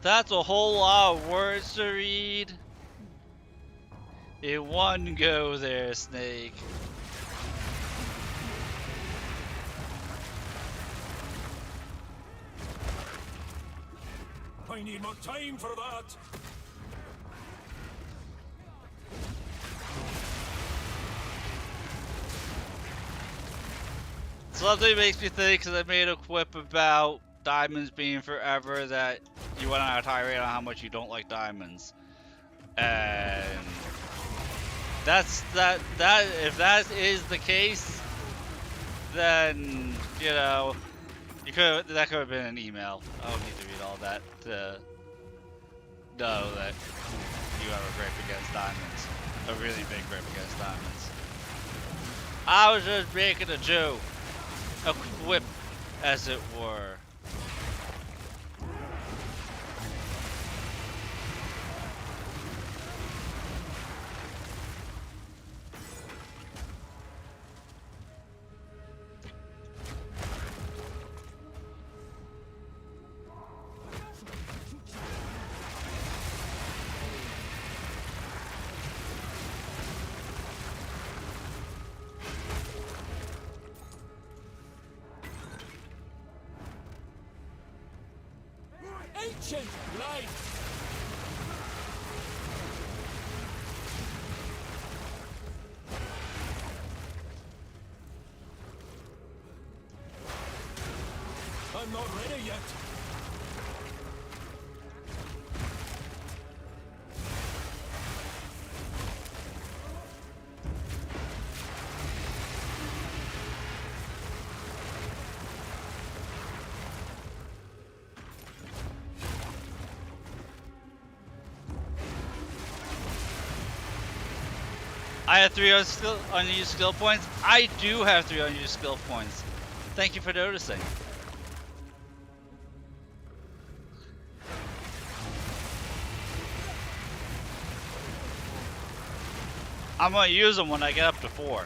That's a whole lot of words to read in one go there, Snake. I need more time for that! Something makes me think, because I made a quip about diamonds being forever, that you went on a tirade on how much you don't like diamonds. And if that is the case, then, you know, that could have been an email. I don't need to read all that to know that you have a gripe against diamonds. A really big gripe against diamonds. I was just making a joke. A quip, as it were. Ancient light! I'm not ready yet. I have 3 unused skill points. I do have 3 unused skill points. Thank you for noticing. I'm gonna use them when I get up to 4.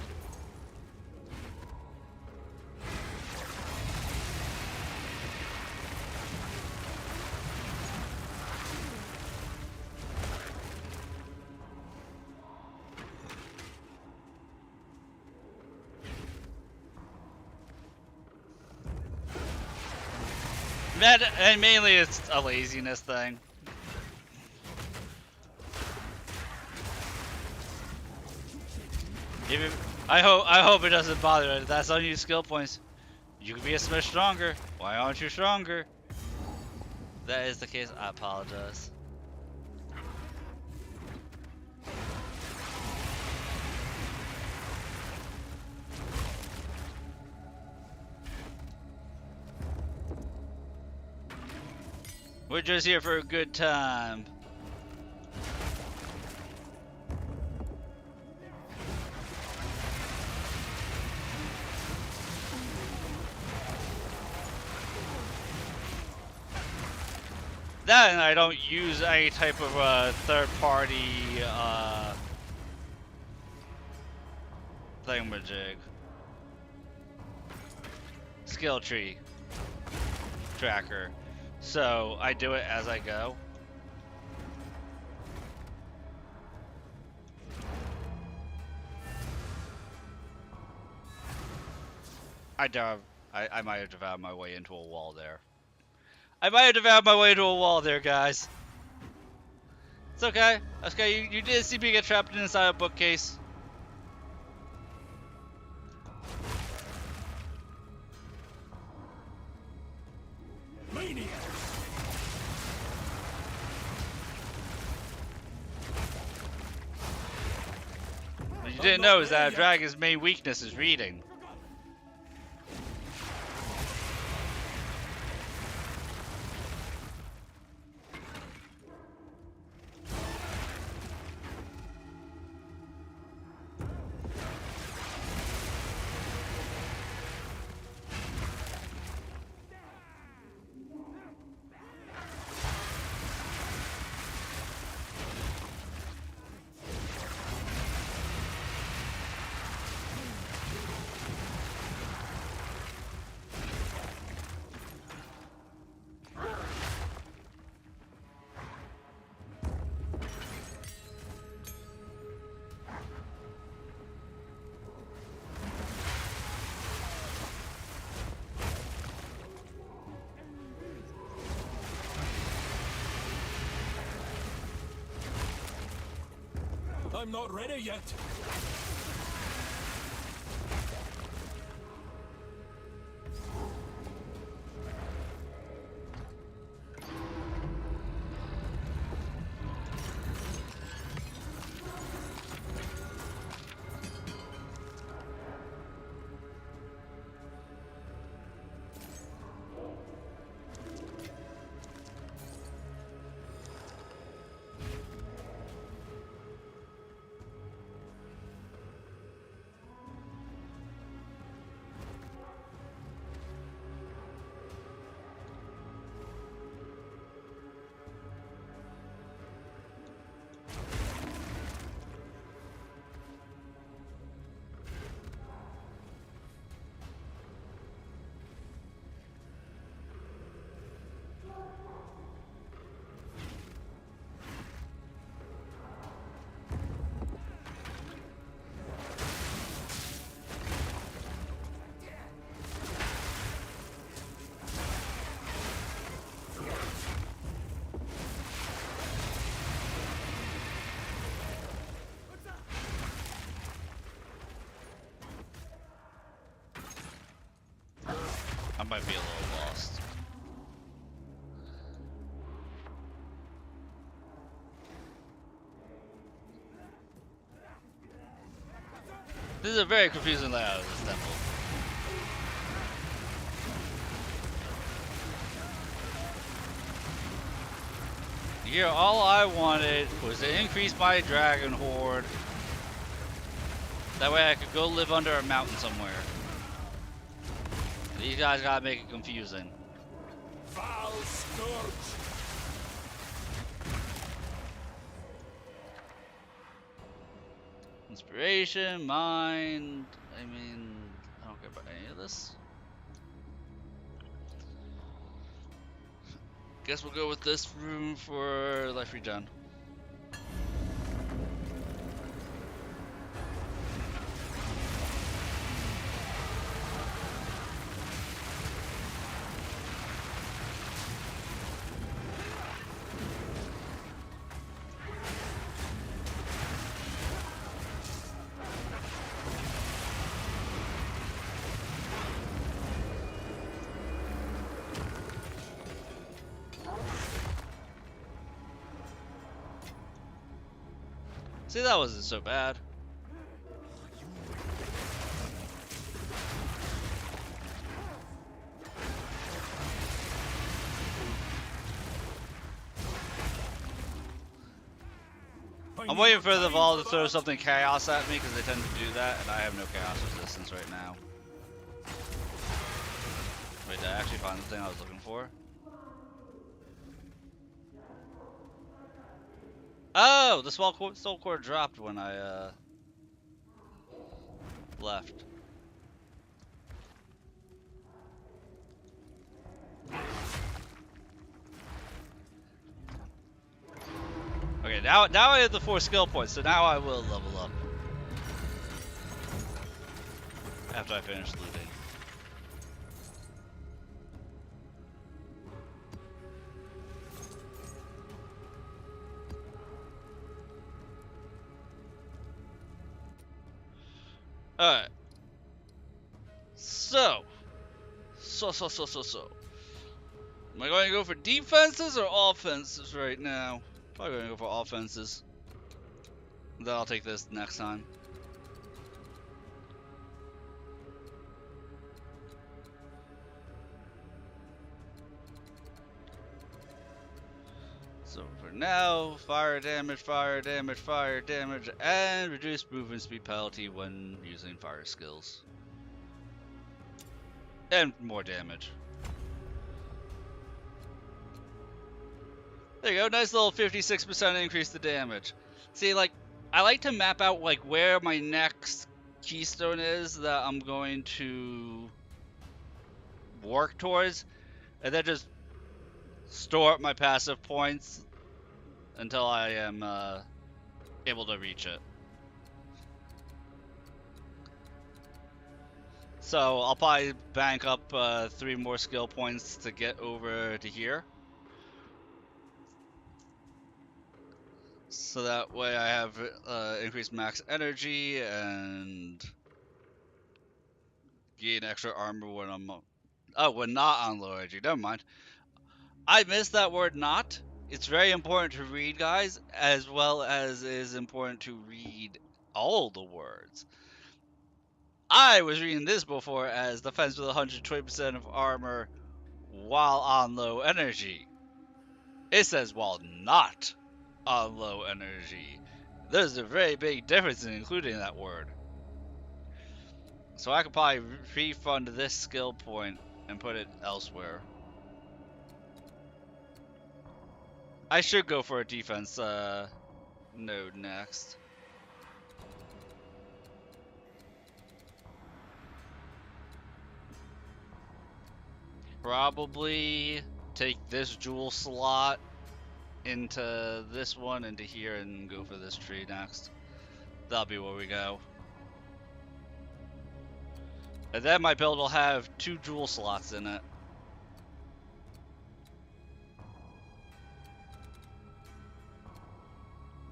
And mainly it's a laziness thing. Even, I hope it doesn't bother it. That's unused skill points. You could be a smidge stronger. Why aren't you stronger? If that is the case, I apologize. We're just here for a good time. That, and I don't use any type of third-party thingamajig. Skill tree tracker. So I do it as I go. I might have devoured my way into a wall there. I might have devoured my way into a wall there, guys. It's okay. It's okay. You did see me get trapped inside a bookcase. Maniac! What you didn't know is that a dragon's main weakness is reading. I'm not ready yet. I might be a little lost. This is a very confusing layout of this temple. Here, all I wanted was to increase my dragon horde. That way I could go live under a mountain somewhere. These guys gotta make it confusing. Foul scourge! Inspiration, mind. I mean, I don't care about any of this. Guess we'll go with this room for life regen. See, that wasn't so bad. I'm waiting for the Vol to throw something chaos at me because they tend to do that, and I have no chaos resistance right now. Wait, did I actually find the thing I was looking for? Oh, the soul core dropped when I left. Okay, now I have the 4 skill points, so now I will level up. After I finish looting. Alright. So. Am I going to go for defenses or offenses right now? Probably going to go for offenses. Then I'll take this next time. So for now, fire damage, and reduce movement speed penalty when using fire skills. And more damage. There you go, nice little 56% increase to damage. See, like, I like to map out, like, where my next keystone is that I'm going to work towards, and then just store up my passive points until I am able to reach it. So I'll probably bank up 3 more skill points to get over to here. So that way I have increased max energy and gain extra armor when I'm... when not on low energy. Never mind. I missed that word not. It's very important to read, guys, as well as it is important to read all the words. I was reading this before as defense with 120% of armor while on low energy. It says while not on low energy. There's a very big difference in including that word. So I could probably refund this skill point and put it elsewhere. I should go for a defense node next. Probably take this jewel slot into this one, into here, and go for this tree next. That'll be where we go. And then my build will have 2 jewel slots in it.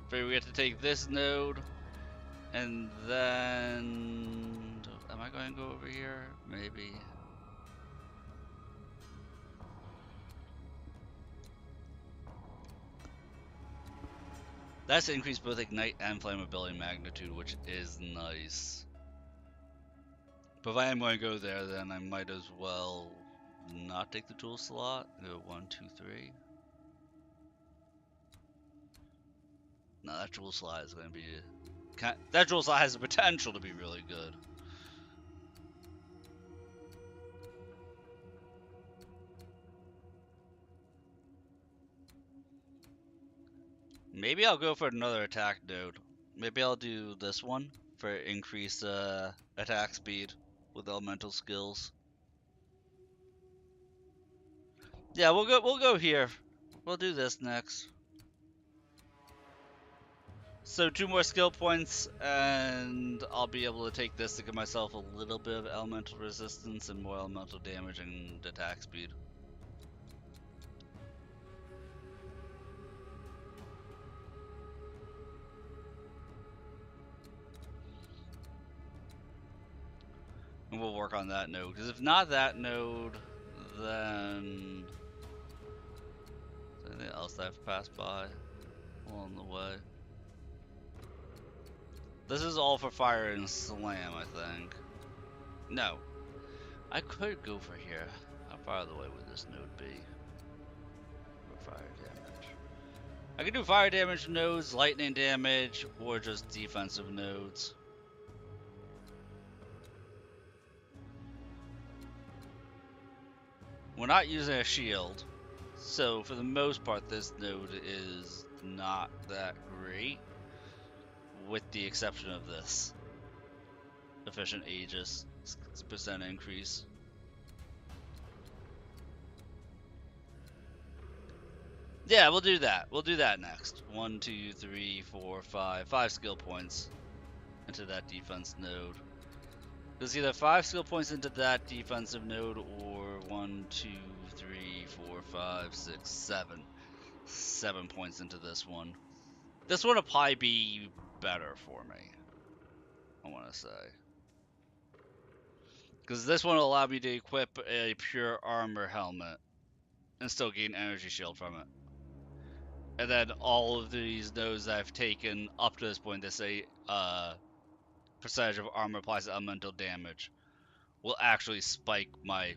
But we have to take this node, and then... Am I going to go over here? Maybe. That's increased both ignite and flammability magnitude, which is nice. But if I am going to go there, then I might as well not take the jewel slot. Go 1, 2, 3. No, that jewel slot is going to be... That jewel slot has the potential to be really good. Maybe I'll go for another attack node. Maybe I'll do this one for increased attack speed with elemental skills. Yeah, we'll go here. We'll do this next. So 2 more skill points, and I'll be able to take this to give myself a little bit of elemental resistance and more elemental damage and attack speed. And we'll work on that node, because if not that node, then... Is there anything else that I've passed by along the way? This is all for fire and slam, I think. No. I could go for here. How far away would this node be? For fire damage. I can do fire damage nodes, lightning damage, or just defensive nodes. We're not using a shield, so for the most part this node is not that great, with the exception of this. Efficient Aegis, 6% increase. Yeah, we'll do that. We'll do that next. 1, 2, 3, 4, 5. 5 skill points into that defense node. There's either 5 skill points into that defensive node or 1, 2, 3, 4, 5, 6, 7. 7 points into this one. This one will probably be better for me, I want to say. Because this one will allow me to equip a pure armor helmet and still gain energy shield from it. And then all of these nodes that I've taken up to this point that say percentage of armor applies to elemental damage will actually spike my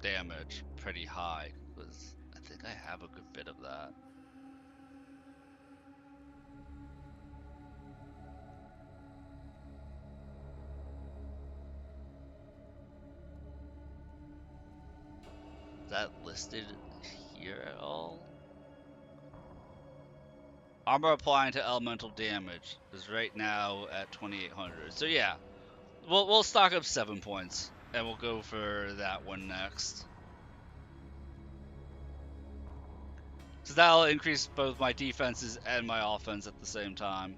damage pretty high, because I think I have a good bit of that. Is that listed here at all? Armor applying to elemental damage is right now at 2,800. So yeah, we'll stock up 7 points, and we'll go for that one next. So that'll increase both my defenses and my offense at the same time.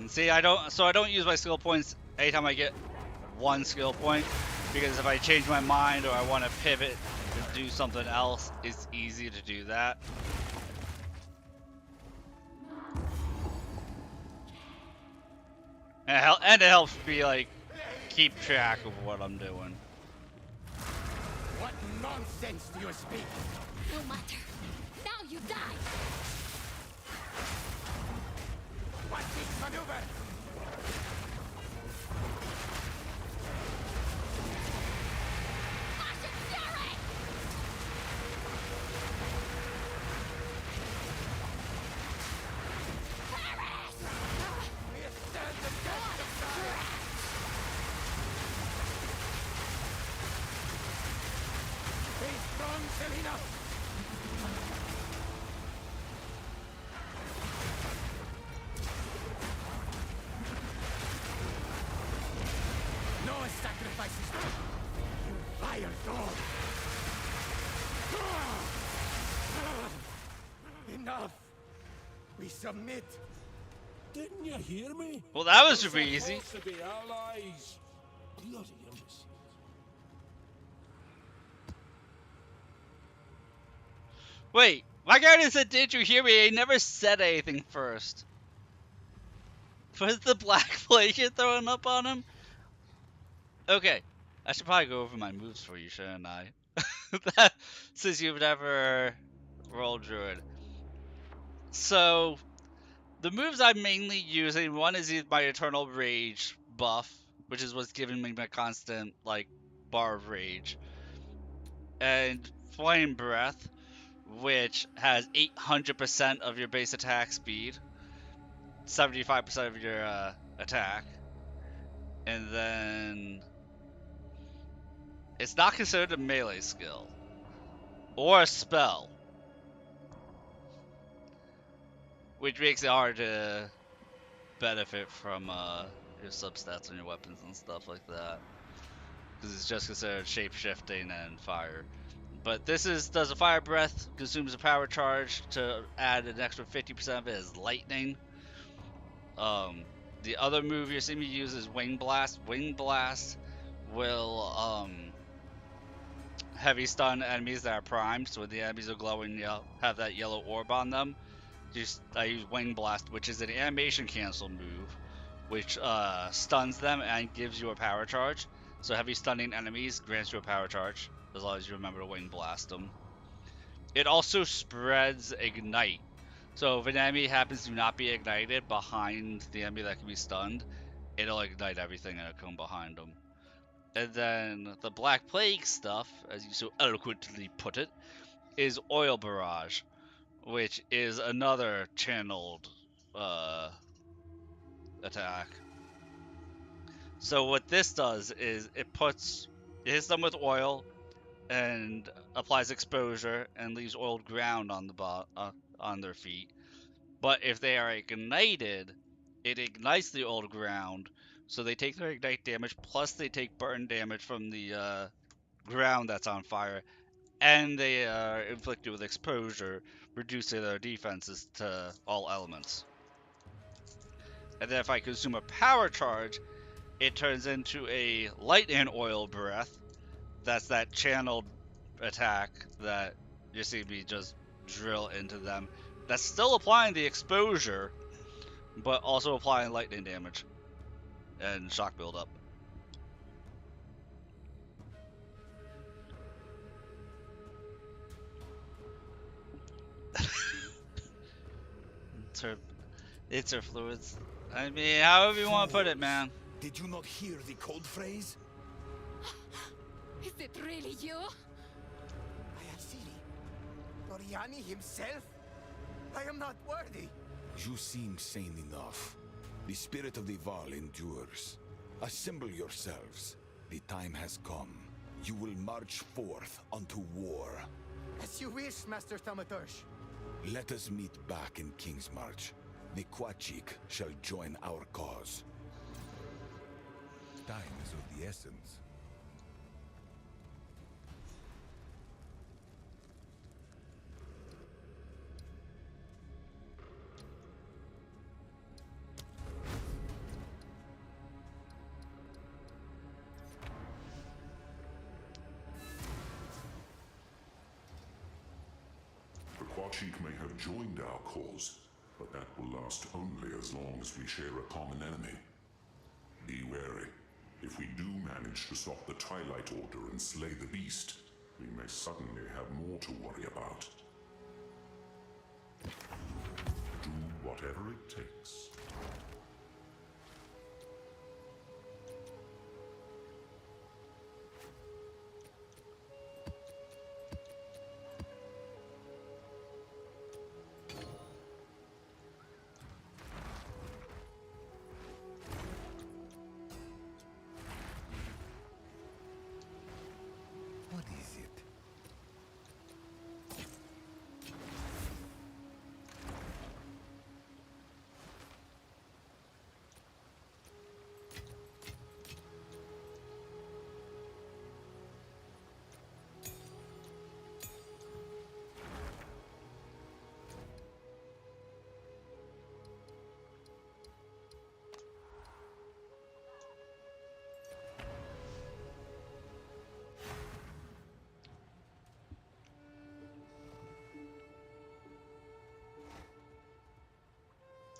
See, I don't use my skill points anytime I get one skill point, because if I change my mind or I want to pivot and do something else, it's easy to do that. And it helps me, like, keep track of what I'm doing. What nonsense do you speak? No matter. Now you die. What's this maneuver? Ashen Fury! Paris! We stand the test of time. Be strong, Selena. No sacrifices. You vile dog. Enough. We submit. Didn't you hear me? Well, that was We're super easy. supposed to be allies. Bloody imbeciles. Wait, my guardian said, "Did you hear me?" He never said anything first. Was the black plague you're throwing up on him? Okay, I should probably go over my moves for you, shouldn't I? Since you've never rolled Druid. So, the moves I'm mainly using, one is my Eternal Rage buff, which is what's giving me my constant, like, bar of rage. And Flame Breath, which has 800% of your base attack speed, 75% of your attack, and then it's not considered a melee skill or a spell, which makes it hard to benefit from your substats on your weapons and stuff like that, because it's just considered shape-shifting and fire. But this does a fire breath, consumes a power charge to add an extra 50% of it as lightning. The other move you're seeing me use is Wing Blast. Wing Blast will heavy stun enemies that are primed, so when the enemies are glowing, have that yellow orb on them. I use Wing Blast, which is an animation cancel move, which stuns them and gives you a power charge. So heavy stunning enemies grants you a power charge, as long as you remember to Wing Blast them. It also spreads Ignite. So if an enemy happens to not be ignited behind the enemy that can be stunned, it'll ignite everything and it'll come behind them. And then the Black Plague stuff, as you so eloquently put it, is Oil Barrage, which is another channeled attack. So what this does is it hits them with oil and applies exposure and leaves oiled ground on on their feet. But if they are ignited, it ignites the old ground, so they take their ignite damage, plus they take burn damage from the ground that's on fire, and they are inflicted with exposure, reducing their defenses to all elements. And then if I consume a power charge, it turns into a light and oil breath. That's that channeled attack that you see me just drill into them. That's still applying the exposure, but also applying lightning damage and shock buildup. It's her fluids. I mean, however you want to put it, man. Did you not hear the code phrase? Is it really you? Doriani himself? I am not worthy. You seem sane enough. The spirit of the Val endures. Assemble yourselves. The time has come. You will march forth unto war. As you wish, Master Thaumaturge. Let us meet back in King's March. The Quachik shall join our cause. Time is of the essence. The Quachik may have joined our cause, but that will last only as long as we share a common enemy. Be wary. If we do manage to stop the Twilight Order and slay the beast, we may suddenly have more to worry about. Do whatever it takes. What is it?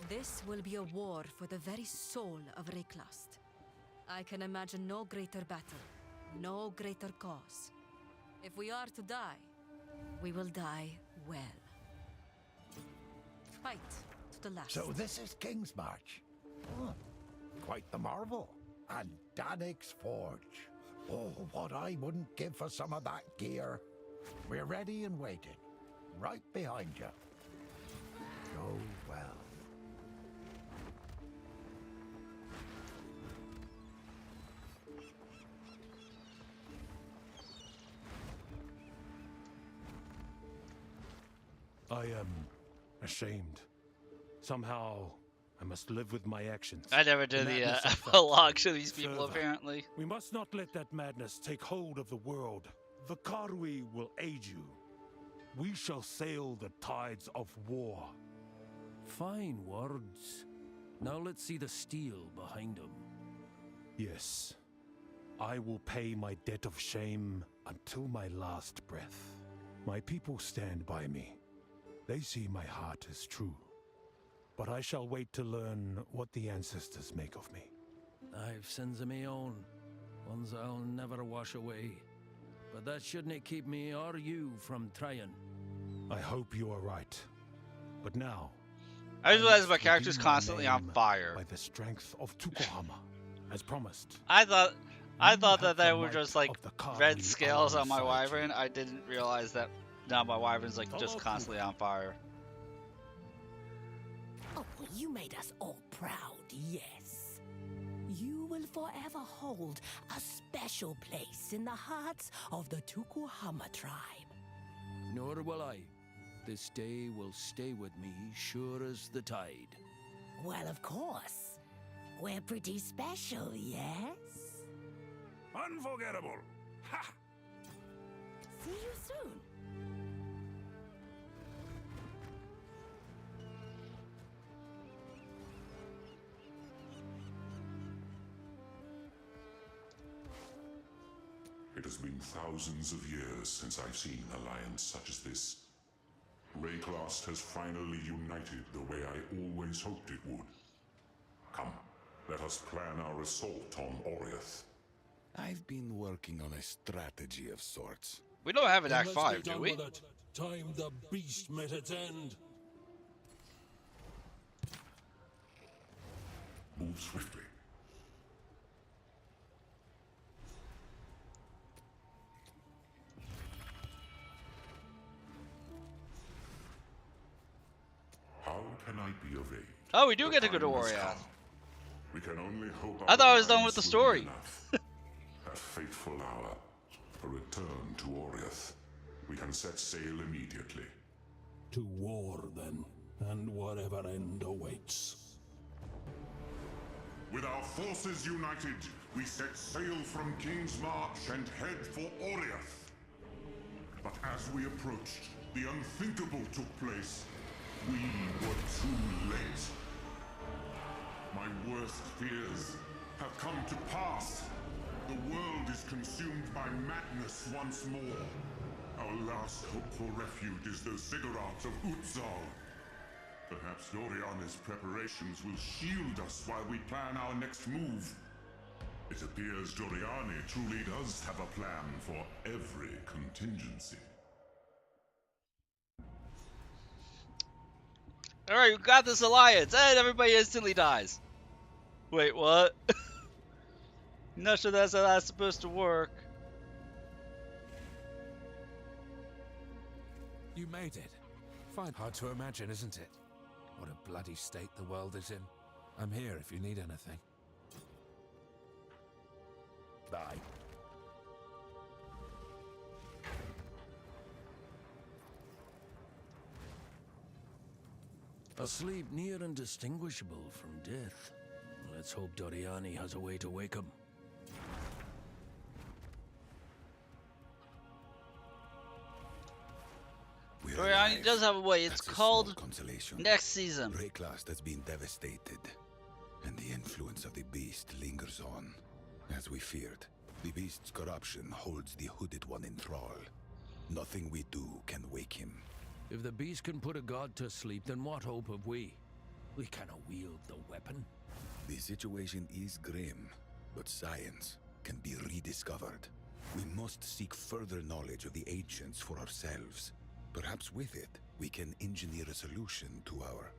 This will be a war for the very soul of Reklast. I can imagine no greater battle, no greater cause. If we are to die, we will die well. Fight to the last. So this is King's March. Oh, quite the marvel. And Danik's Forge. Oh, what I wouldn't give for some of that gear. We're ready and waiting. Right behind you. Go well. I am ashamed. Somehow, I must live with my actions. I never did the Madness of epilogue to these people, Further, apparently. We must not let that madness take hold of the world. The Karui will aid you. We shall sail the tides of war. Fine words. Now let's see the steel behind them. Yes. I will pay my debt of shame until my last breath. My people stand by me. They see my heart is true. But I shall wait to learn what the ancestors make of me. I've sins of my own, ones I'll never wash away. But that shouldn't keep me or you from trying. I hope you are right. But now, I just realized my must character's redeem my constantly on name fire. by the strength of Tukohama, as promised. I thought have that the they were might just like of the Kari red scales on my alongside wyvern. you. I didn't realize that now my wyvern's like just constantly on fire. Oh, you made us all proud, yes. You will forever hold a special place in the hearts of the Tukuhama tribe. Nor will I. This day will stay with me, sure as the tide. Well, of course. We're pretty special, yes? Unforgettable! Ha! See you soon. It has been thousands of years since I've seen an alliance such as this. Rayclast has finally united the way I always hoped it would. Come, let us plan our assault on Oriath. I've been working on a strategy of sorts. We don't have an Then Act let's 5, get do on we? with it. Time the beast met its end. Move swiftly. How can I be of aid? Oh, we do The get to go to time has Oriath. come. We can only hope I thought I our was done with alliance the will be story. enough. That fateful hour, a return to Oriath. We can set sail immediately. To war, then, and whatever end awaits. With our forces united, we set sail from King's March and head for Oriath. But as we approached, the unthinkable took place. We were too late. My worst fears have come to pass. The world is consumed by madness once more. Our last hope for refuge is the ziggurats of Utzal. Perhaps Doriani's preparations will shield us while we plan our next move. It appears Doriani truly does have a plan for every contingency. Alright, we got this alliance, and everybody instantly dies. Wait, what? Not sure that's how that's supposed to work. You made it. Fine. Hard to imagine, isn't it? What a bloody state the world is in. I'm here if you need anything. Bye. A sleep near indistinguishable from death. Let's hope Doriani has a way to wake him. Doriani does have a way. It's called Next Season. Rayclast has been devastated, and the influence of the beast lingers on. As we feared, the beast's corruption holds the hooded one in thrall. Nothing we do can wake him. If the beast can put a god to sleep, then what hope have we? We cannot wield the weapon. The situation is grim, but science can be rediscovered. We must seek further knowledge of the ancients for ourselves. Perhaps with it, we can engineer a solution to our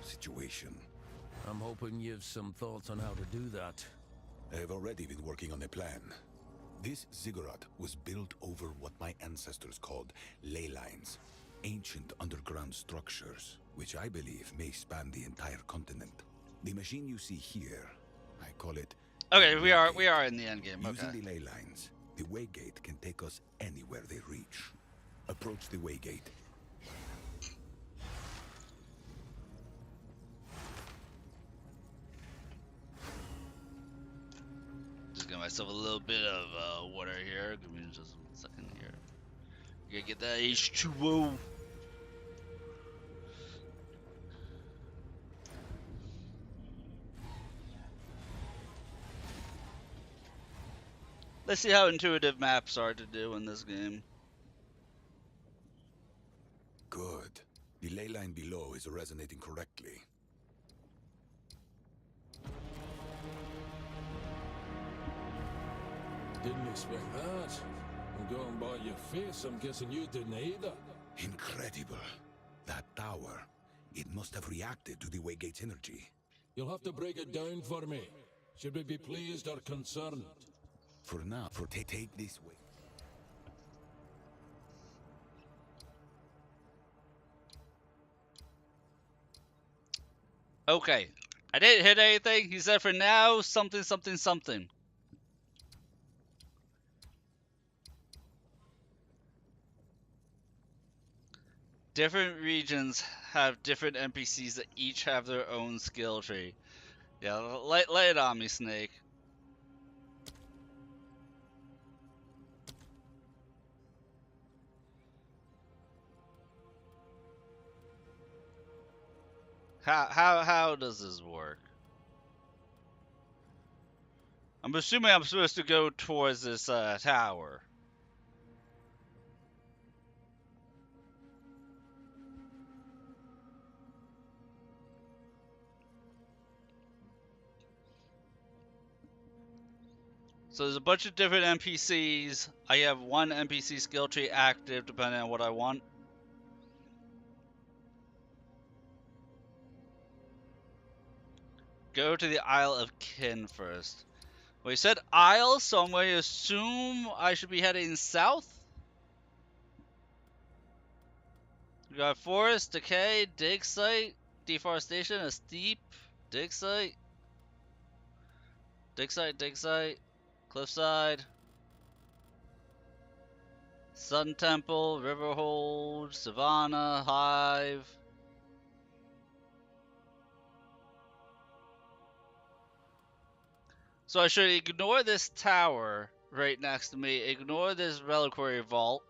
situation. I'm hoping you've some thoughts on how to do that. I have already been working on a plan. This ziggurat was built over what my ancestors called ley lines, ancient underground structures, which I believe may span the entire continent. The machine you see here, I call it... Okay, we are in the end game. Okay. Using the ley lines, the waygate can take us anywhere they reach. Approach the waygate. Just get myself a little bit of water here. Give me just a second here. Gotta get that H2O. Let's see how intuitive maps are to do in this game. Good. The ley line below is resonating correctly. Didn't expect that. And going by your face, I'm guessing you didn't either. Incredible. That tower, it must have reacted to the Waygate's energy. You'll have to break it down for me. Should we be pleased or concerned? For now, take this way. Okay. I didn't hit anything. He said for now, something, something, something. Different regions have different NPCs that each have their own skill tree. Yeah, lay it on me, Snake. How does this work? I'm assuming I'm supposed to go towards this tower. So there's a bunch of different NPCs. I have one NPC skill tree active depending on what I want. Go to the Isle of Kin first. Well, you said Isle, so I'm going to assume I should be heading south. We got Forest, Decay, Dig Site, Deforestation, a Steep, Dig Site, Dig Site, Dig Site, Cliffside, Sun Temple, Riverhold, Savannah, Hive. So I should ignore this tower right next to me, ignore this reliquary vault,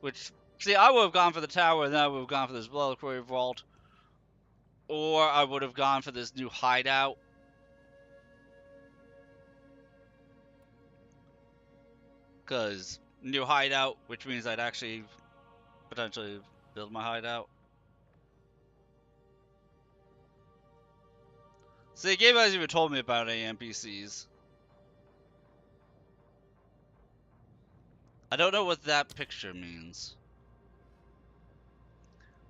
which, see, I would have gone for the tower and then I would have gone for this reliquary vault, or I would have gone for this new hideout. Because new hideout, which means I'd actually potentially build my hideout. See, the game hasn't even told me about any NPCs. I don't know what that picture means.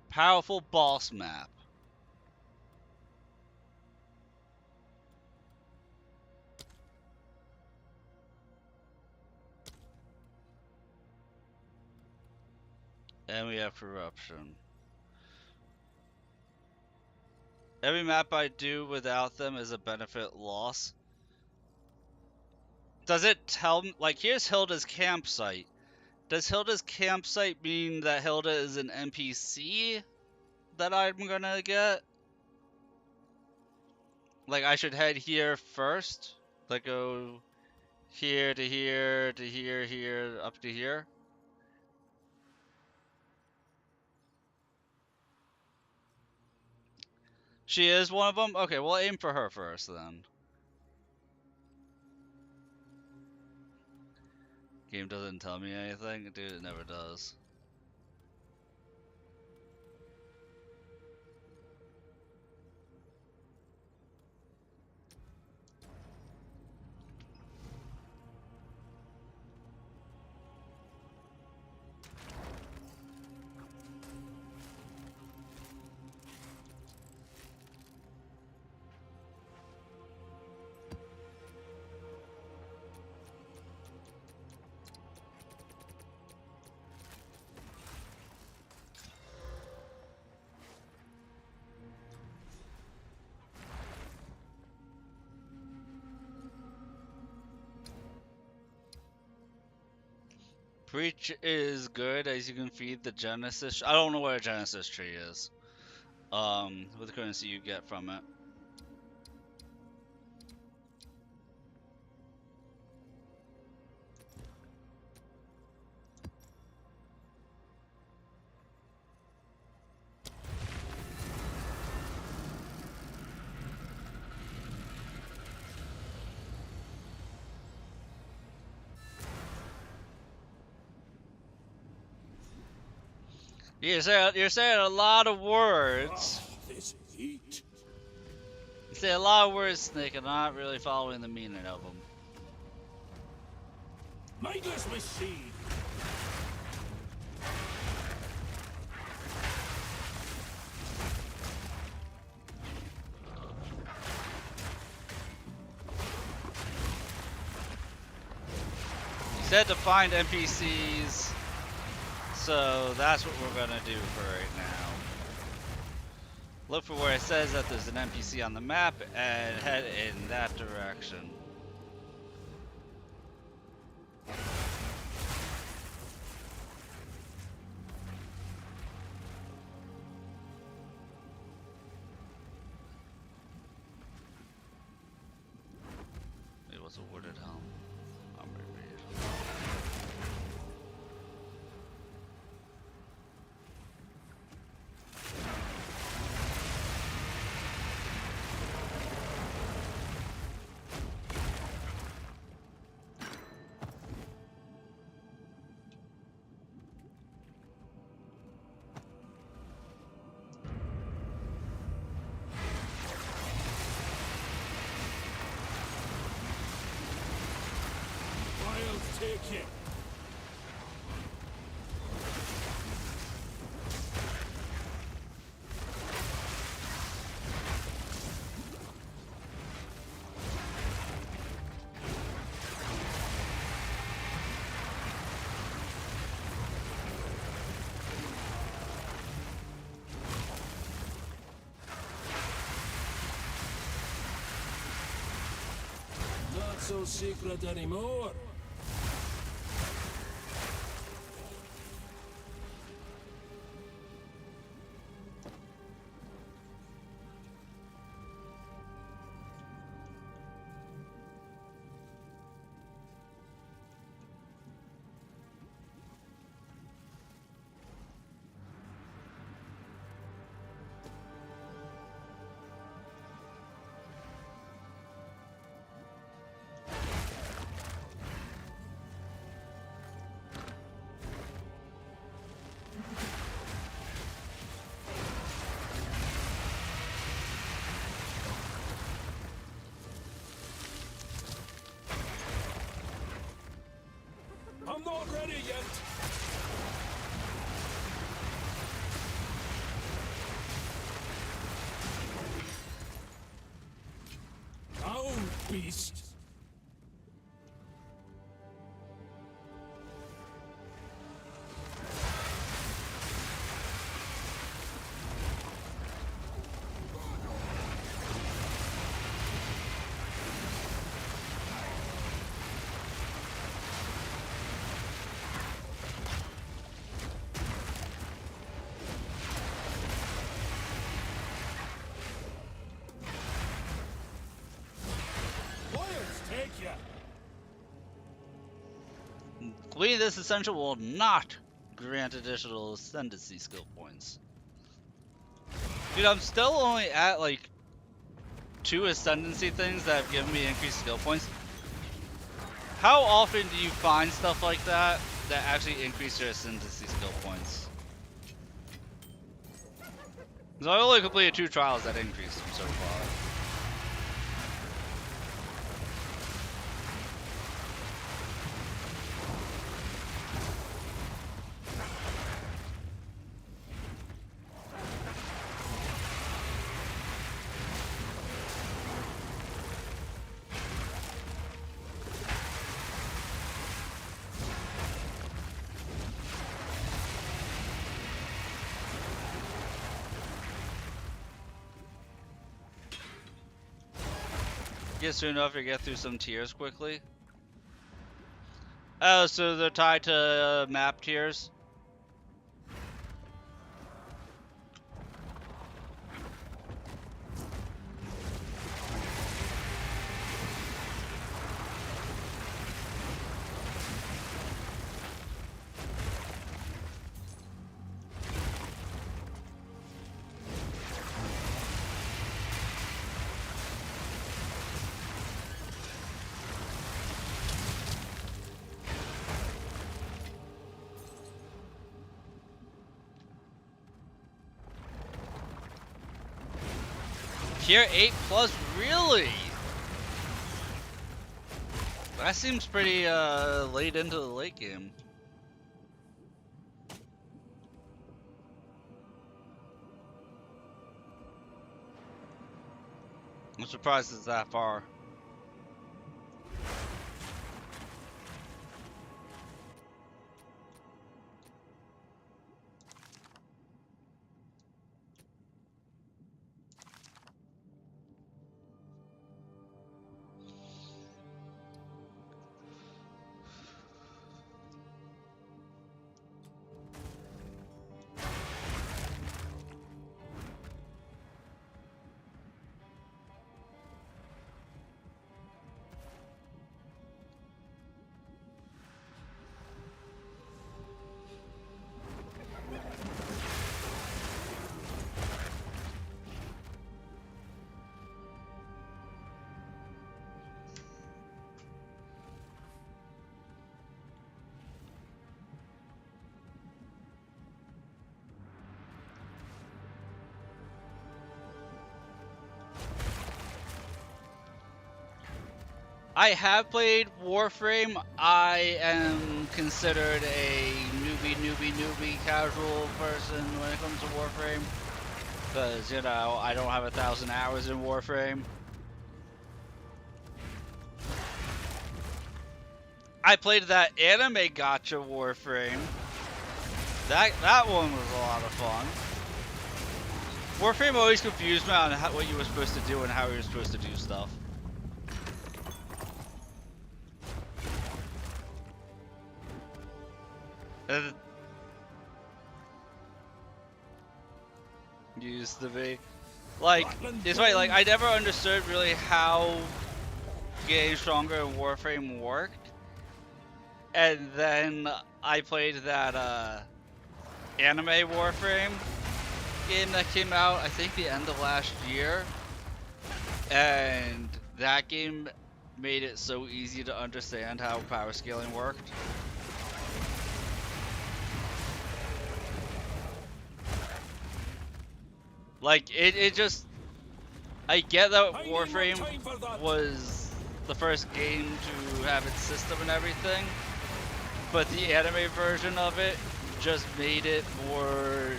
Powerful boss map. And we have corruption. Every map I do without them is a benefit loss. Does it tell me, like, here's Hilda's campsite. Does Hilda's campsite mean that Hilda is an NPC that I'm gonna get? Like, I should head here first? Like, go here to here to here, here, up to here? She is one of them? Okay, we'll aim for her first then. Game doesn't tell me anything? Dude, it never does. Preach is good as you can feed the Genesis. I don't know what a Genesis tree is. With the currency you get from it. You're saying a lot of words. This heat. You say a lot of words, Snake, and I'm not really following the meaning of them. Mindless machine. You said to find NPCs, so that's what we're gonna do for right now. Look for where it says that there's an NPC on the map and head in that direction. It was a wooded helm. I'm gonna read it. I'll take it. Not so secret anymore. I'm not ready yet. Down, beast. Completing this essential will not grant additional ascendancy skill points. Dude, I'm still only at like 2 ascendancy things that have given me increased skill points. How often do you find stuff like that that actually increase your ascendancy skill points? Because I only completed 2 trials that increased them so far. Get soon enough to get through some tiers quickly. Oh, so they're tied to map tiers? Tier 8 plus, really? That seems pretty late into the late game. I'm surprised it's that far. I have played Warframe. I am considered a newbie casual person when it comes to Warframe. Because, you know, I don't have 1,000 hours in Warframe. I played that anime gacha Warframe. That one was a lot of fun. Warframe always confused me on what you were supposed to do and how you were supposed to do stuff. Used to be. Like, it's funny, like, I never understood really how getting stronger in Warframe worked. And then I played that, anime Warframe game that came out, I think the end of last year. And that game made it so easy to understand how power scaling worked. Like, it just... I get that Warframe was the first game to have its system and everything, but the anime version of it just made it more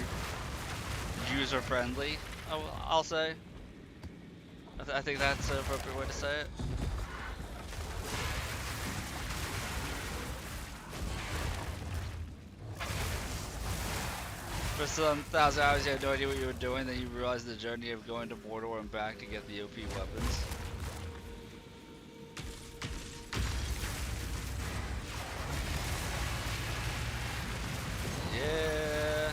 user-friendly, I'll say. I think that's the appropriate way to say it. For some 1,000 hours, you had no idea what you were doing, then you realized the journey of going to Mordor and back to get the OP weapons. Yeah.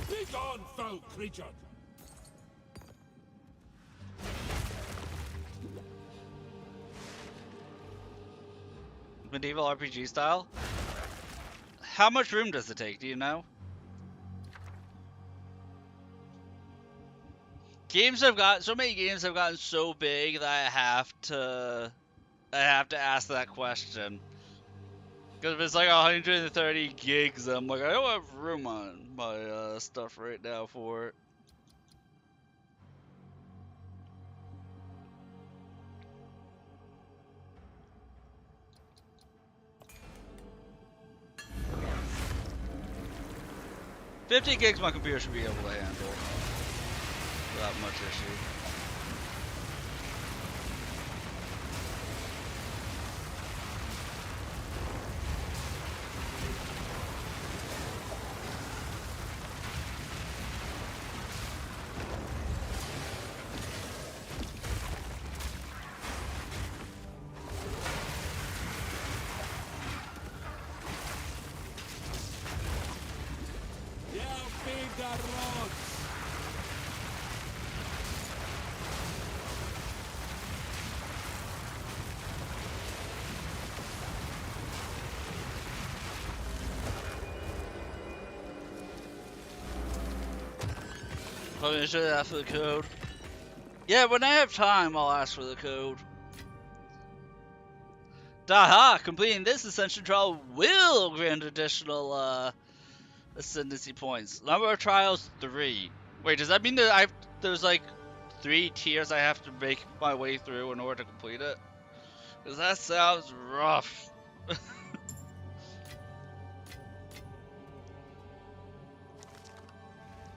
Begone, foul creature! Medieval RPG style? How much room does it take, do you know? So many games have gotten so big that I have to ask that question. Because if it's like 130 gigs, I'm like, I don't have room on my stuff right now for it. $50 gigs my computer should be able to handle without much issue. Let me show you that for the code. Yeah, when I have time, I'll ask for the code. Daha! Completing this ascension trial will grant additional ascendancy points. Number of trials 3. Wait, does that mean that there's like 3 tiers I have to make my way through in order to complete it? Because that sounds rough.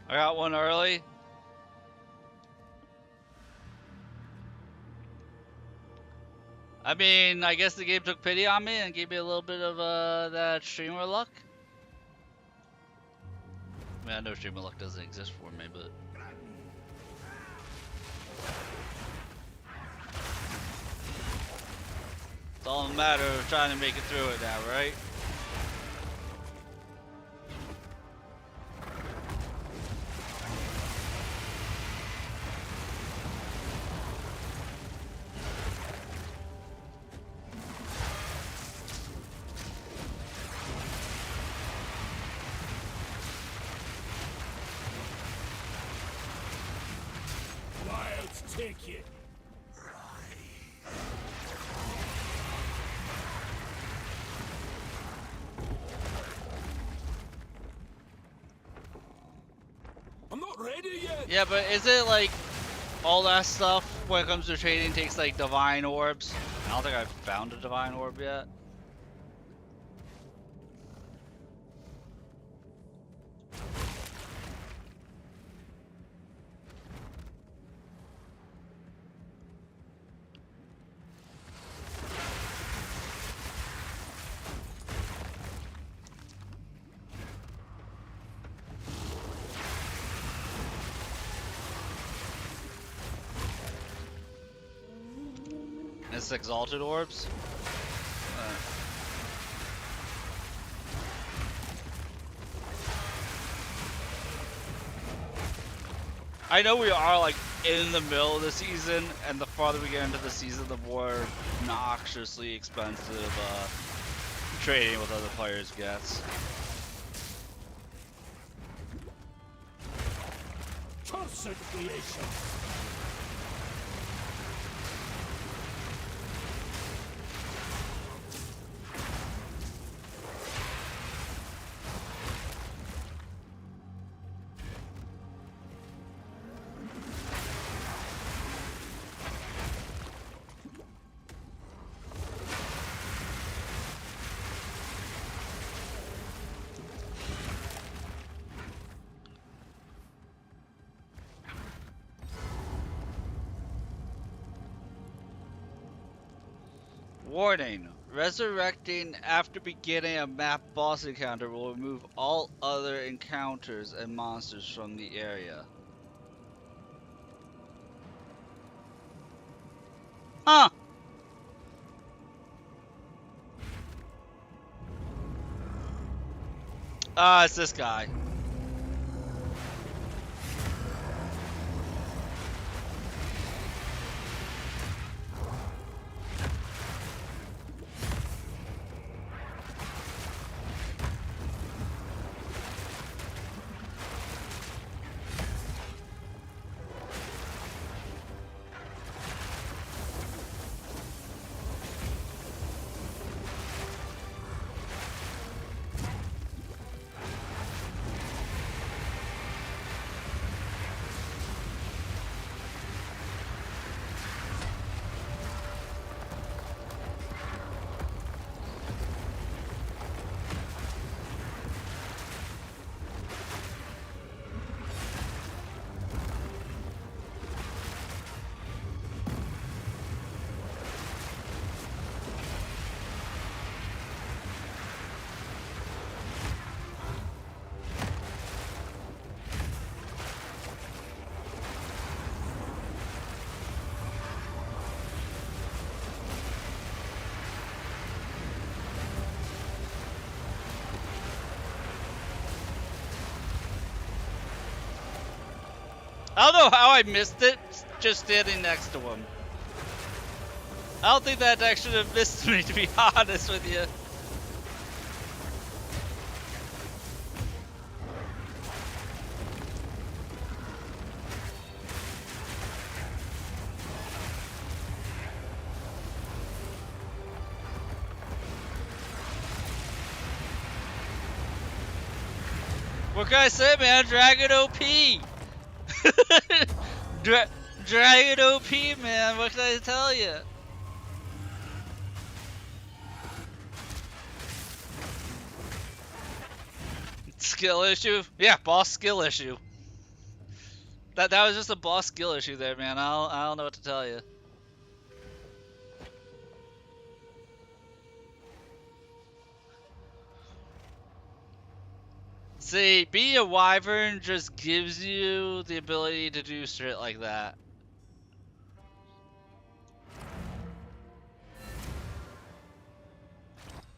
I got one early. I mean, I guess the game took pity on me and gave me a little bit of that streamer luck. I mean, I know streamer luck doesn't exist for me, but... It's all a matter of trying to make it through it now, right? Take it. I'm not ready yet. Yeah, but is it like all that stuff when it comes to trading takes like divine orbs? I don't think I've found a divine orb yet. It's exalted orbs. I know we are like in the middle of the season, and the farther we get into the season, the more noxiously expensive trading with other players gets. Cursed creation. Warning. Resurrecting after beginning a map boss encounter will remove all other encounters and monsters from the area. Huh! Ah, it's this guy. I don't know how I missed it, just standing next to him. I don't think that deck should have missed me, to be honest with you. What can I say, man? Dragon OP! Dragon OP, man. What can I tell you? Skill issue? Yeah, boss skill issue. That was just a boss skill issue there, man. I don't know what to tell you. See, being a wyvern just gives you the ability to do shit like that.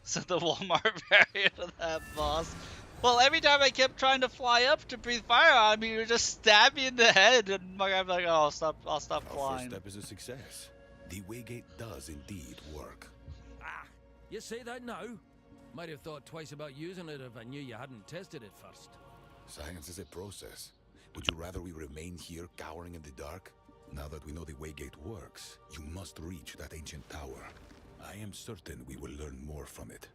So the Walmart variant of that boss. Well, every time I kept trying to fly up to breathe fire on me, you would just stab me in the head, and I'm like, oh, I'll stop flying. Our first step is a success. The Waygate does indeed work. Ah, you say that now? Might have thought twice about using it if I knew you hadn't tested it first. Science is a process. Would you rather we remain here cowering in the dark? Now that we know the Waygate works, you must reach that ancient tower. I am certain we will learn more from it.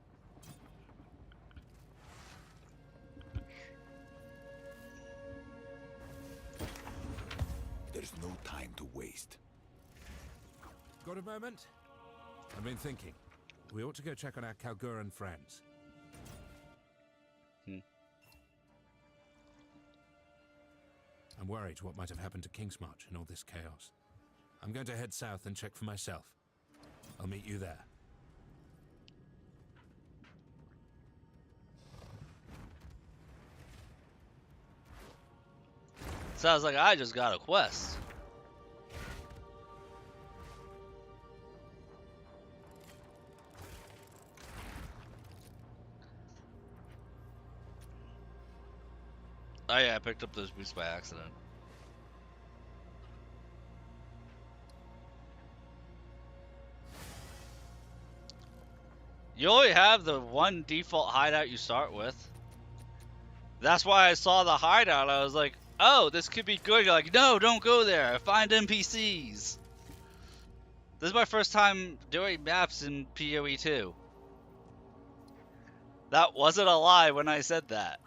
There's no time to waste. Got a moment? I've been thinking. We ought to go check on our Kalguran friends. I'm worried what might have happened to Kingsmarch in all this chaos. I'm going to head south and check for myself. I'll meet you there. Sounds like I just got a quest. Oh yeah, I picked up those boots by accident. You only have the one default hideout you start with. That's why I saw the hideout. I was like, oh, this could be good. You're like, no, don't go there. Find NPCs. This is my first time doing maps in POE 2. That wasn't a lie when I said that.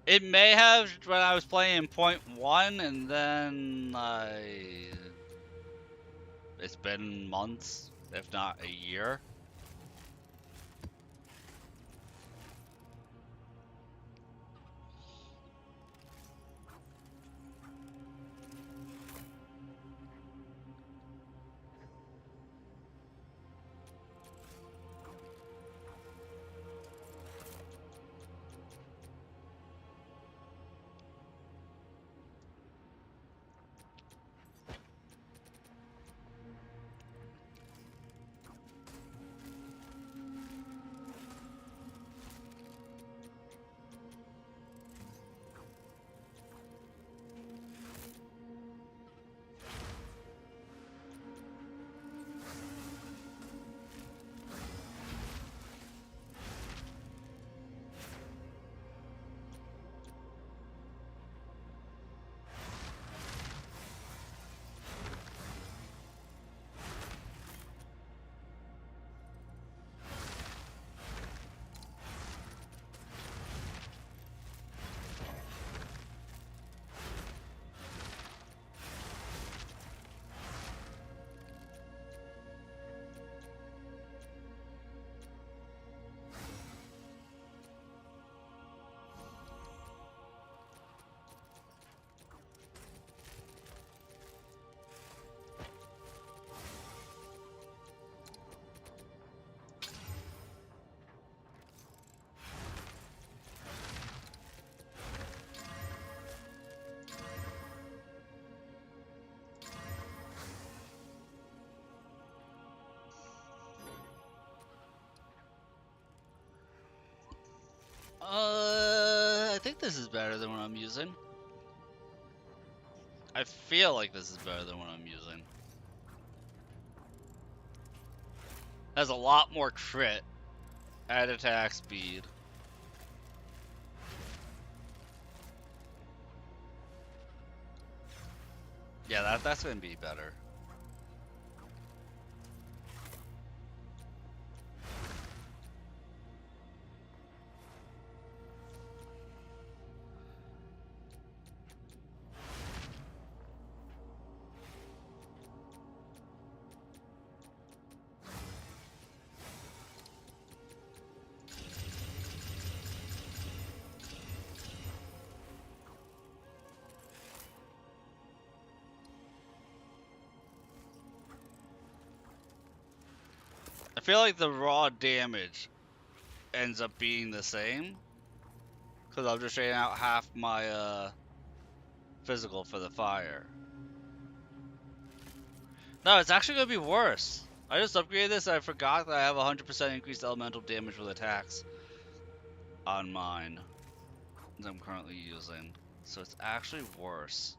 It may have when I was playing in 0.1, and then it's been months, if not a year. I think this is better than what I'm using. I feel like this is better than what I'm using. Has a lot more crit at attack speed. Yeah, that's gonna be better. I feel like the raw damage ends up being the same, because I'm just trading out half my physical for the fire. No, it's actually gonna be worse. I just upgraded this and I forgot that I have 100% increased elemental damage with attacks on mine that I'm currently using. So it's actually worse.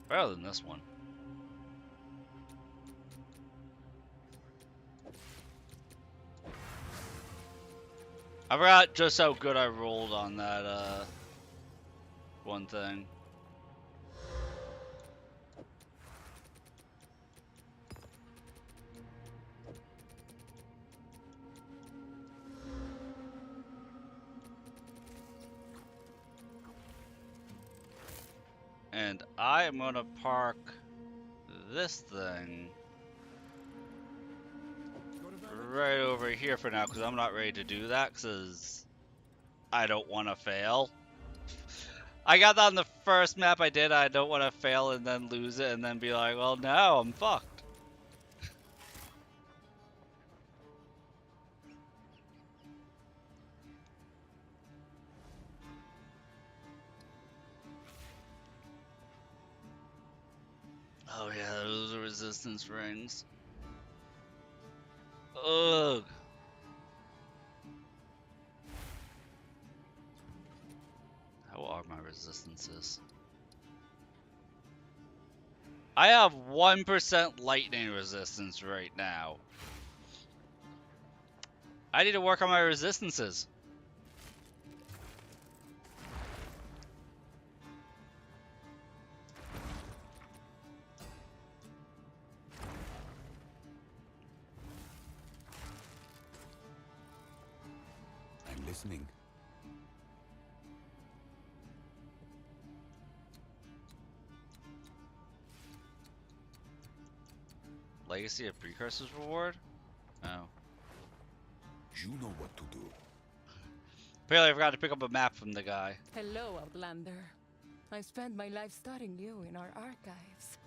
Better than this one. I forgot just how good I rolled on that one thing. And I am gonna park this thing right over here for now, because I'm not ready to do that, because I don't want to fail. I got that on the first map I did. I don't want to fail and then lose it and then be like, well, now I'm fucked. Oh yeah, those are resistance rings. Ugh. How are my resistances? I have 1% lightning resistance right now. I need to work on my resistances. I'm listening. Legacy of Precursors reward? Oh. You know what to do. Apparently I forgot to pick up a map from the guy. Hello, Outlander. I spent my life studying you in our archives.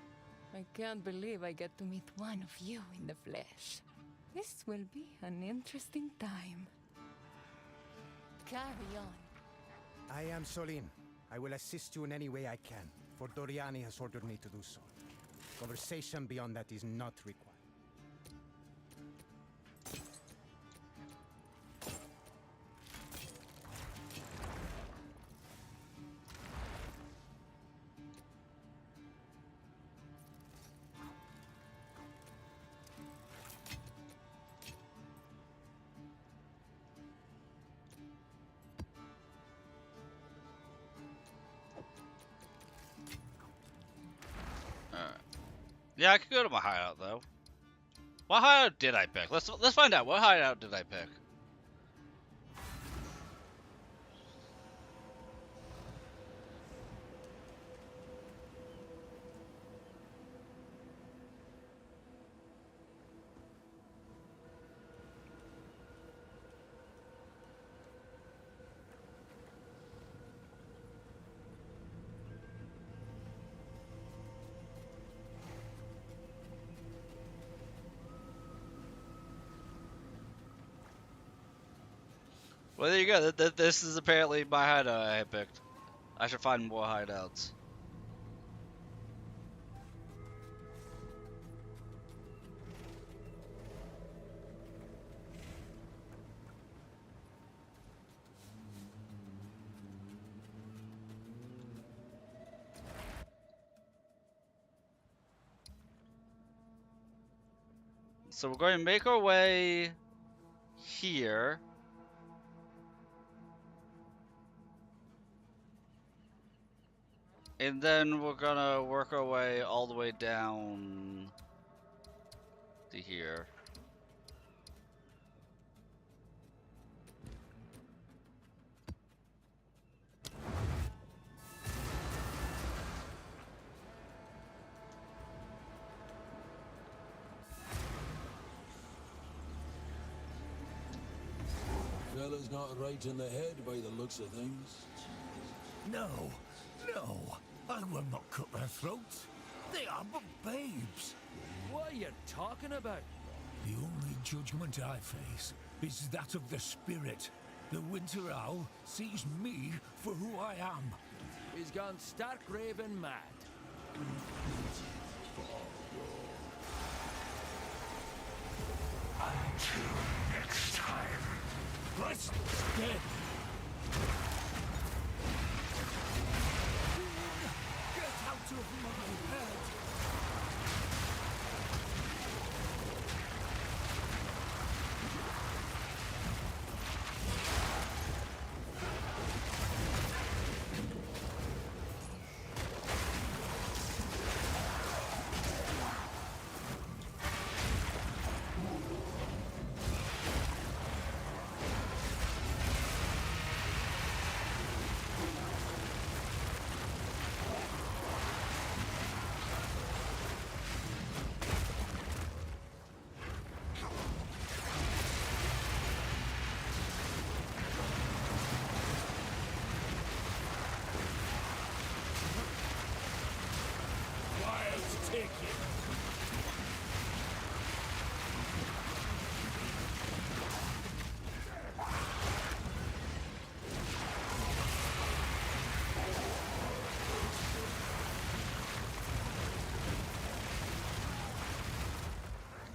I can't believe I get to meet one of you in the flesh. This will be an interesting time. Carry on. I am Solin. I will assist you in any way I can, for Doriani has ordered me to do so. Conversation beyond that is not required. Yeah, I could go to my hideout though. What hideout did I pick? Let's find out. What hideout did I pick? Well, there you go. This is apparently my hideout I had picked. I should find more hideouts. So we're going to make our way here. And then we're gonna work our way all the way down to here. Fella's not right in the head by the looks of things. No, no, I will not cut their throats. They are but babes. What are you talking about? The only judgment I face is that of the spirit. The Winter Owl sees me for who I am. He's gone stark raving mad. Until next time. Rest dead. Get out of my head.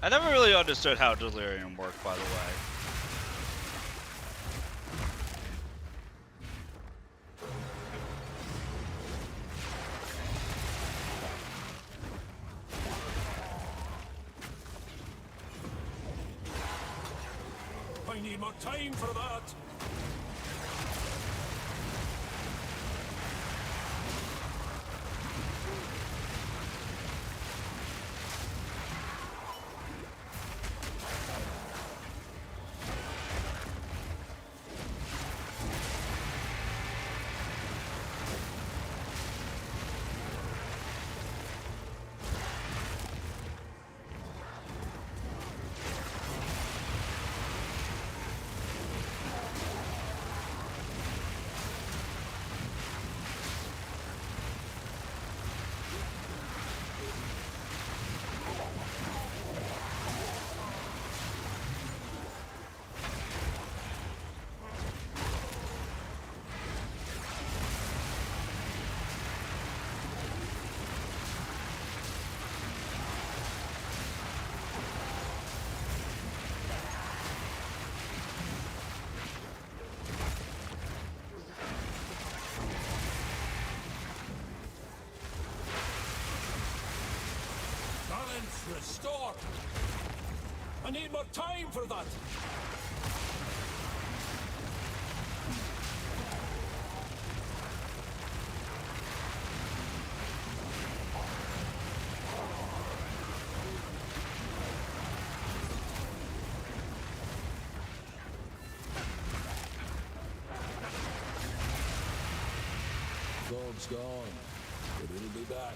I never really understood how delirium worked, by the way. I need more time for that. Restore! I need more time for that! Fog's gone, but it'll be back.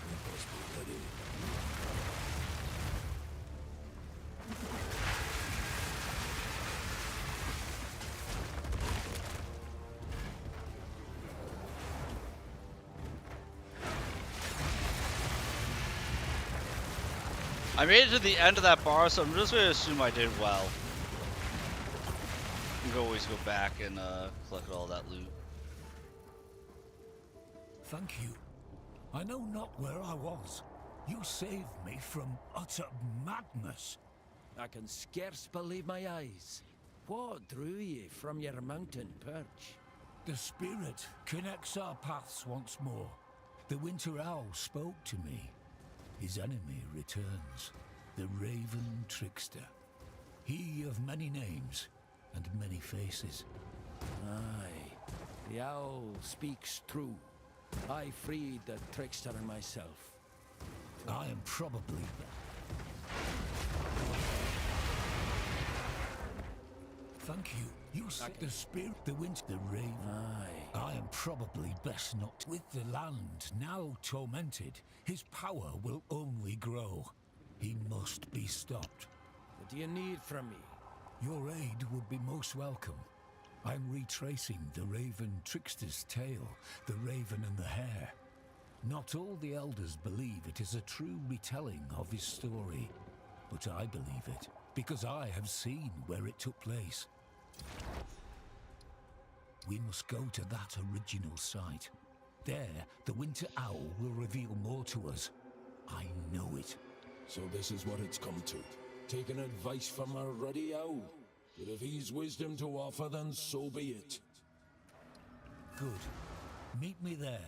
We must be ready. I made it to the end of that bar, so I'm just going to assume I did well. You can always go back and collect all that loot. Thank you. I know not where I was. You saved me from utter madness. I can scarce believe my eyes. What drew ye from your mountain perch? The spirit connects our paths once more. The Winter Owl spoke to me. His enemy returns. the Raven Trickster. He of many names and many faces. Aye, the owl speaks true. I freed the trickster and myself. I am probably... Thank you. You set the spirit, the wind, the raven. Aye. I am probably best not. With the land now tormented, his power will only grow. He must be stopped. What do you need from me? Your aid would be most welcome. I'm retracing the Raven Trickster's tale, the Raven and the Hare. Not all the elders believe it is a true retelling of his story, but I believe it, because I have seen where it took place. We must go to that original site. There, the Winter Owl will reveal more to us. I know it. So this is what it's come to. Taking advice from a ruddy owl. But if he's wisdom to offer, then so be it. Good. Meet me there.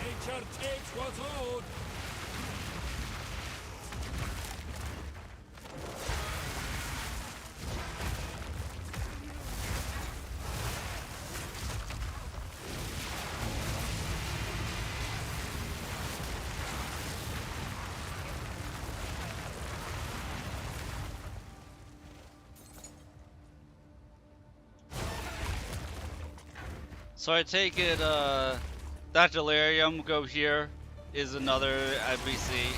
Nature takes what's owed. So I take it, that delirium go here is another NPC.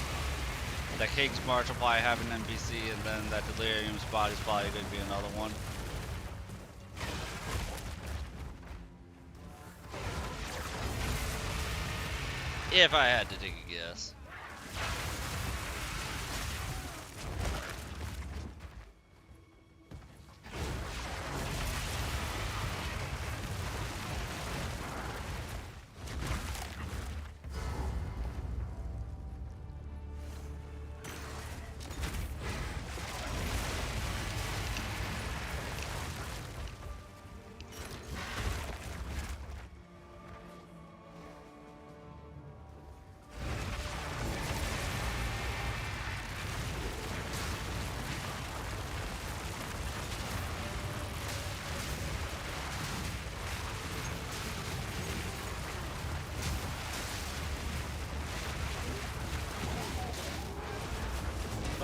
The King's March will probably have an NPC, and then that delirium spot is probably going to be another one. If I had to take a guess.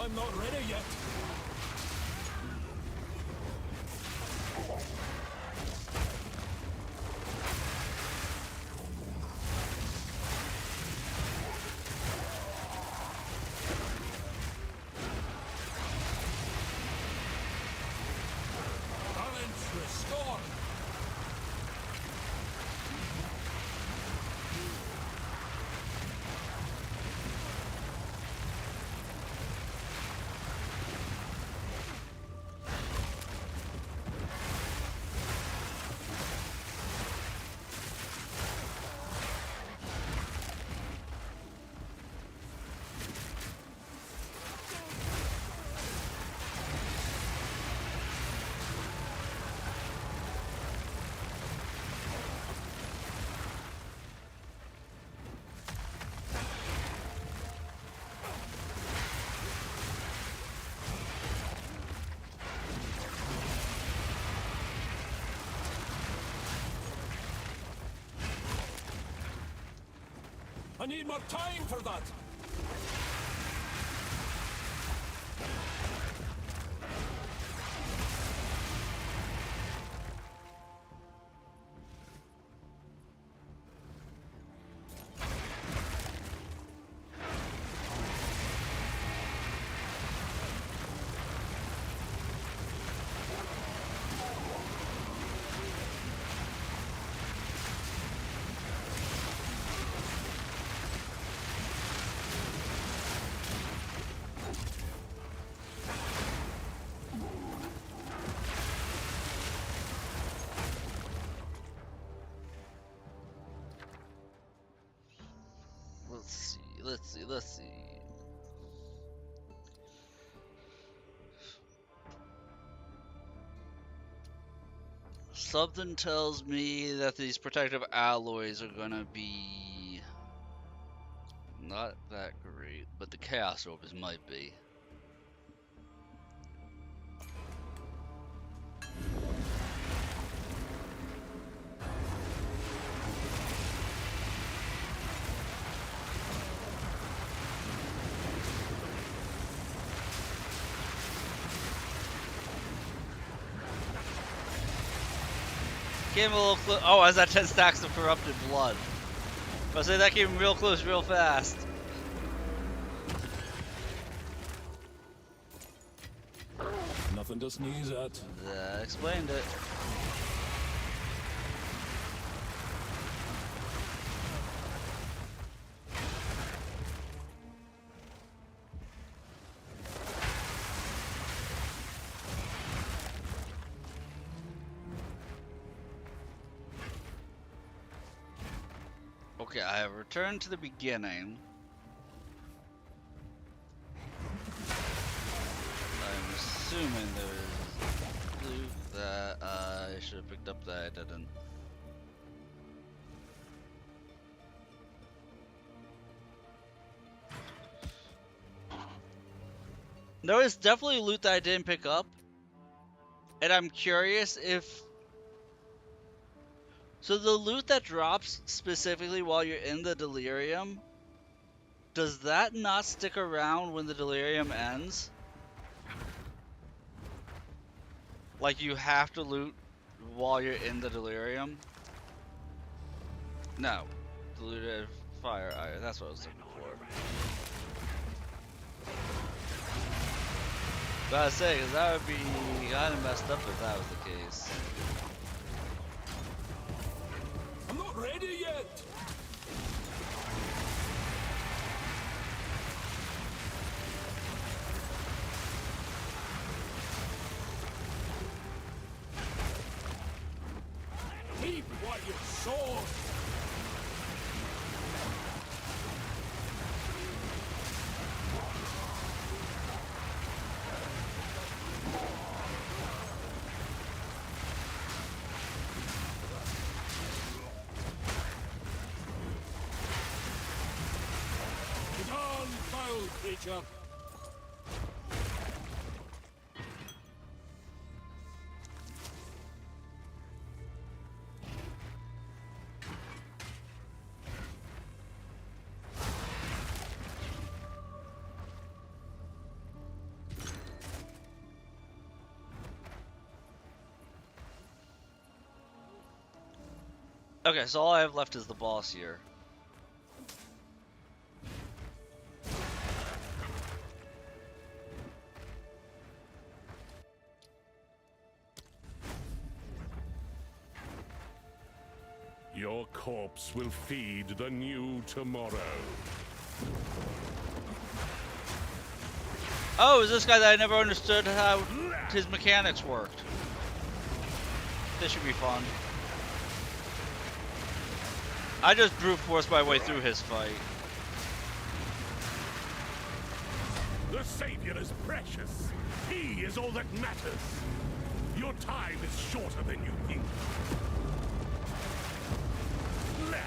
I'm not ready yet. Balance restored. I need more time for that. let's see. Something tells me that these protective alloys are gonna be not that great, but the Chaos Orbs might be. Came a little close. Oh, I was at 10 stacks of corrupted blood. I say that came real close, real fast. Nothing to sneeze at. That explained it. Okay, I have returned to the beginning. I'm assuming there's loot that I should have picked up that I didn't. There is definitely loot that I didn't pick up. And I'm curious if... So the loot that drops specifically while you're in the delirium, does that not stick around when the delirium ends? Like you have to loot while you're in the delirium? No. Diluted fire iron, that's what I was looking for. But I was saying, cause that would be kinda messed up if that was the case. I'm not ready yet! Keep what you saw! Get on, foul creature! Okay, so all I have left is the boss here. Your corpse will feed the new tomorrow. Oh, is this guy that I never understood how his mechanics worked? This should be fun. I just brute forced my way through his fight. The Savior is precious. He is all that matters. Your time is shorter than you think. Lash.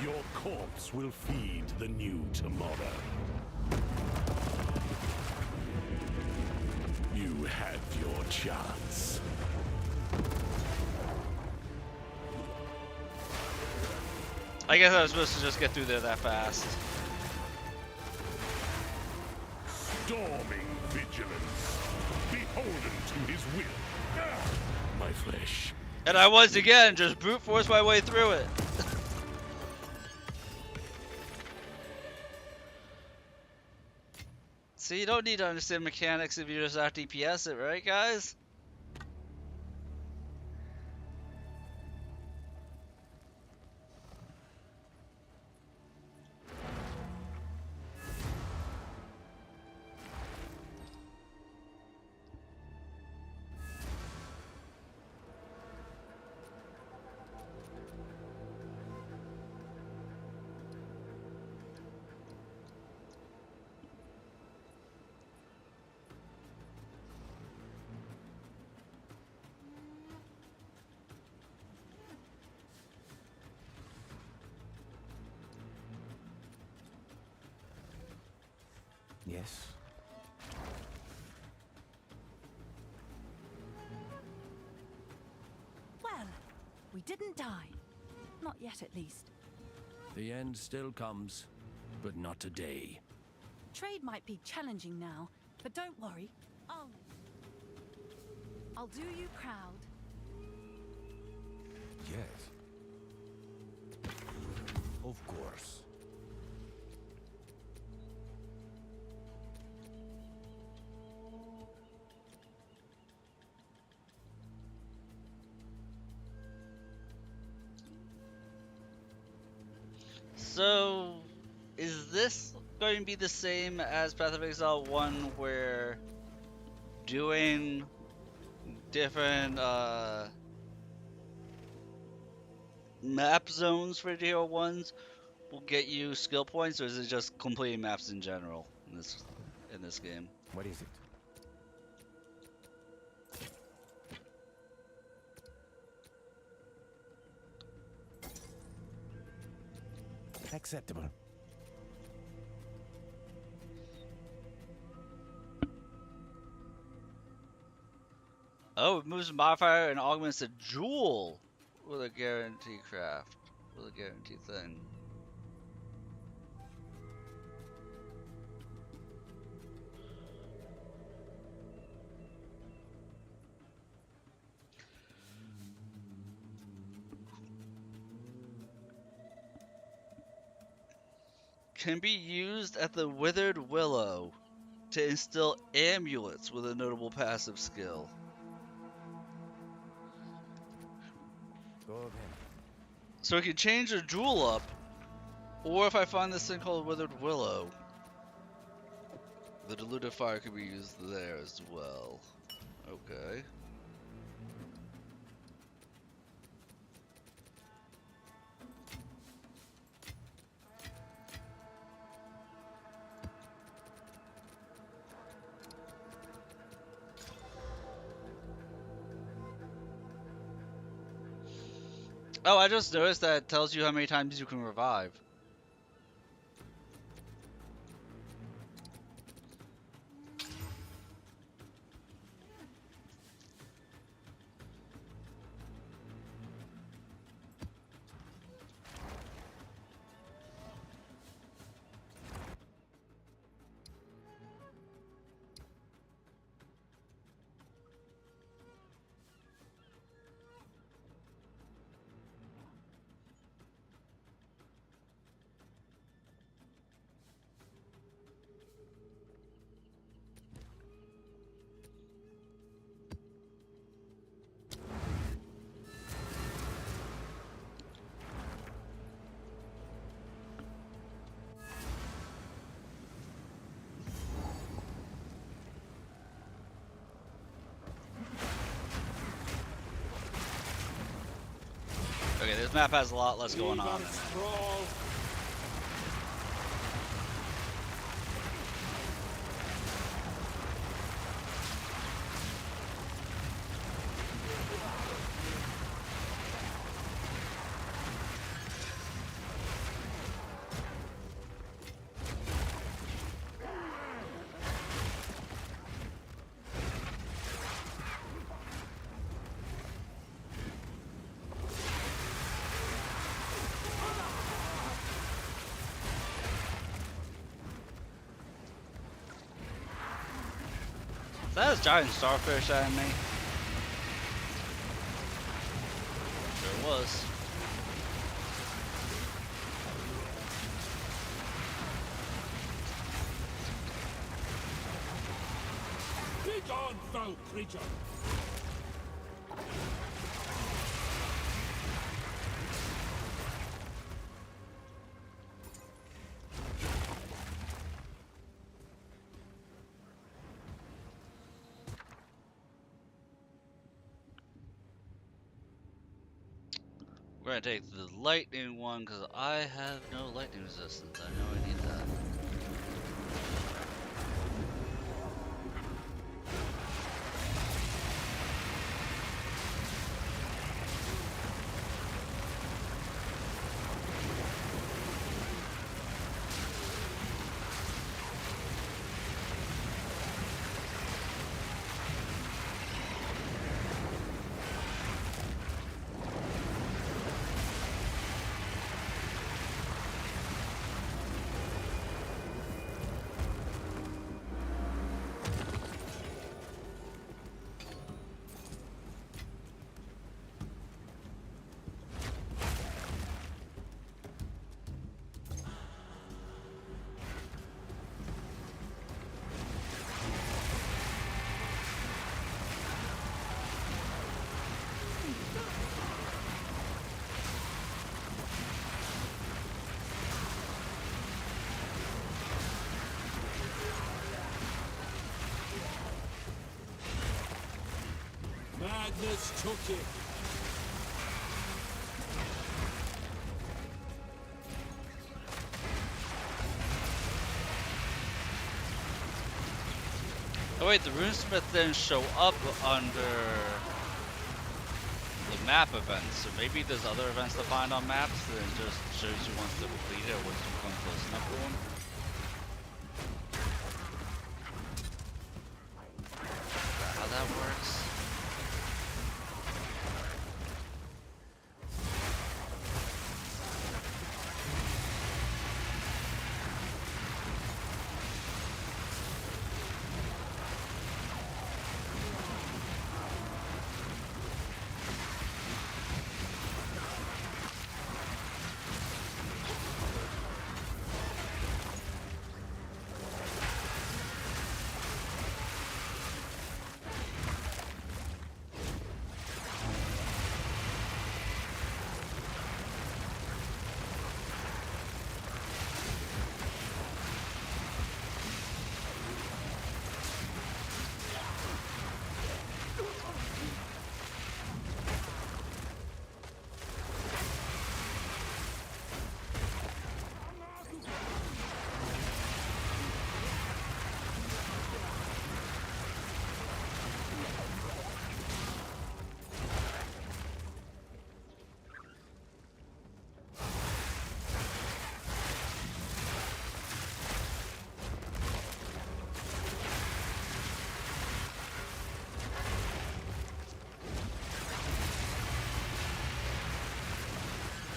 Your corpse will feed the new tomorrow. You had your chance. I guess I was supposed to just get through there that fast. Storming vigilance, beholden to his will. My flesh. And I was again, just brute force my way through it. See, you don't need to understand mechanics if you just have to DPS it, right guys? Yes? Well, we didn't die. Not yet, at least. The end still comes, but not today. Trade might be challenging now, but don't worry. I'll do you proud. Yes. Of course. So, is this going to be the same as Path of Exile 1, where doing different map zones for DO1s will get you skill points, or is it just completing maps in general in this game? What is it? Acceptable. Oh, it moves a modifier and augments a jewel with a guarantee craft. With a guarantee thing. Can be used at the Withered Willow to instill amulets with a notable passive skill. Go ahead. So it can change a jewel up, or if I find this thing called Withered Willow, the diluted fire can be used there as well. Okay. Oh, I just noticed that it tells you how many times you can revive. Okay, this map has a lot less going on. Is that a giant starfish at me? Sure was. Be gone, foul creature! We're gonna take the lightning one because I have no lightning resistance. I know I need that. madness took him. Oh wait, the runesmith didn't show up under the map events, so maybe there's other events to find on maps and it just shows you once they're completed or once you come close enough to them. Is that how that works?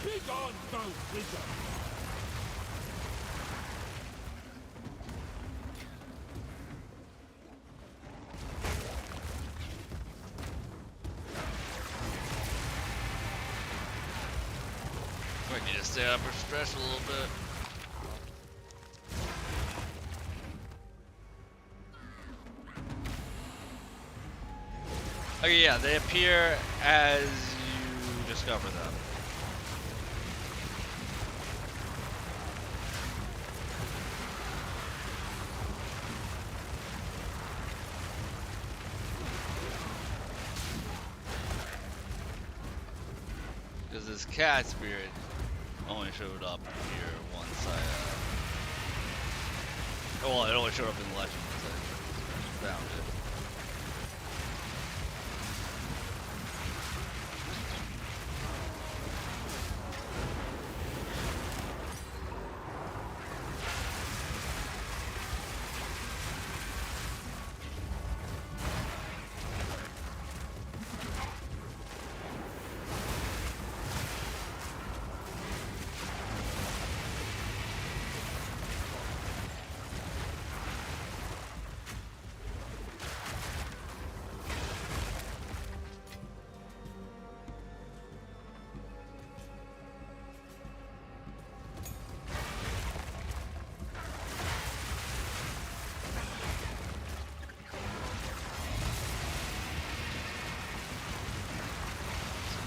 Begone, thou wizard! Might need to stay up or stretch a little bit. Okay, yeah, they appear as you discover them. Because this cat spirit only showed up here once I, well, it only showed up in the legend once I found it.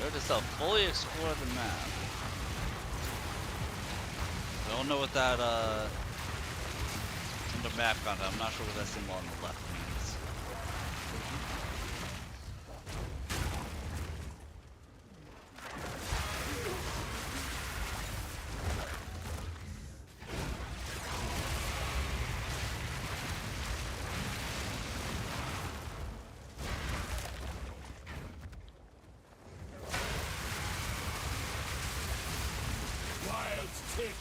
Notice I'll fully explore the map. Don't know what that under map content. I'm not sure what that symbol on the left means. Take it!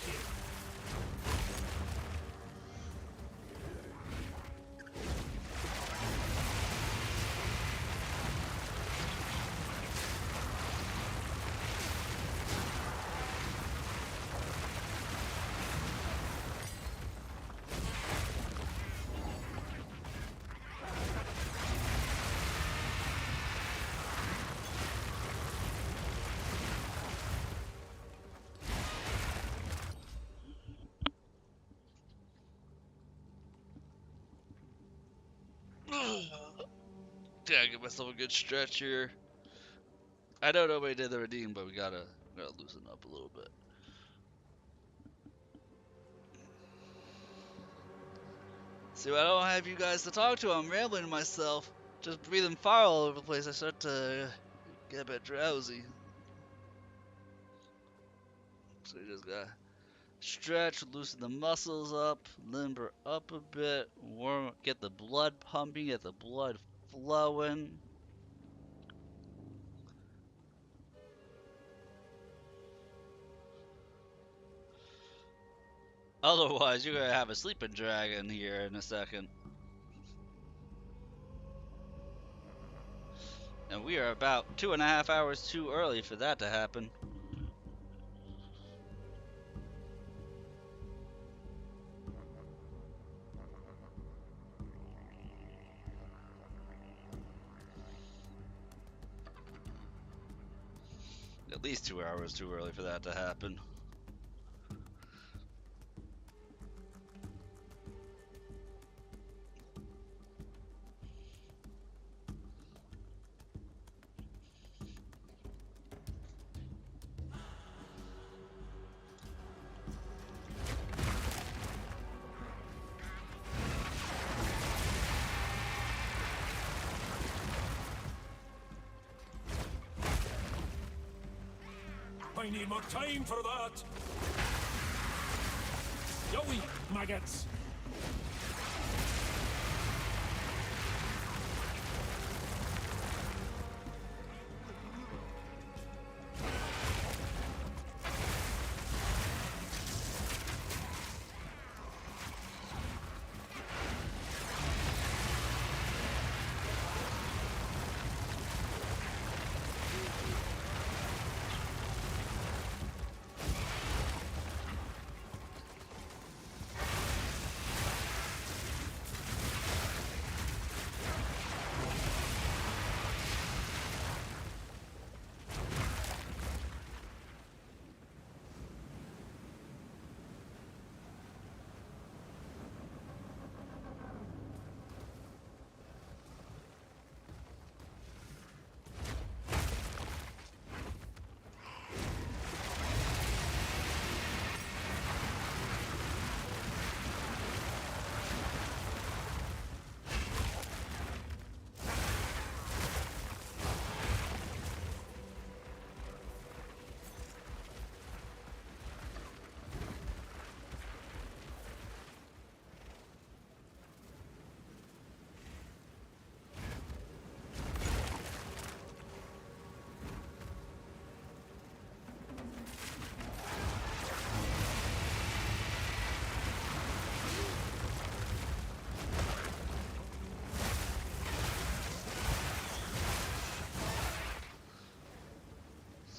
Gotta give myself a good stretch here. I know nobody did the redeem, but we gotta loosen up a little bit. See, I don't have you guys to talk to. I'm rambling to myself. Just breathing fire all over the place, I start to get a bit drowsy. So you just gotta stretch, loosen the muscles up, limber up a bit, warm, get the blood pumping, get the blood flowing. Otherwise, you're gonna have a sleeping dragon here in a second. And we are about 2.5 hours too early for that to happen. At least 2 hours too early for that to happen. I need more time for that. Yowie, maggots.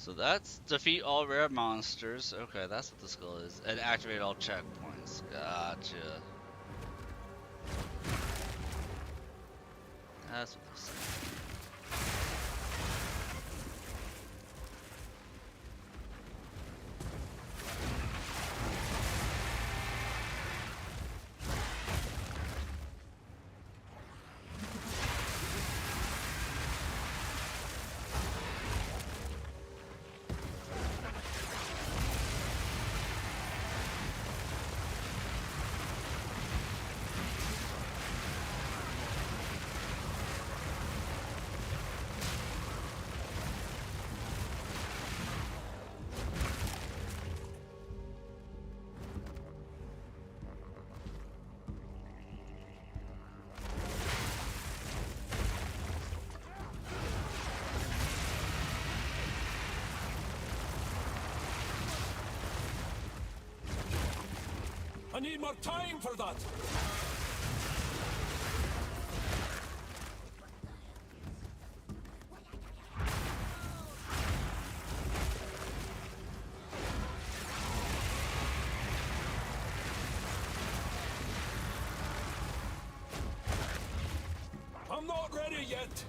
So that's defeat all rare monsters. Okay, that's what the skill is. And activate all checkpoints. Gotcha. That's what this is. I need more time for that. I'm not ready yet.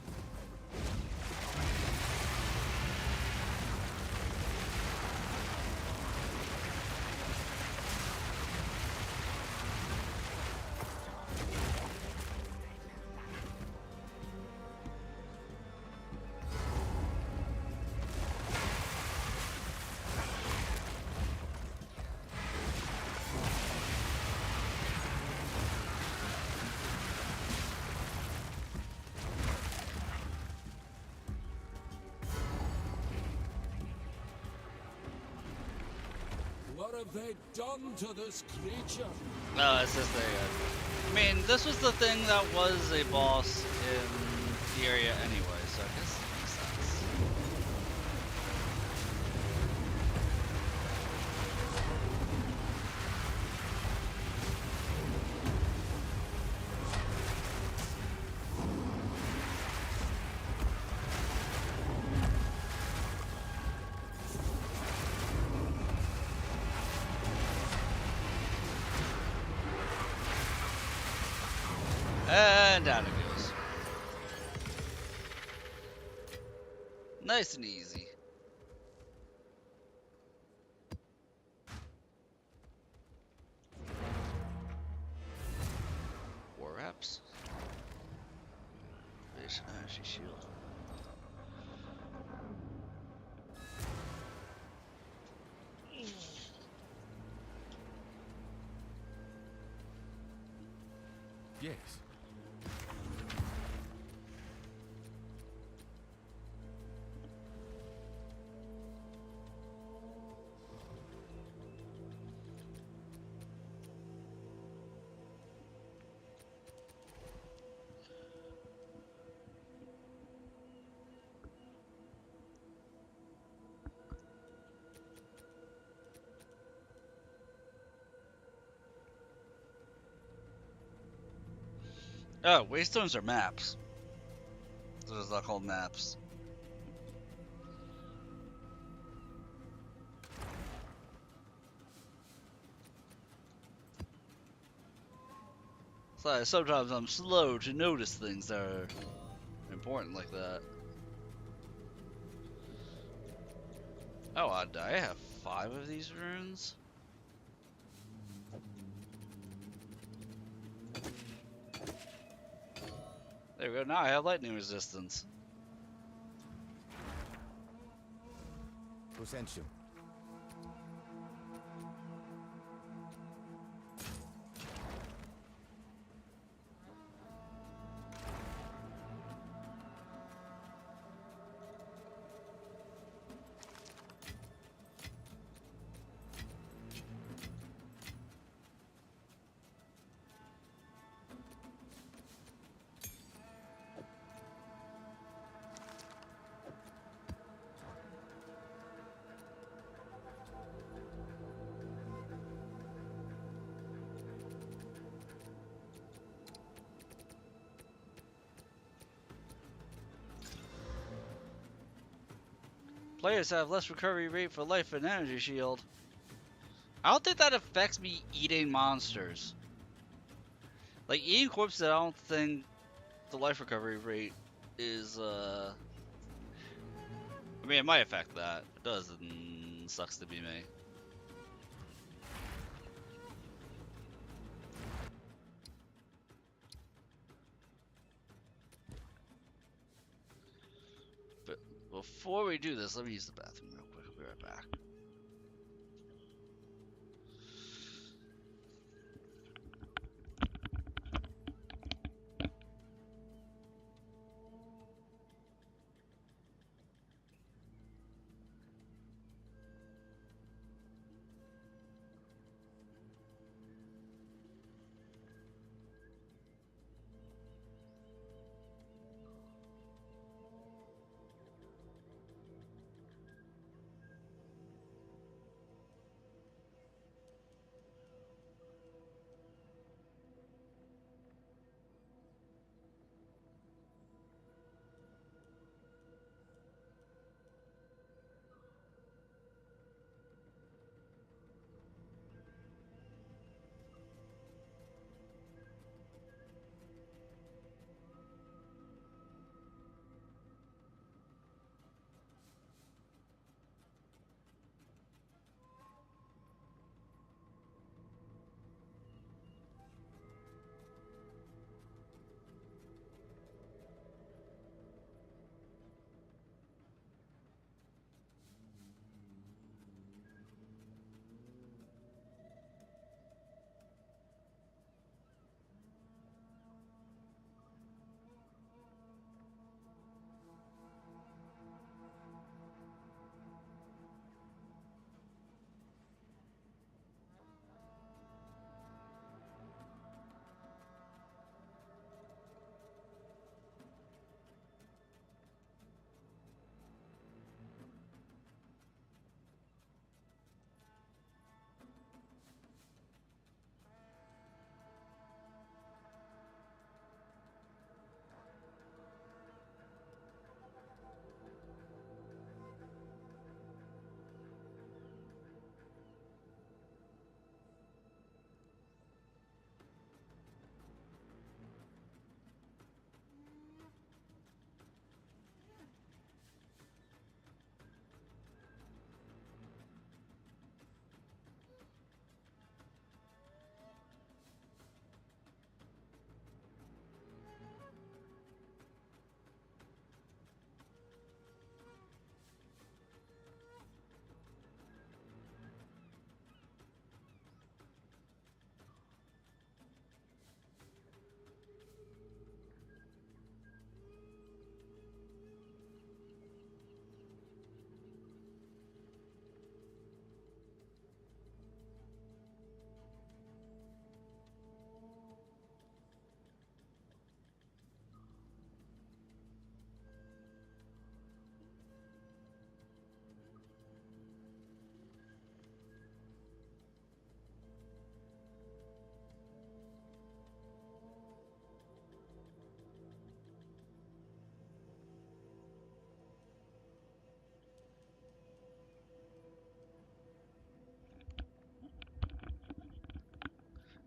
have they done to this creature? No, it's just a. I mean, this was the thing that was a boss in the area anyway, so I guess it makes sense. And down it goes. Nice and easy. War wraps. Basic energy shield. Yes. Oh, waystones are maps. Those are not called maps. So sometimes I'm slow to notice things that are important like that. Oh, I have 5 of these runes. There we go. Now I have lightning resistance. Who sent you? Players have less recovery rate for life and energy shield. I don't think that affects me eating monsters. Like, eating corpses, I don't think the life recovery rate is, I mean, it might affect that. It doesn't. Sucks to be me. But before we do this, let me use the bathroom real quick. I'll be right back.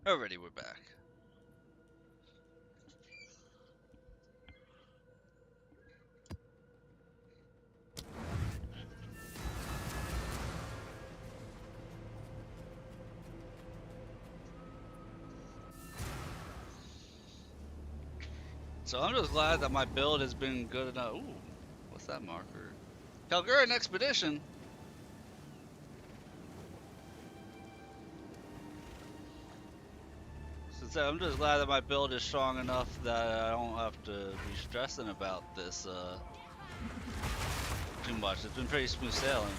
Alrighty, we're back. So I'm just glad that my build has been good enough. Ooh, what's that marker? Calgarian Expedition. So I'm just glad that my build is strong enough that I don't have to be stressing about this too much. It's been pretty smooth sailing.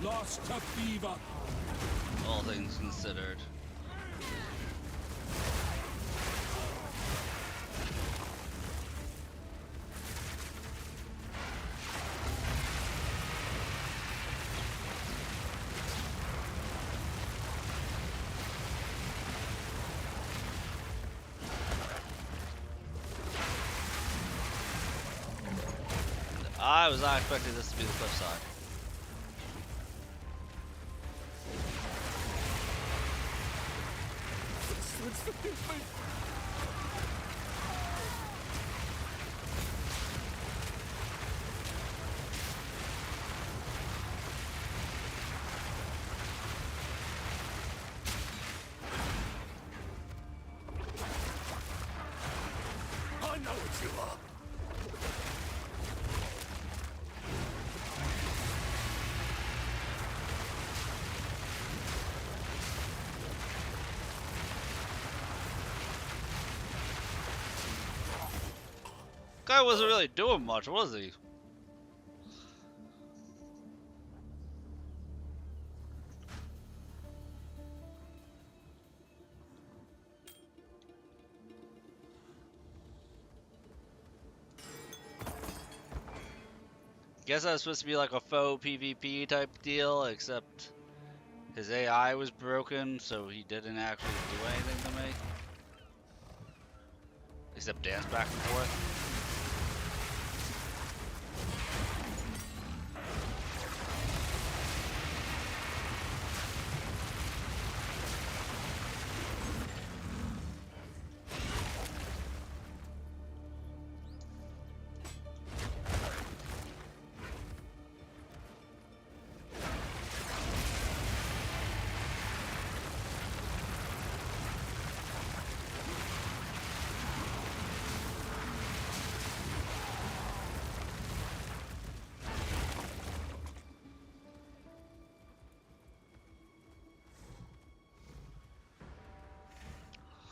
Lost to fever. All things considered. I was not expecting this to be the cliffside. I know what you are. Guy wasn't really doing much, was he? Guess that was supposed to be like a faux PvP type deal, except his AI was broken, so he didn't actually do anything to me. Except dance back and forth.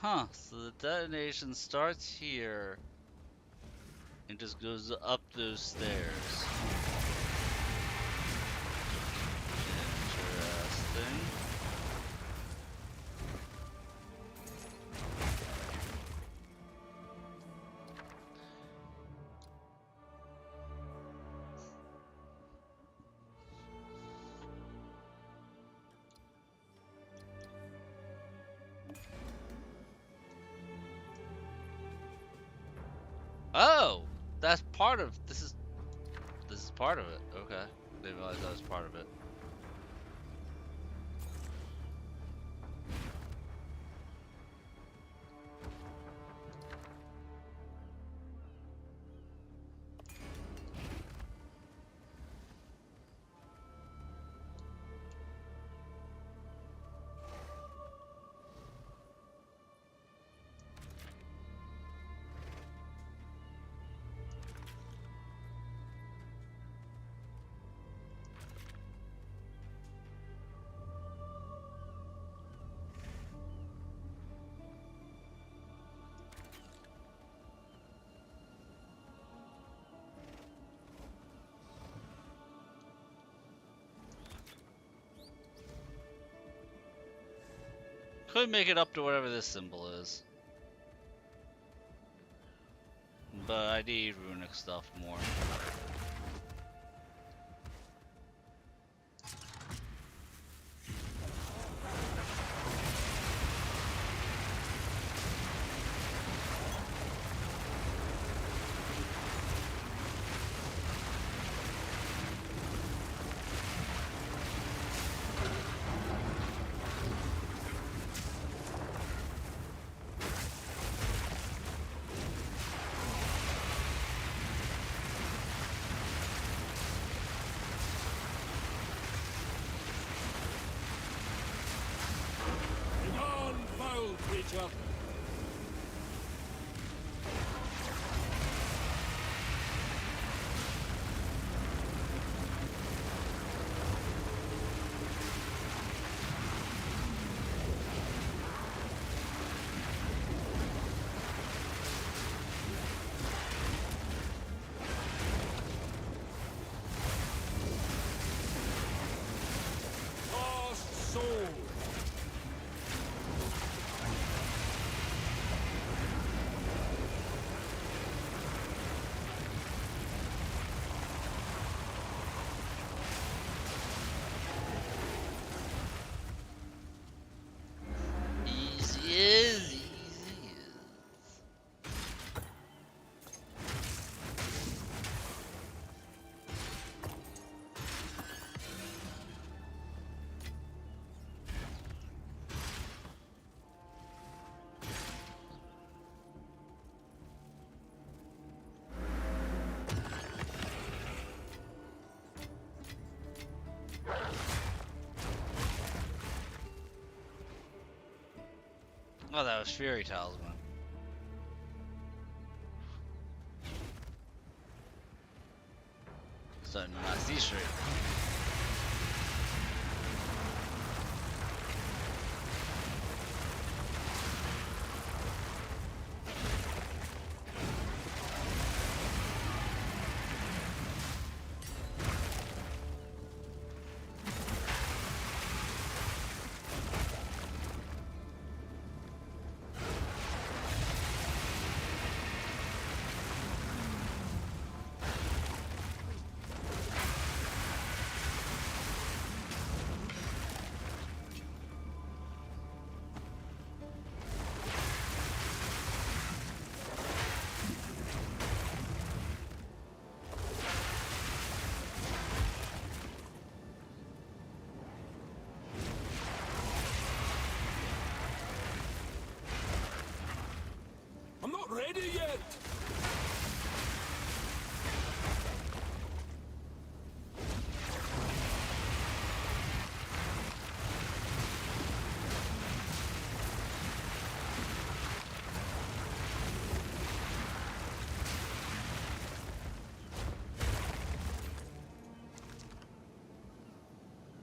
Huh, so the detonation starts here and just goes up those stairs. Interesting. Oh, that's part of this is part of it. Okay, didn't realize that was part of it. Could make it up to whatever this symbol is. But I need runic stuff more. nature. Lost soul. Easy is, easy is. Oh, that was Fairy Talisman. Starting to knock these straight. I'm not ready yet.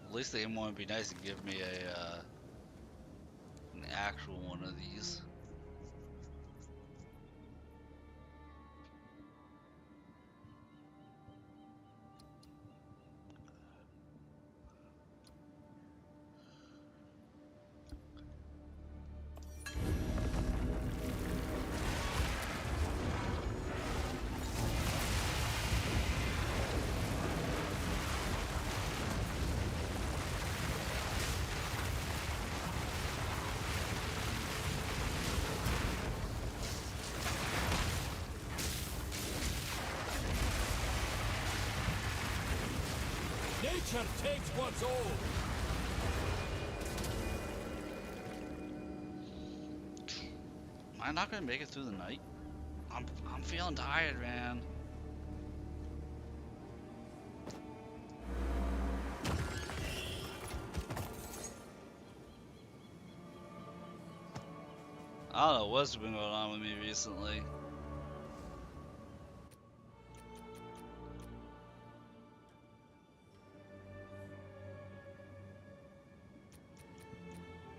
At least they want to be nice and give me a an actual one of these. Nature takes what's old. Am I not gonna make it through the night? I'm feeling tired, man. I don't know what's been going on with me recently.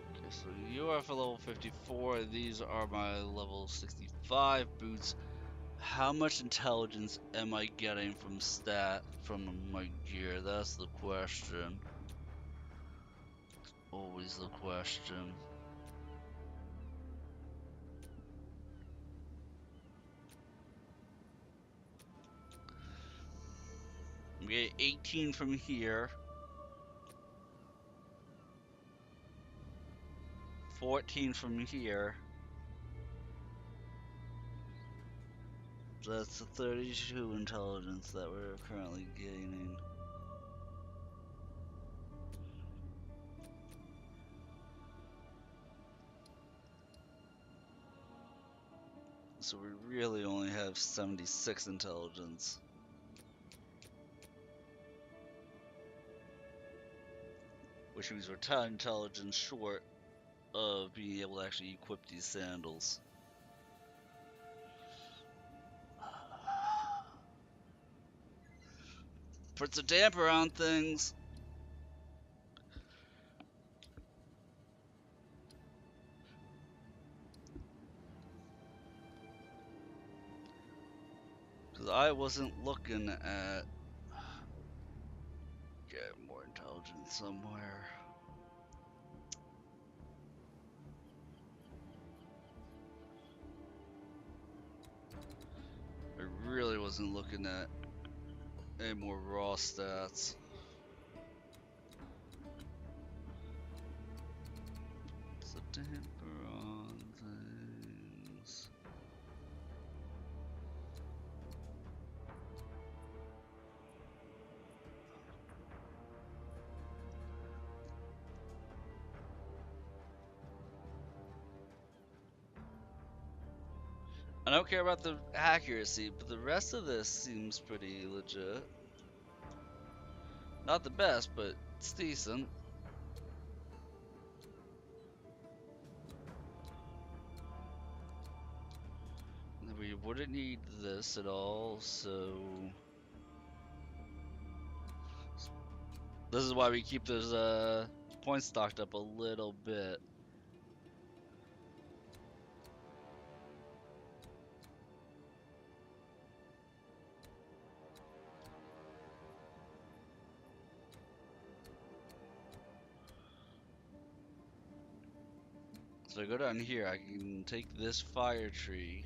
Okay, so you are for level 54. These are my level 65 boots. How much intelligence am I getting from my gear? That's the question. Always the question. We get 18 from here. 14 from here. That's the 32 intelligence that we're currently gaining. So we really only have 76 intelligence. Which means we're 10 intelligence short of being able to actually equip these sandals. Puts a damper on things. Because I wasn't looking at get more intelligence somewhere. I really wasn't looking at any more raw stats. It's a damper on things. I don't care about the accuracy, but the rest of this seems pretty legit. Not the best, but it's decent. We wouldn't need this at all, so this is why we keep those points stocked up a little bit. So I go down here, I can take this fire tree.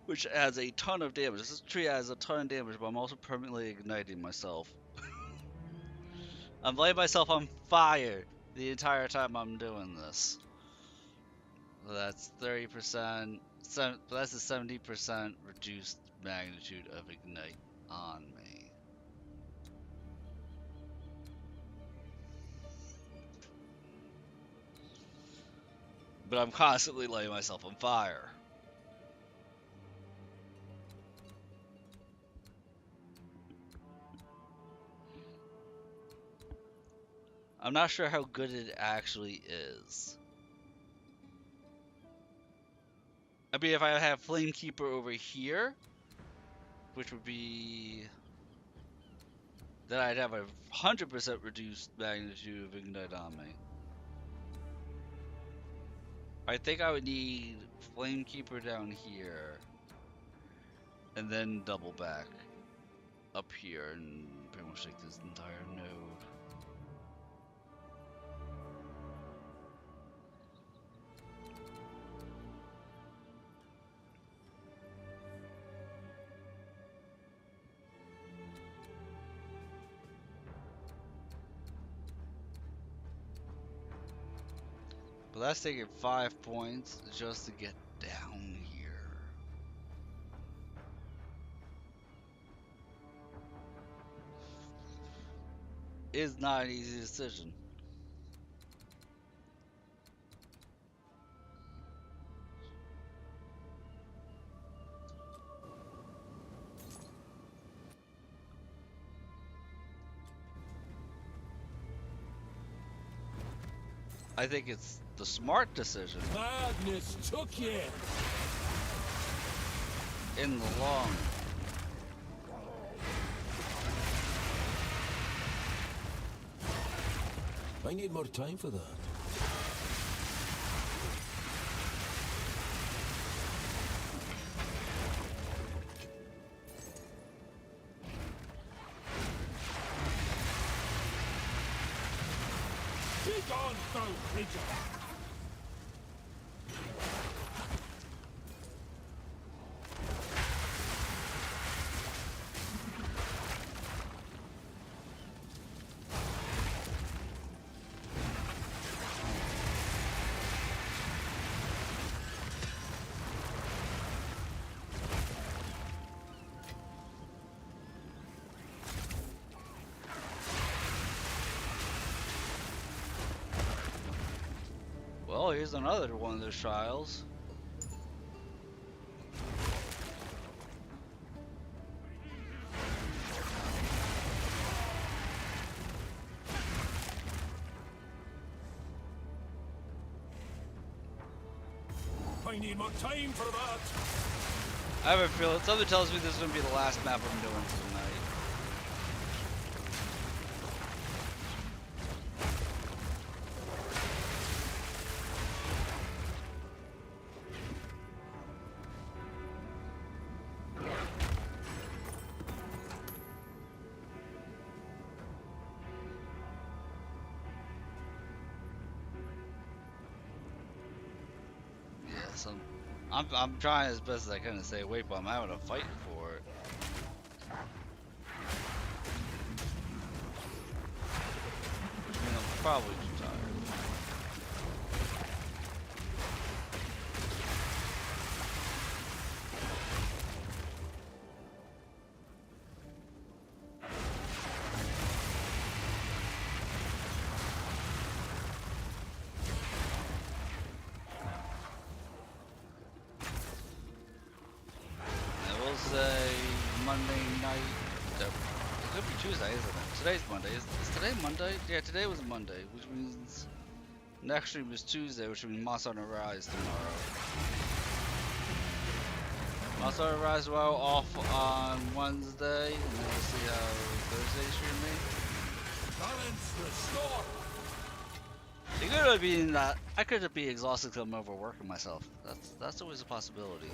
Which adds a ton of damage. This tree adds a ton of damage, but I'm also permanently igniting myself. I'm lighting myself on fire the entire time I'm doing this. So that's 30%. That's a 70% reduced magnitude of ignite on me. But I'm constantly lighting myself on fire. I'm not sure how good it actually is. I mean, if I have Flamekeeper over here, which would be... then I'd have a 100% reduced magnitude of ignite on me. I think I would need Flamekeeper down here, and then double back up here and pretty much take this entire node. But that's taking 5 points just to get down here. It's not an easy decision. I think it's the smart decision. Madness took you! In the long run. I need more time for that. Be gone, foul creature! Oh, here's another one of those trials. I need more time for that. I have a feeling something tells me this is gonna be the last map I'm doing for the night. Yes, I'm trying as best as I can to stay awake, but I'm having a fight for it. I mean, I'm probably too tired. I will say Monday night. It could be Tuesday, isn't it? Today's Monday. Is today Monday? Yeah, today was Monday, which means next stream is Tuesday, which means Moss on the Rise tomorrow. Moss on the Rise tomorrow, off on Wednesday, and then we'll see how Thursday streaming. Balance restored. It could be in that I could be exhausted because I'm overworking myself. That's always a possibility.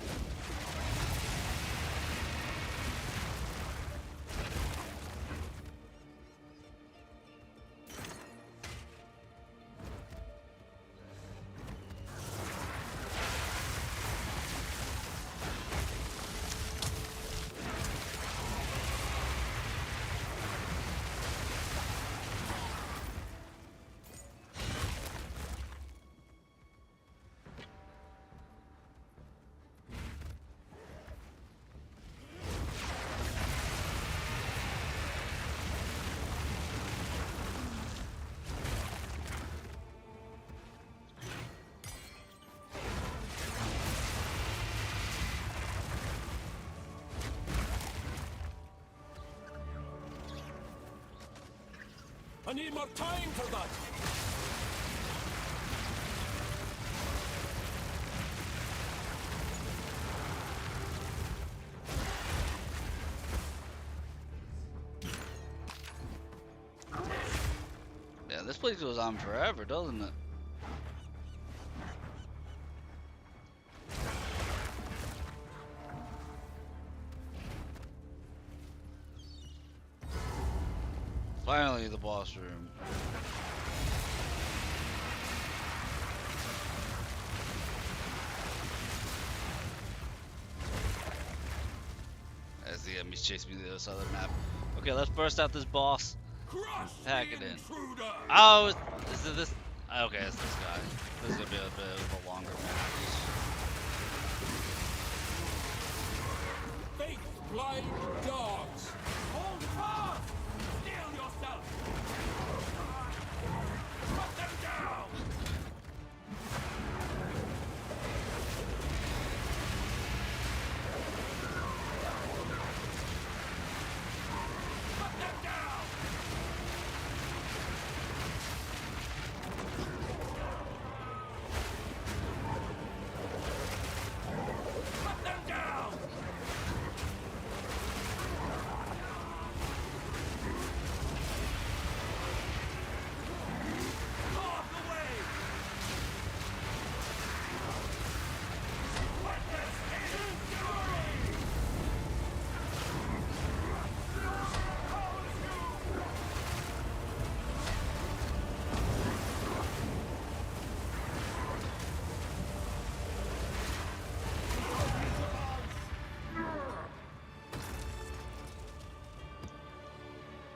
I need more time for that. Yeah, this place goes on forever, doesn't it? Finally, the boss room. As the enemies chase me to the other side of the map. Okay, let's burst out this boss. Pack it in. Oh, is it this? Okay, it's this guy. This is gonna be a bit of a longer match. Fake blind dogs. Hold fast. Steel yourself. Put them down. Put them down. Put them down. Off the way. Witness his fury.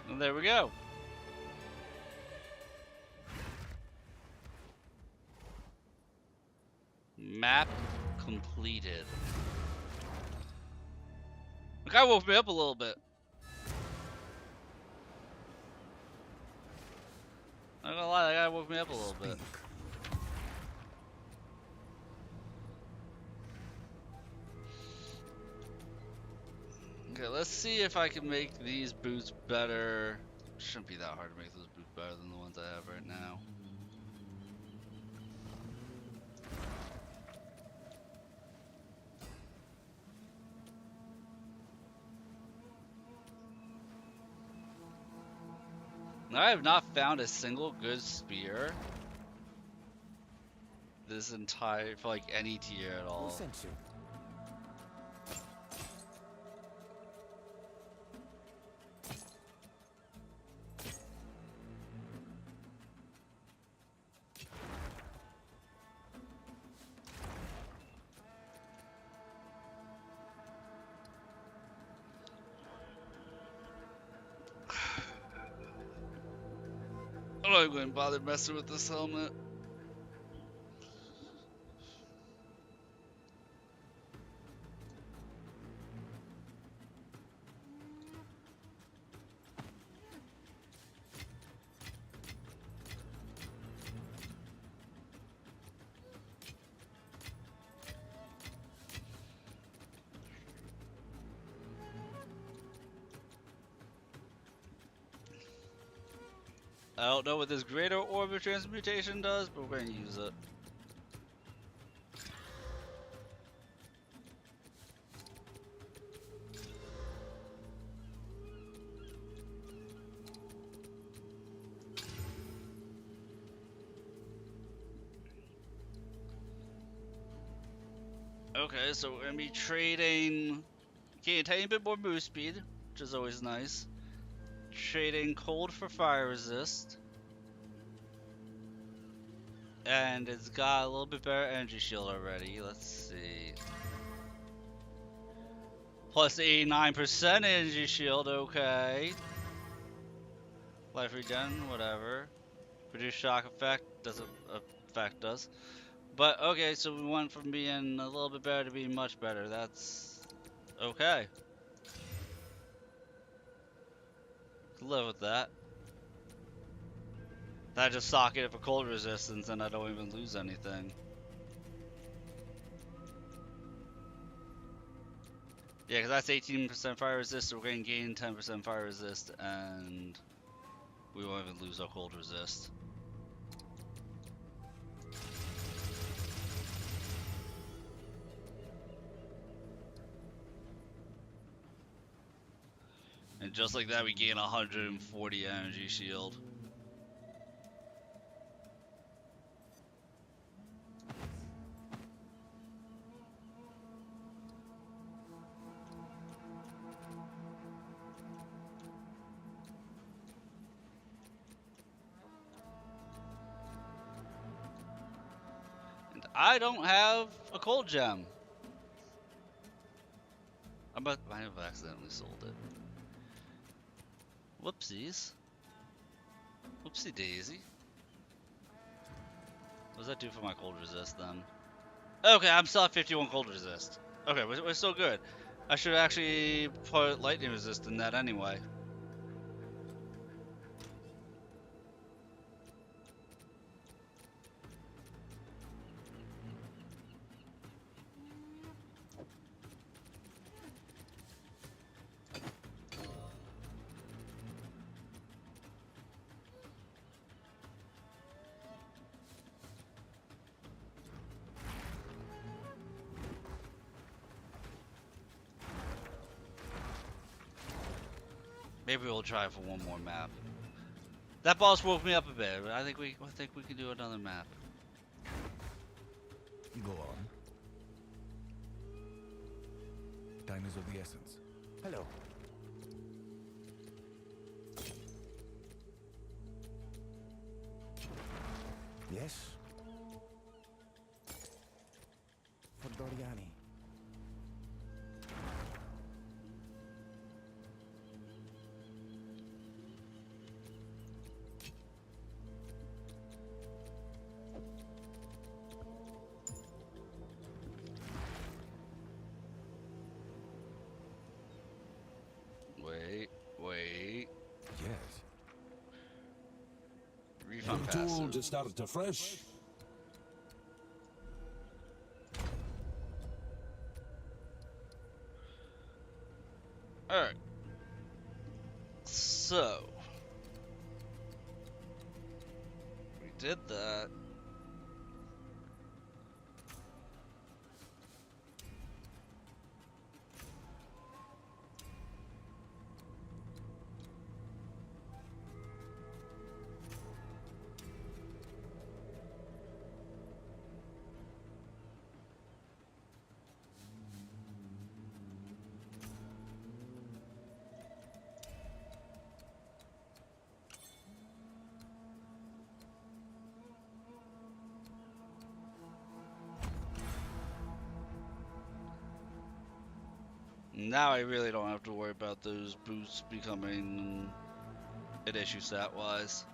And there we go. Map completed. The guy woke me up a little bit. I'm not gonna lie, that guy woke me up a little bit. see if I can make these boots better. Shouldn't be that hard to make those boots better than the ones I have right now. I have not found a single good spear this entire, for like any tier at all. Who sent you? I'm not going to bother messing with this helmet. I don't know what this greater orb of transmutation does, but we're going to use it. Okay, so we're going to be trading, getting a tiny bit more move speed, which is always nice. Trading cold for fire resist. And it's got a little bit better energy shield already. Let's see. Plus 89% energy shield, okay. Life regen, whatever. Reduce shock effect, doesn't affect us. But okay, so we went from being a little bit better to being much better. That's okay. Live with that. I just socket it for cold resistance and I don't even lose anything. Yeah, because that's 18% fire resist, so we're going to gain 10% fire resist and we won't even lose our cold resist. And just like that, we gain 140 energy shield. And I don't have a cold gem. I might have accidentally sold it. Whoopsies. Whoopsie daisy. What does that do for my cold resist then? Okay, I'm still at 51 cold resist. Okay, we're still good. I should actually put lightning resist in that anyway. Maybe we'll try for one more map. That boss woke me up a bit, but I think we can do another map. Go on. Time is of the essence. Hello. Yes? For Doriani. Wait. Yes. Refund Tool passive. to start afresh. Alright. So we did that. Now I really don't have to worry about those boosts becoming an issue stat-wise.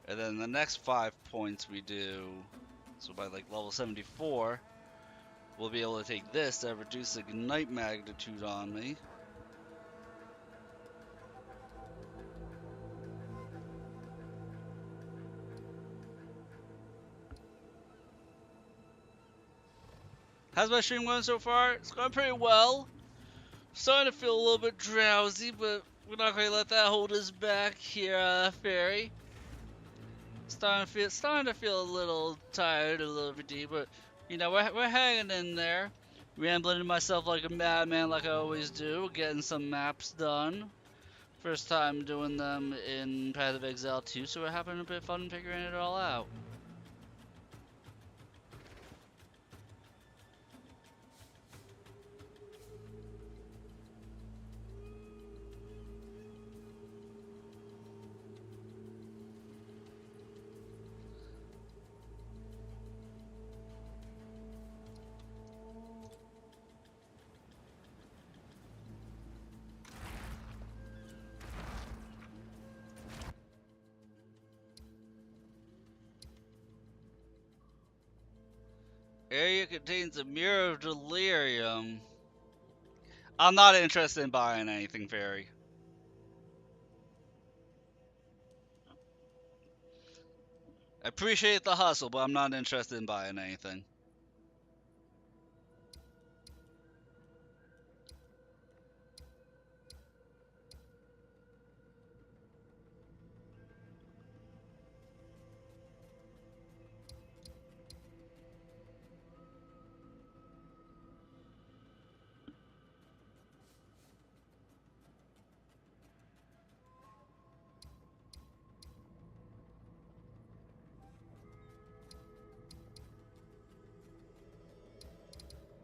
And then the next 5 points we do, so by like level 74, we'll be able to take this to reduce the ignite magnitude on me. How's my stream going so far? It's going pretty well. Starting to feel a little bit drowsy, but we're not going to let that hold us back here, Fairy. Starting to feel a little tired, a little bit, but you know we're hanging in there, rambling to myself like a madman, like I always do, getting some maps done. First time doing them in Path of Exile 2, so we're having a bit of fun figuring it all out. Area contains a mirror of delirium. I'm not interested in buying anything, Fairy. I appreciate the hustle, but I'm not interested in buying anything.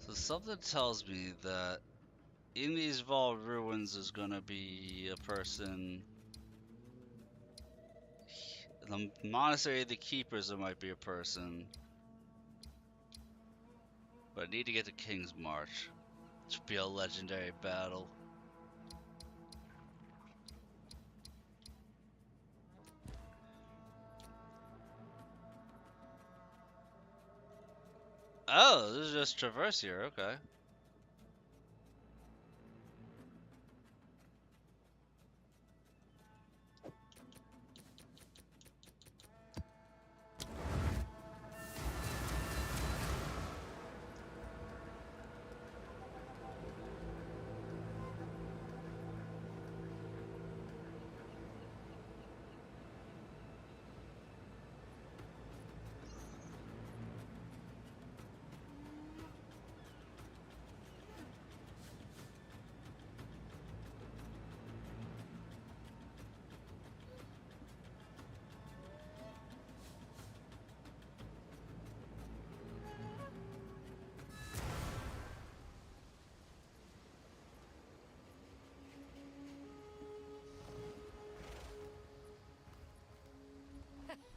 So something tells me that in these vault ruins is gonna be a person. In the monastery of the keepers, there might be a person. But I need to get to King's March. It should be a legendary battle. Oh, this is just traverse here, okay.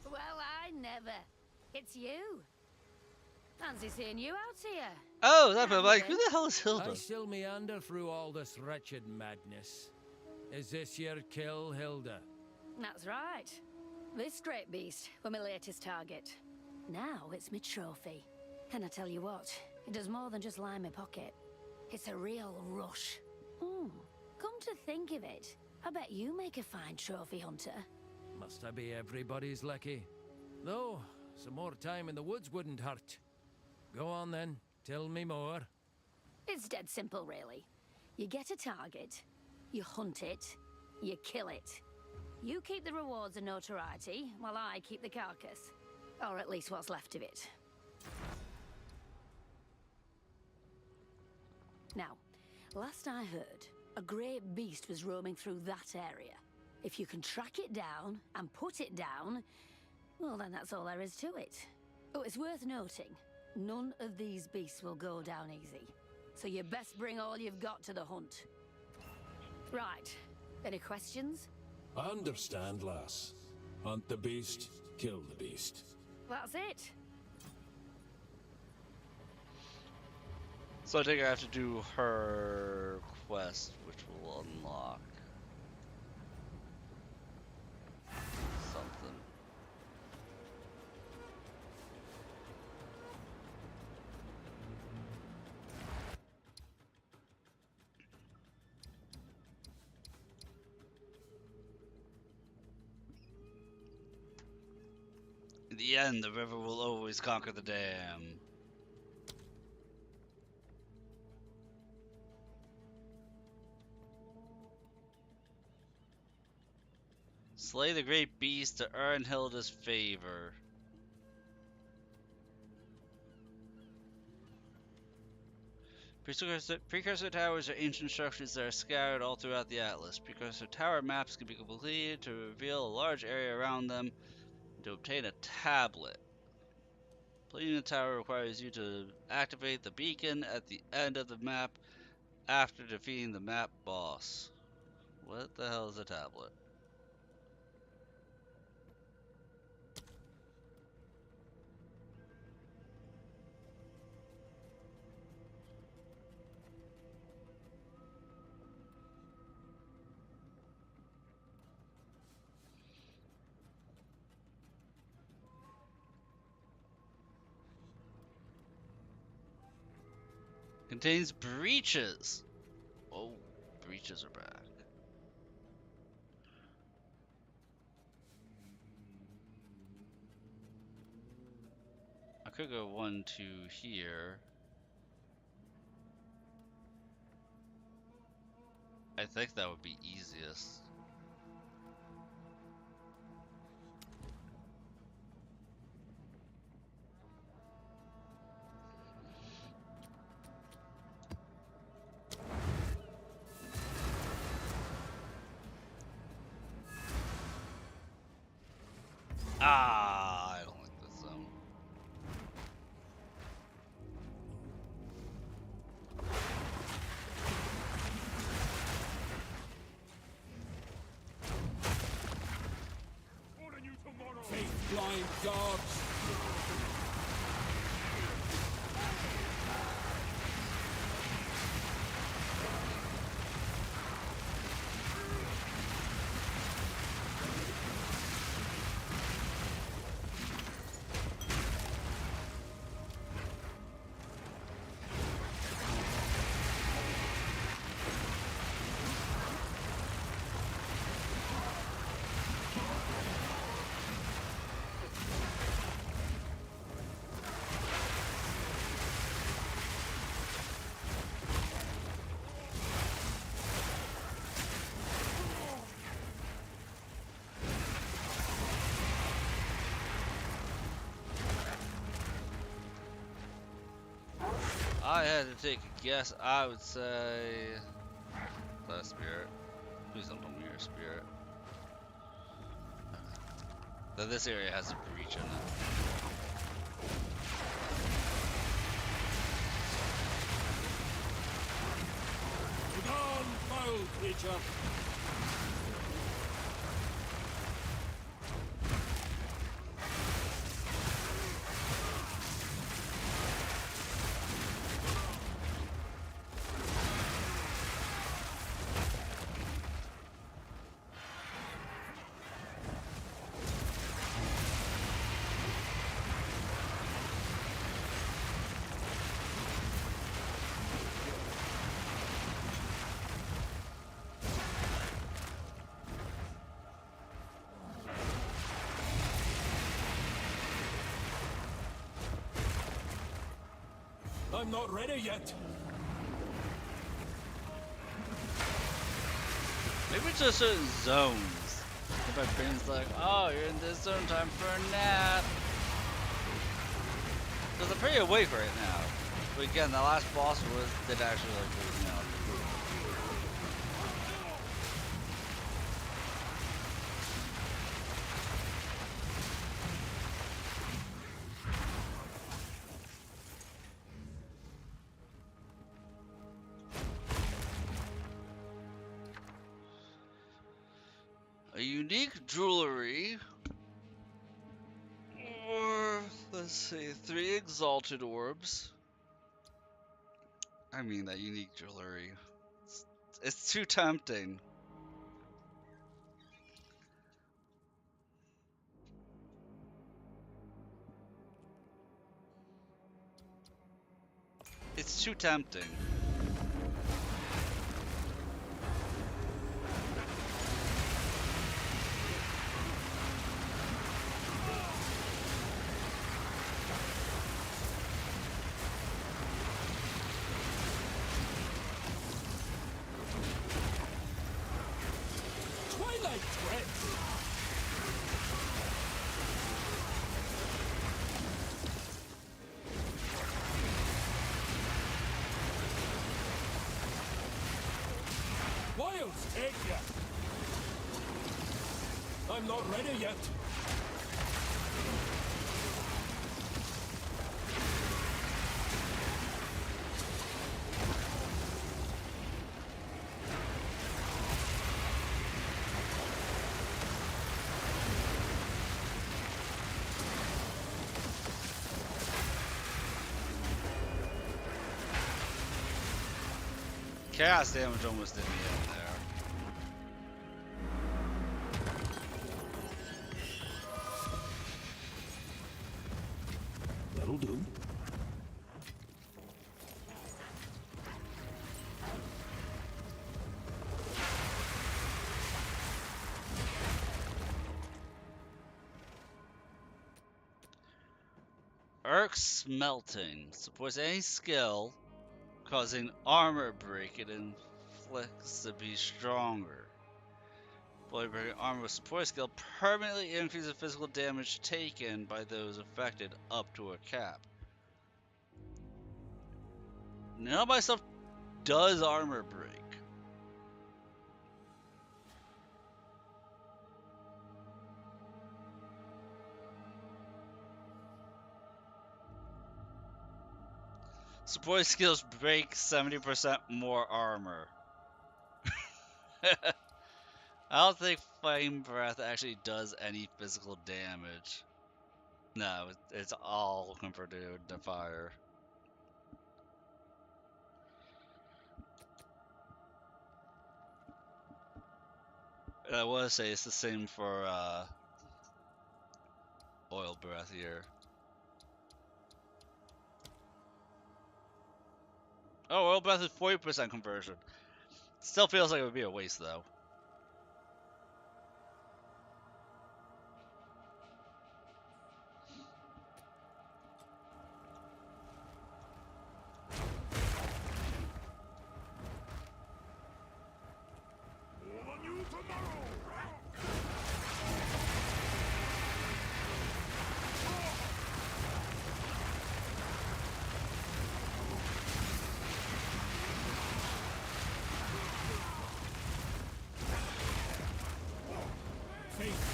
Well, I never. It's you. Fancy seeing you out here. Oh, that bit like, who the hell is Hilda? I still meander through all this wretched madness. Is this your kill, Hilda? That's right. This great beast were my latest target. Now it's my trophy. And I tell you what, it does more than just line my pocket. It's a real rush. Come to think of it, I bet you make a fine trophy hunter. Must I be everybody's lucky? Though, some more time in the woods wouldn't hurt. Go on then. Tell me more. It's dead simple, really. You get a target, you hunt it, you kill it. You keep the rewards and notoriety, while I keep the carcass. Or at least what's left of it. Now, last I heard, a great beast was roaming through that area. If you can track it down and put it down, well, then that's all there is to it. Oh, it's worth noting, none of these beasts will go down easy. So you best bring all you've got to the hunt. Right. Any questions? Understand, lass. Hunt the beast, kill the beast. That's it. So I think I have to do her quest, which will unlock something. In the end, the river will always conquer the dam. Slay the great beast to earn Hilda's favor. Precursor towers are ancient structures that are scattered all throughout the Atlas. Precursor tower maps can be completed to reveal a large area around them and to obtain a tablet. Completing the tower requires you to activate the beacon at the end of the map after defeating the map boss. What the hell is a tablet? Contains breaches. Oh, breaches are back. I could go 1, 2 here. I think that would be easiest. Ah, I don't like this zone. Faith blind gods! I had to take a guess. I would say Class Spirit. Please don't tell me you're a Spirit. Though this area has a breach in it. Begone, foul creature! I'm not ready yet. Maybe it's just certain zones. If my brain's like, oh, you're in this zone, time for a nap. Because I'm pretty awake right now. But again, the last boss did actually like wake me up. A unique jewelry, or let's see, 3 exalted orbs. I mean, that unique jewelry. It's too tempting. It's too tempting. Twilight threat. Wilds take ya. I'm not ready yet. Chaos damage almost did me in there. That'll do. Arc smelting supports any skill causing armor break. It inflicts to be stronger. Blade breaking armor with support skill permanently increases physical damage taken by those affected up to a cap. None of my stuff does armor break. Support skills break 70% more armor. I don't think Flame Breath actually does any physical damage. No, it's all converted to fire. And I want to say it's the same for Oil Breath here. Oh, Oil Breath is 40% conversion. Still feels like it would be a waste though.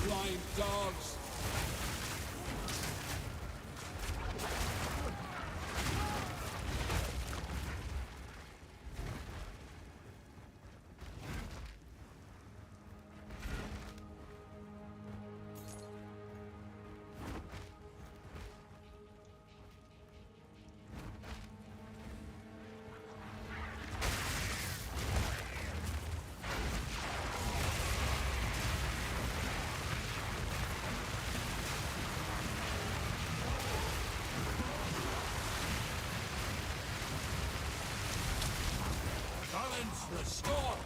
Blind dogs. Balance restored.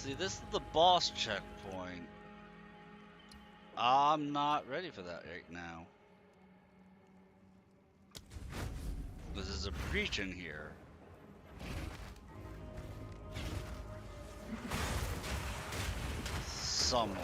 See, this is the boss checkpoint. I'm not ready for that right now. Because there's a breach in here. Somewhere.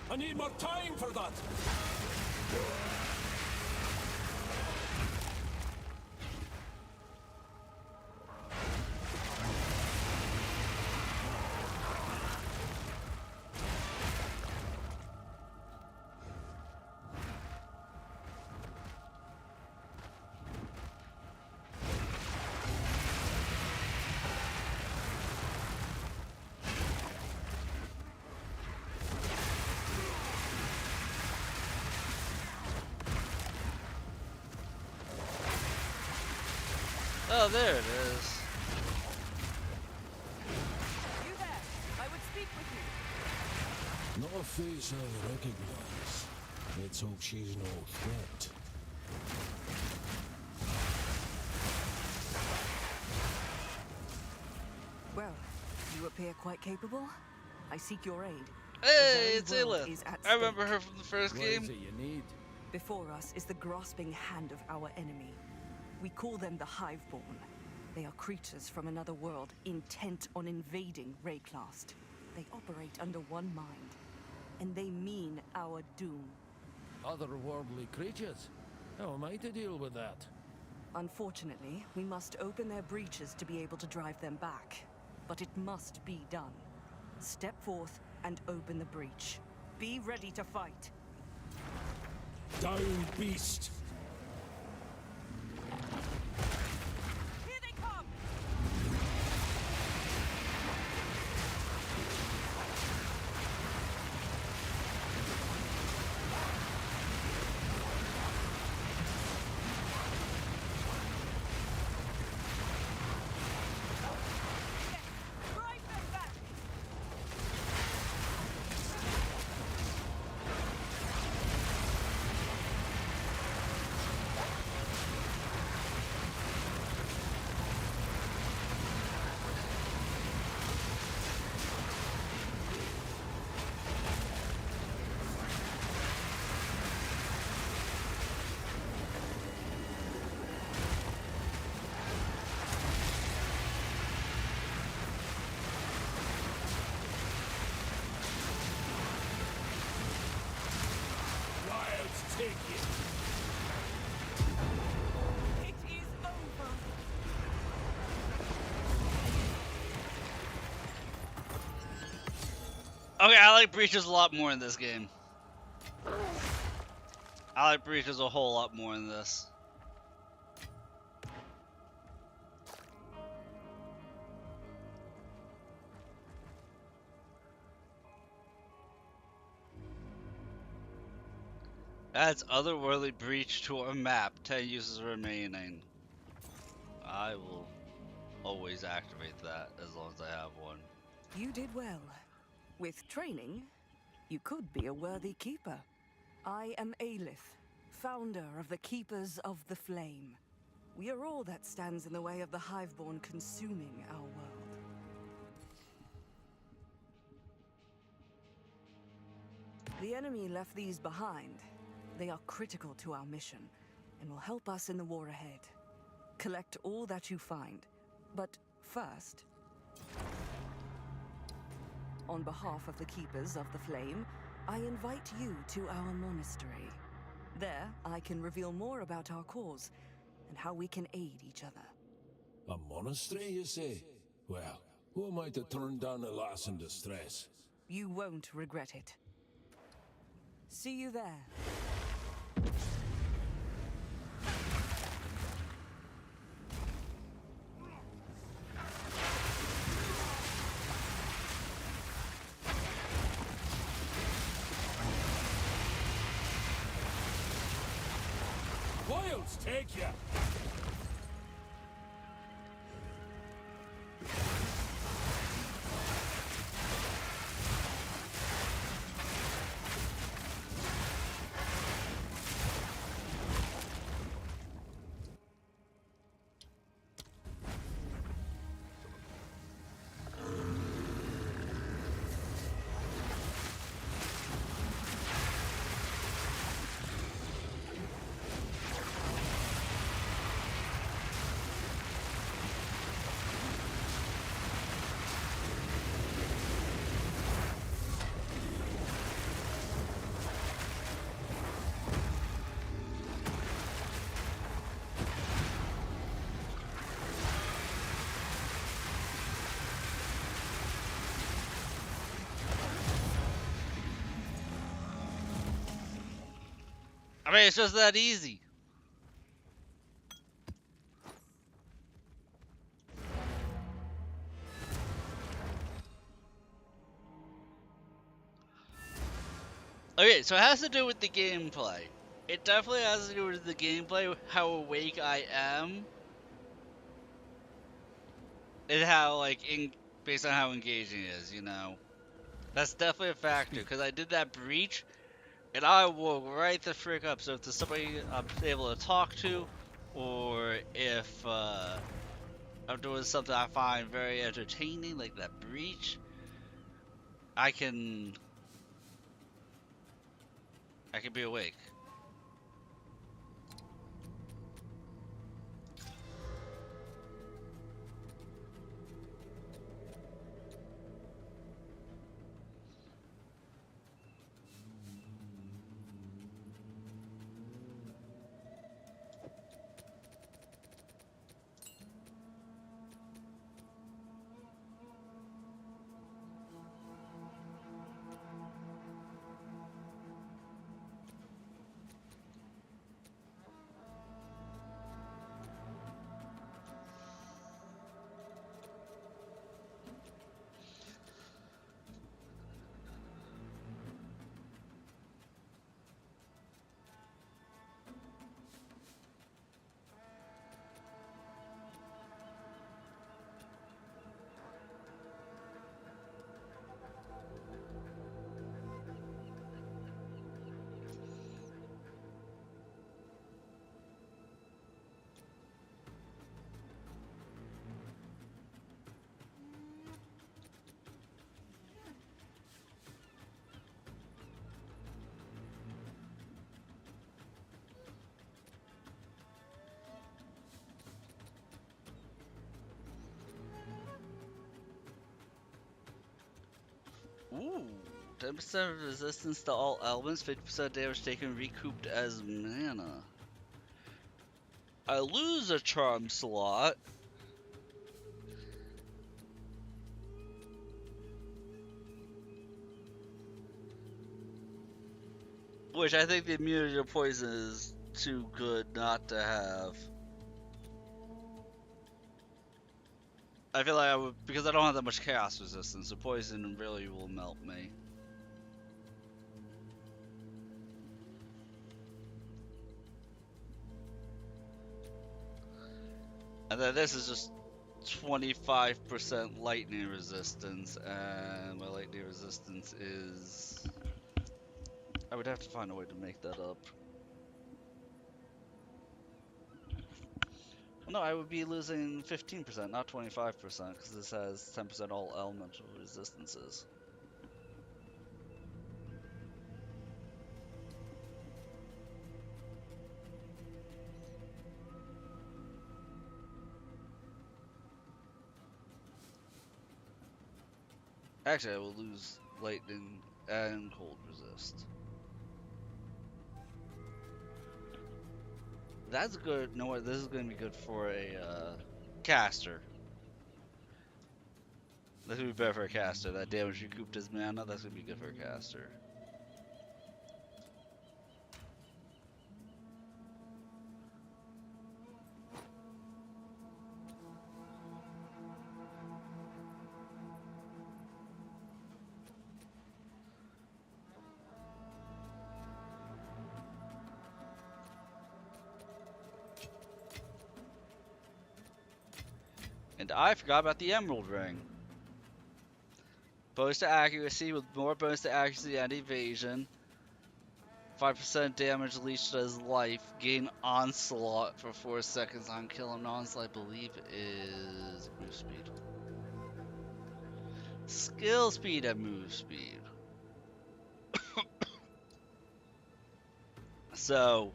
I need more time for that. Oh, there it is. You there? I would speak with you. Not a face I recognize. Let's hope she's no threat. Well, you appear quite capable. I seek your aid. Hey, it's Ayla. I remember her from the first game. What is it you need? Before us is the grasping hand of our enemy. We call them the Hiveborn. They are creatures from another world, intent on invading Rayclast. They operate under one mind, and they mean our doom. Otherworldly creatures? How am I to deal with that? Unfortunately, we must open their breaches to be able to drive them back. But it must be done. Step forth and open the breach. Be ready to fight. Down, beast! Here they come! Drive them back! Wilds take it! It is over! Okay, I like breaches a lot more in this game. I like breaches a whole lot more in this. Adds otherworldly breach to our map. 10 uses remaining. I will always activate that as long as I have one. You did well. With training, you could be a worthy keeper. I am Aelith, founder of the Keepers of the Flame. We are all that stands in the way of the Hiveborn consuming our world. The enemy left these behind. They are critical to our mission, and will help us in the war ahead. Collect all that you find. But first, on behalf of the Keepers of the Flame, I invite you to our monastery. There, I can reveal more about our cause, and how we can aid each other. A monastery, you say? Well, who am I to turn down a lass in distress? You won't regret it. See you there. Wild wheels take you. I mean, it's just that easy. Okay, so it has to do with the gameplay. It definitely has to do with the gameplay, how awake I am, and how, like, based on how engaging it is, you know? That's definitely a factor, because I did that breach, and I woke right the frick up. So if there's somebody I'm able to talk to, or if I'm doing something I find very entertaining, like that breach, I can be awake. Ooh, 10% resistance to all elements, 50% damage taken recouped as mana. I lose a charm slot. Which I think the immunity to poison is too good not to have. I feel like I would, because I don't have that much chaos resistance, the poison really will melt me. And then this is just 25% lightning resistance, and my lightning resistance is... I would have to find a way to make that up. No, I would be losing 15%, not 25%, because this has 10% all elemental resistances. Actually, I will lose lightning and cold resist. That's good. No, this is going to be good for a caster. This would be better for a caster. That damage recouped as mana, that's going to be good for a caster. And I forgot about the Emerald Ring. Bonus to accuracy with more bonus to accuracy and evasion. 5% damage leached to his life. Gain onslaught for 4 seconds on kill. And onslaught, I believe, is move speed. Skill speed and move speed. So,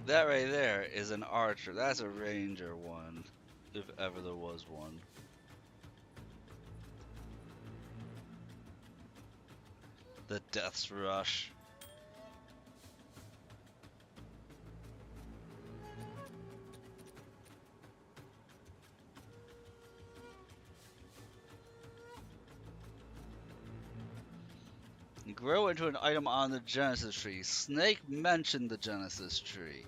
that right there is an archer. That's a ranger one, if ever there was one. The Death's Rush. Grow into an item on the Genesis tree. Snake mentioned the Genesis tree.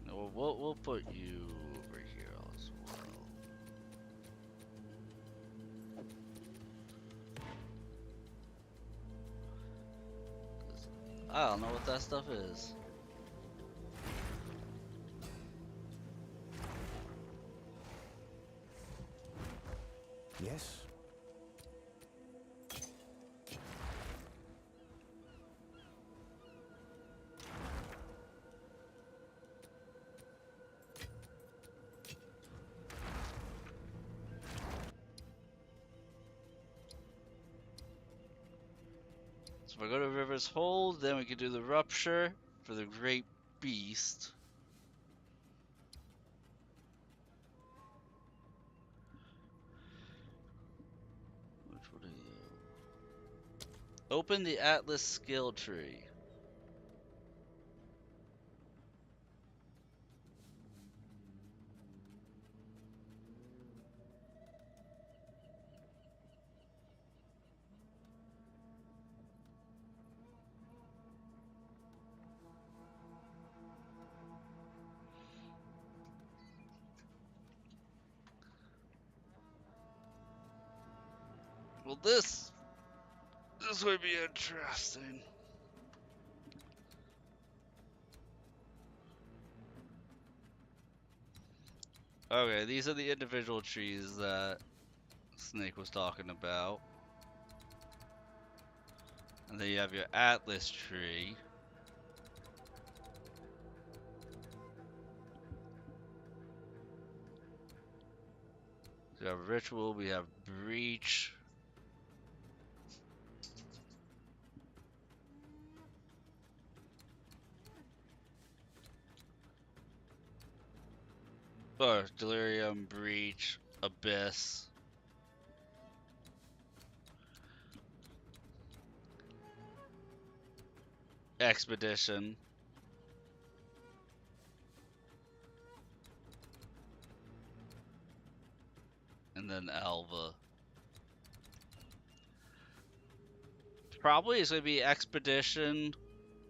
No, we'll put you over here as well. I don't know what that stuff is. Yes? So if I go to River's Hold, then we can do the Rupture for the Great Beast. Which one are you? Open the Atlas skill tree. Well, this would be interesting. Okay, these are the individual trees that Snake was talking about. And then you have your Atlas tree. We have Ritual, we have Breach. Or Delirium, Breach, Abyss. Expedition. And then Alva. Probably it's going to be Expedition,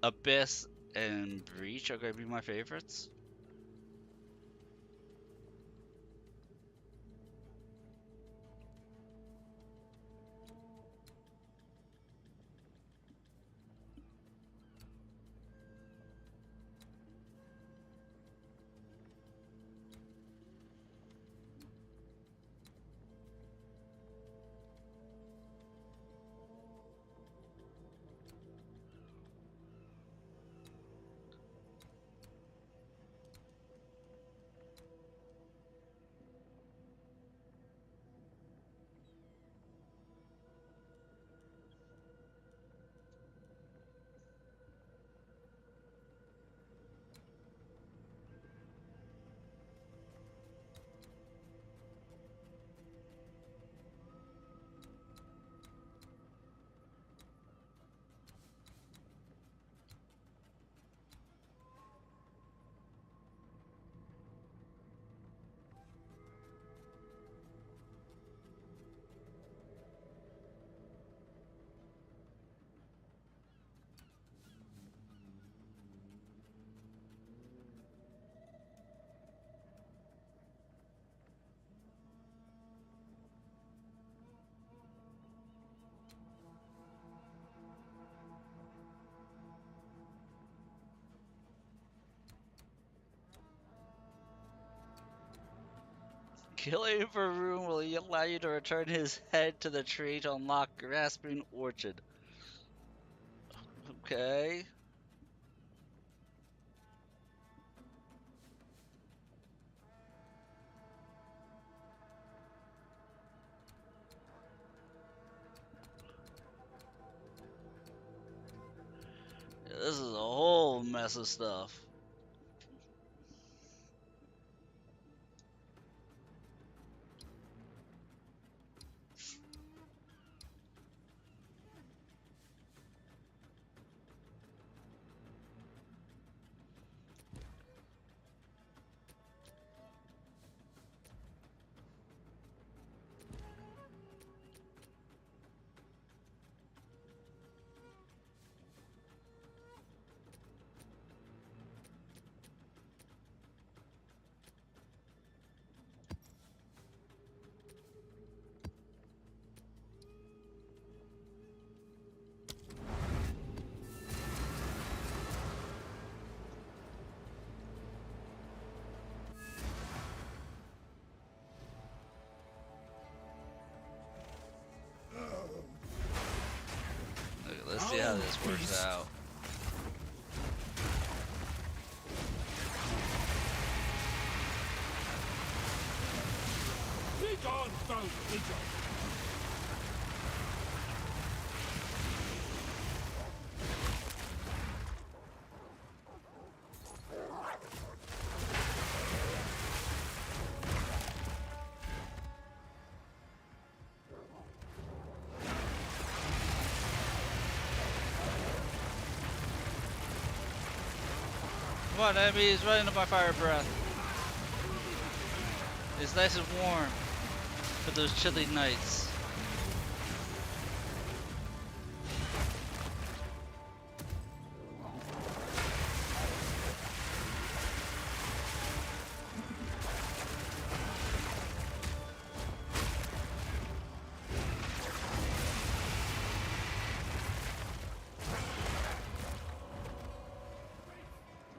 Abyss, and Breach are going to be my favorites. Killing Varun will allow you to return his head to the tree to unlock Grasping Orchid. Okay. Yeah, this is a whole mess of stuff. Okay, let's see how this works out. Be gone, foul creature! Come on, enemies, right into my fire breath. It's nice and warm for those chilly nights.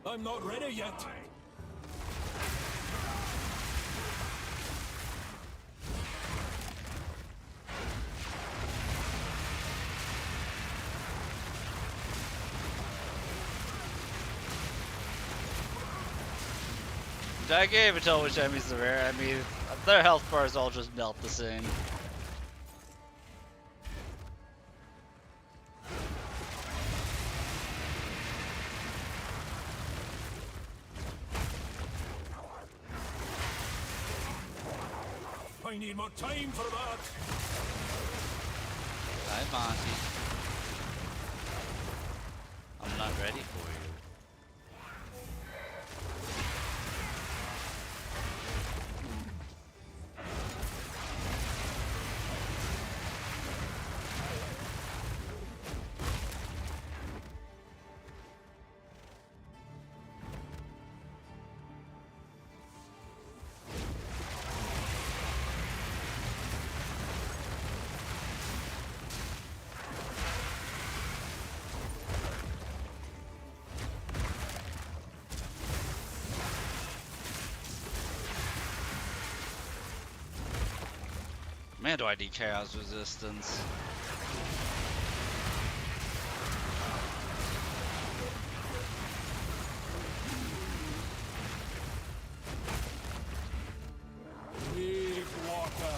I'm not ready yet. I can't even tell which enemies are rare. I mean, their health bars all just melt the same. I need more time for that. Hi, Monty. I'm not ready for you. Man, do I need chaos resistance. Leave water.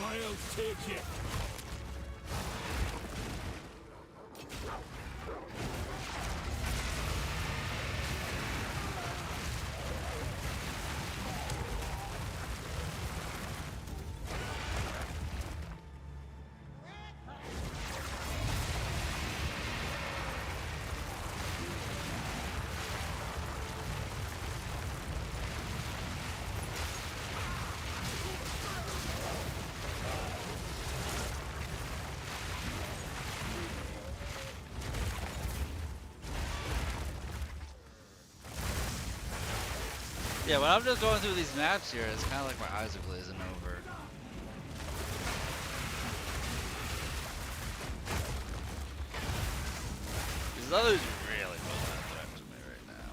I'll take it. Yeah, when I'm just going through these maps here, it's kind of like my eyes are glazing over. Because others really put that threat to me right now.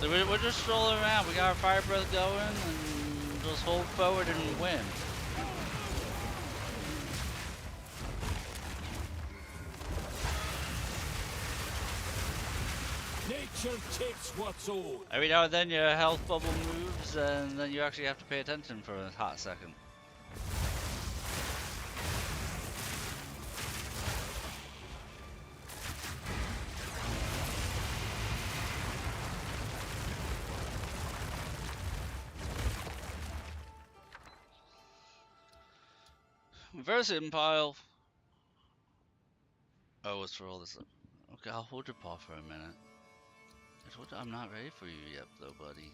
So we're just strolling around. We got our fire breath going and just hold forward and win. Nature takes what's owed. Every now and then your health bubble moves and then you actually have to pay attention for a hot second. Reverse impile. Oh, it's for all this. Okay, I'll hold your paw for a minute. I told you I'm not ready for you yet, though, buddy.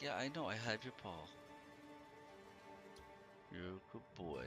Yeah, I know, I have your paw. You're a good boy.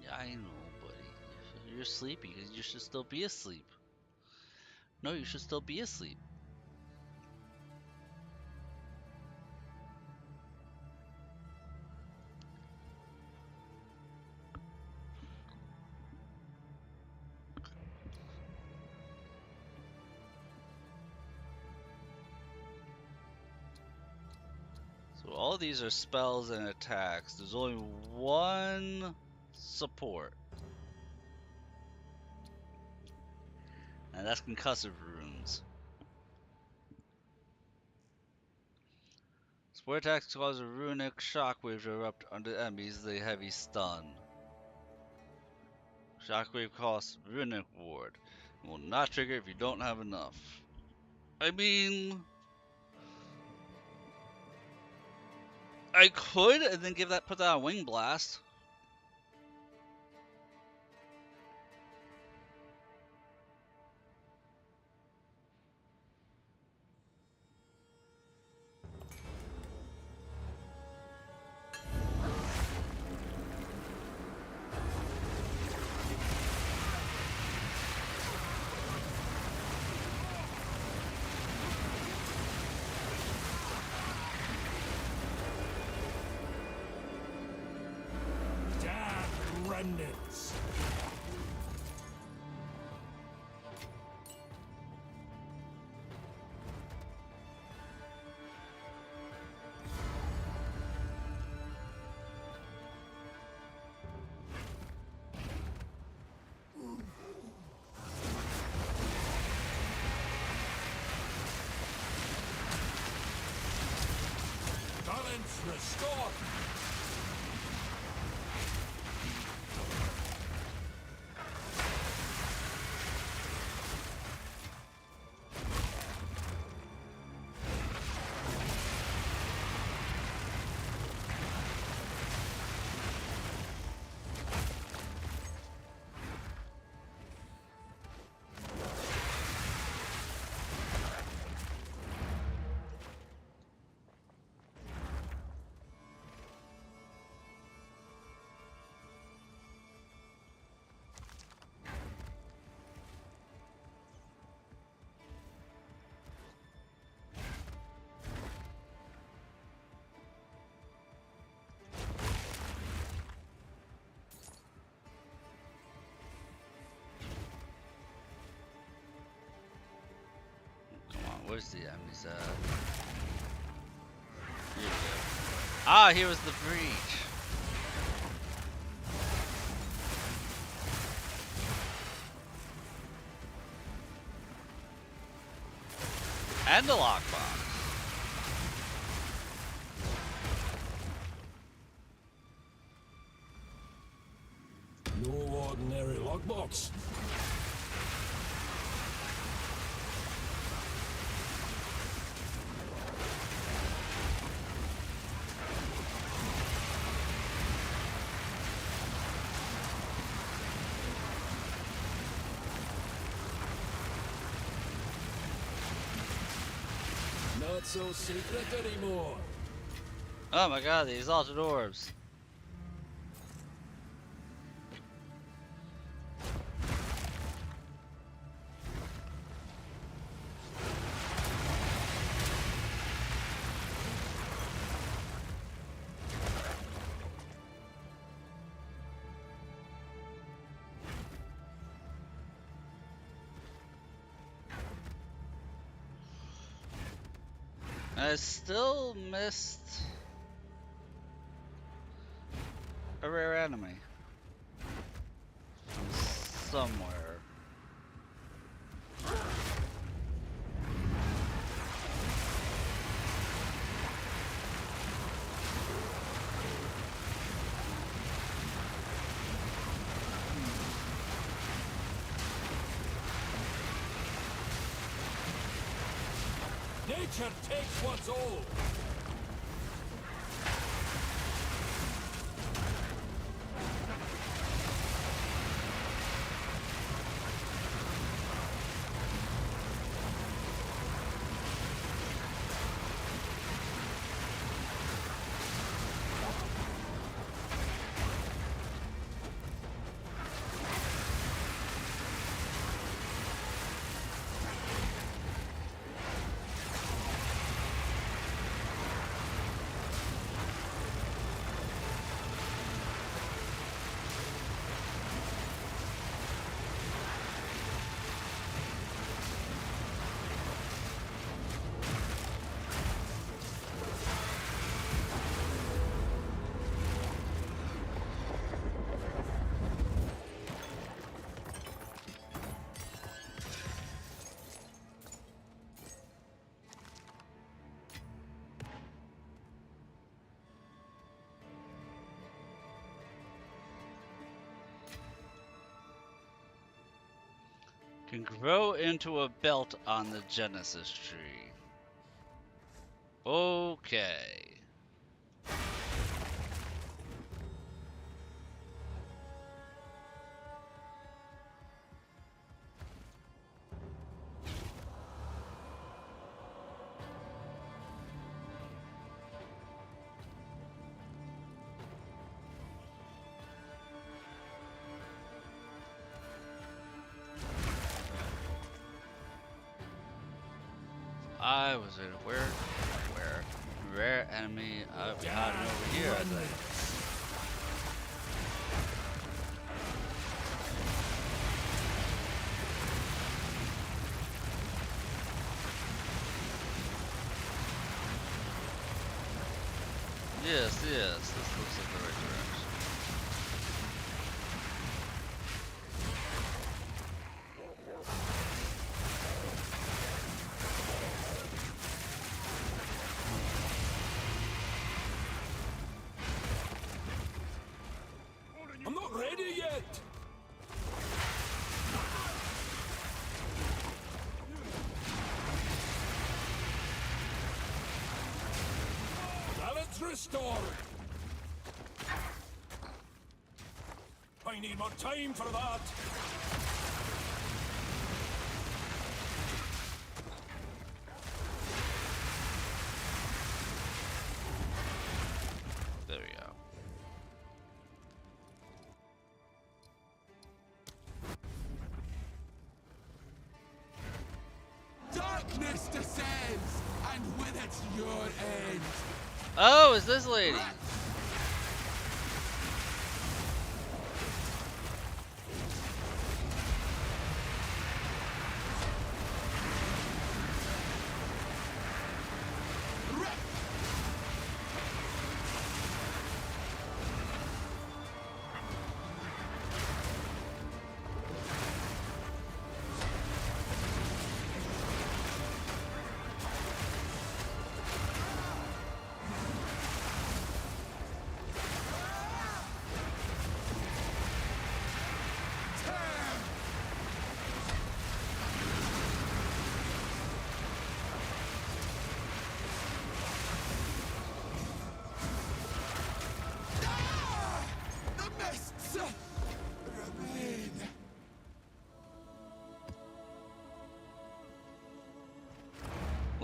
Yeah, I know, buddy. You're sleepy. You should still be asleep. No, you should still be asleep. So all of these are spells and attacks. There's only one support. And that's concussive runes. Support attacks cause a runic shockwave to erupt under enemies, the heavy stun. Shockwave costs runic ward. It will not trigger if you don't have enough. I mean, I could and then put that on Wing Blast. Remnants. Balance restored. Where's the enemies at? Here we go. Ah, here was the breach. And the lockbox. No ordinary lockbox. Not so secret anymore. Oh my god, the exalted orbs. I still missed a rare enemy from somewhere. Nature takes what's old. Can grow into a belt on the Genesis tree. Okay. I was in where rare enemy we had it over here, I think. Yes, this looks like the right direction. I'm not ready yet. Balance restored. I need more time for that. There we go. Darkness descends, and with it your end. Oh, is this lady?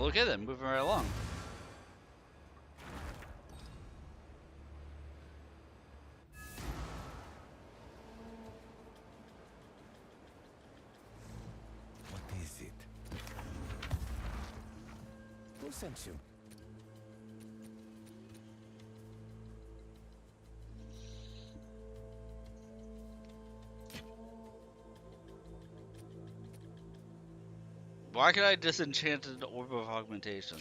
Okay then, moving right along. What is it? Who sent you? Why could I disenchant an orb of augmentation?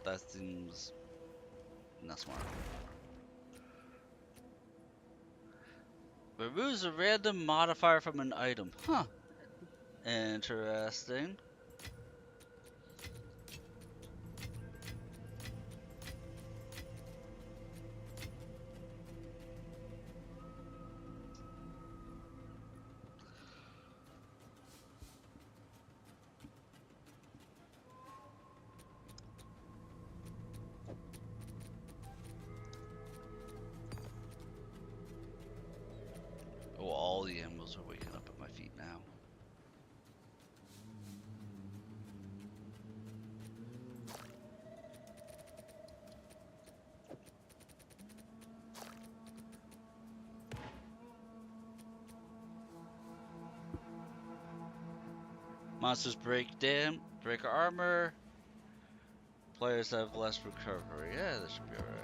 That seems not smart. Removes a random modifier from an item. Huh. Interesting. Oh, all the animals are waking up at my feet now. Monsters break armor. Players have less recovery. Yeah, that should be alright.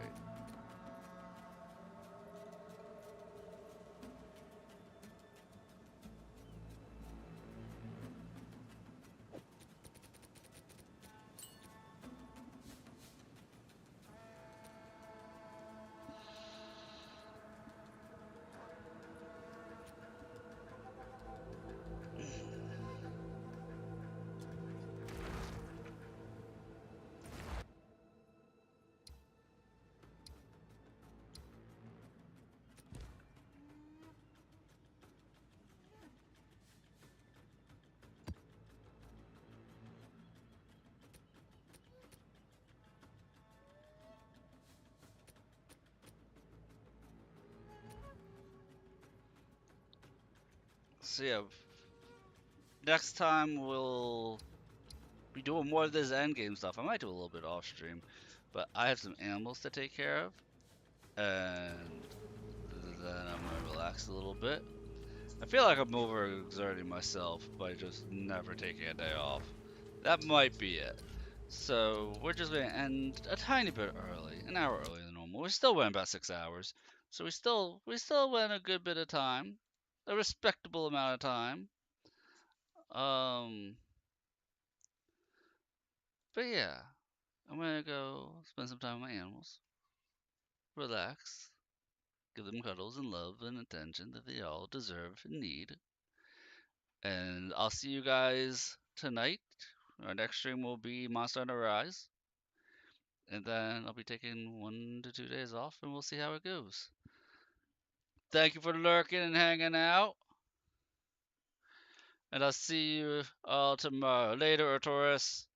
So yeah, next time we'll be doing more of this endgame stuff. I might do a little bit off stream, but I have some animals to take care of, and then I'm gonna relax a little bit. I feel like I'm overexerting myself by just never taking a day off. That might be it. So we're just gonna end a tiny bit early, an hour earlier than normal. We still went about 6 hours, so we still went a good bit of time, a respectable amount of time. Um, but yeah, I'm gonna go spend some time with my animals, relax, give them cuddles and love and attention that they all deserve and need. And I'll see you guys tonight. Our next stream will be Monster Hunter Rise. And then I'll be taking 1 to 2 days off and we'll see how it goes. Thank you for lurking and hanging out. And I'll see you all tomorrow. Later, Taurus.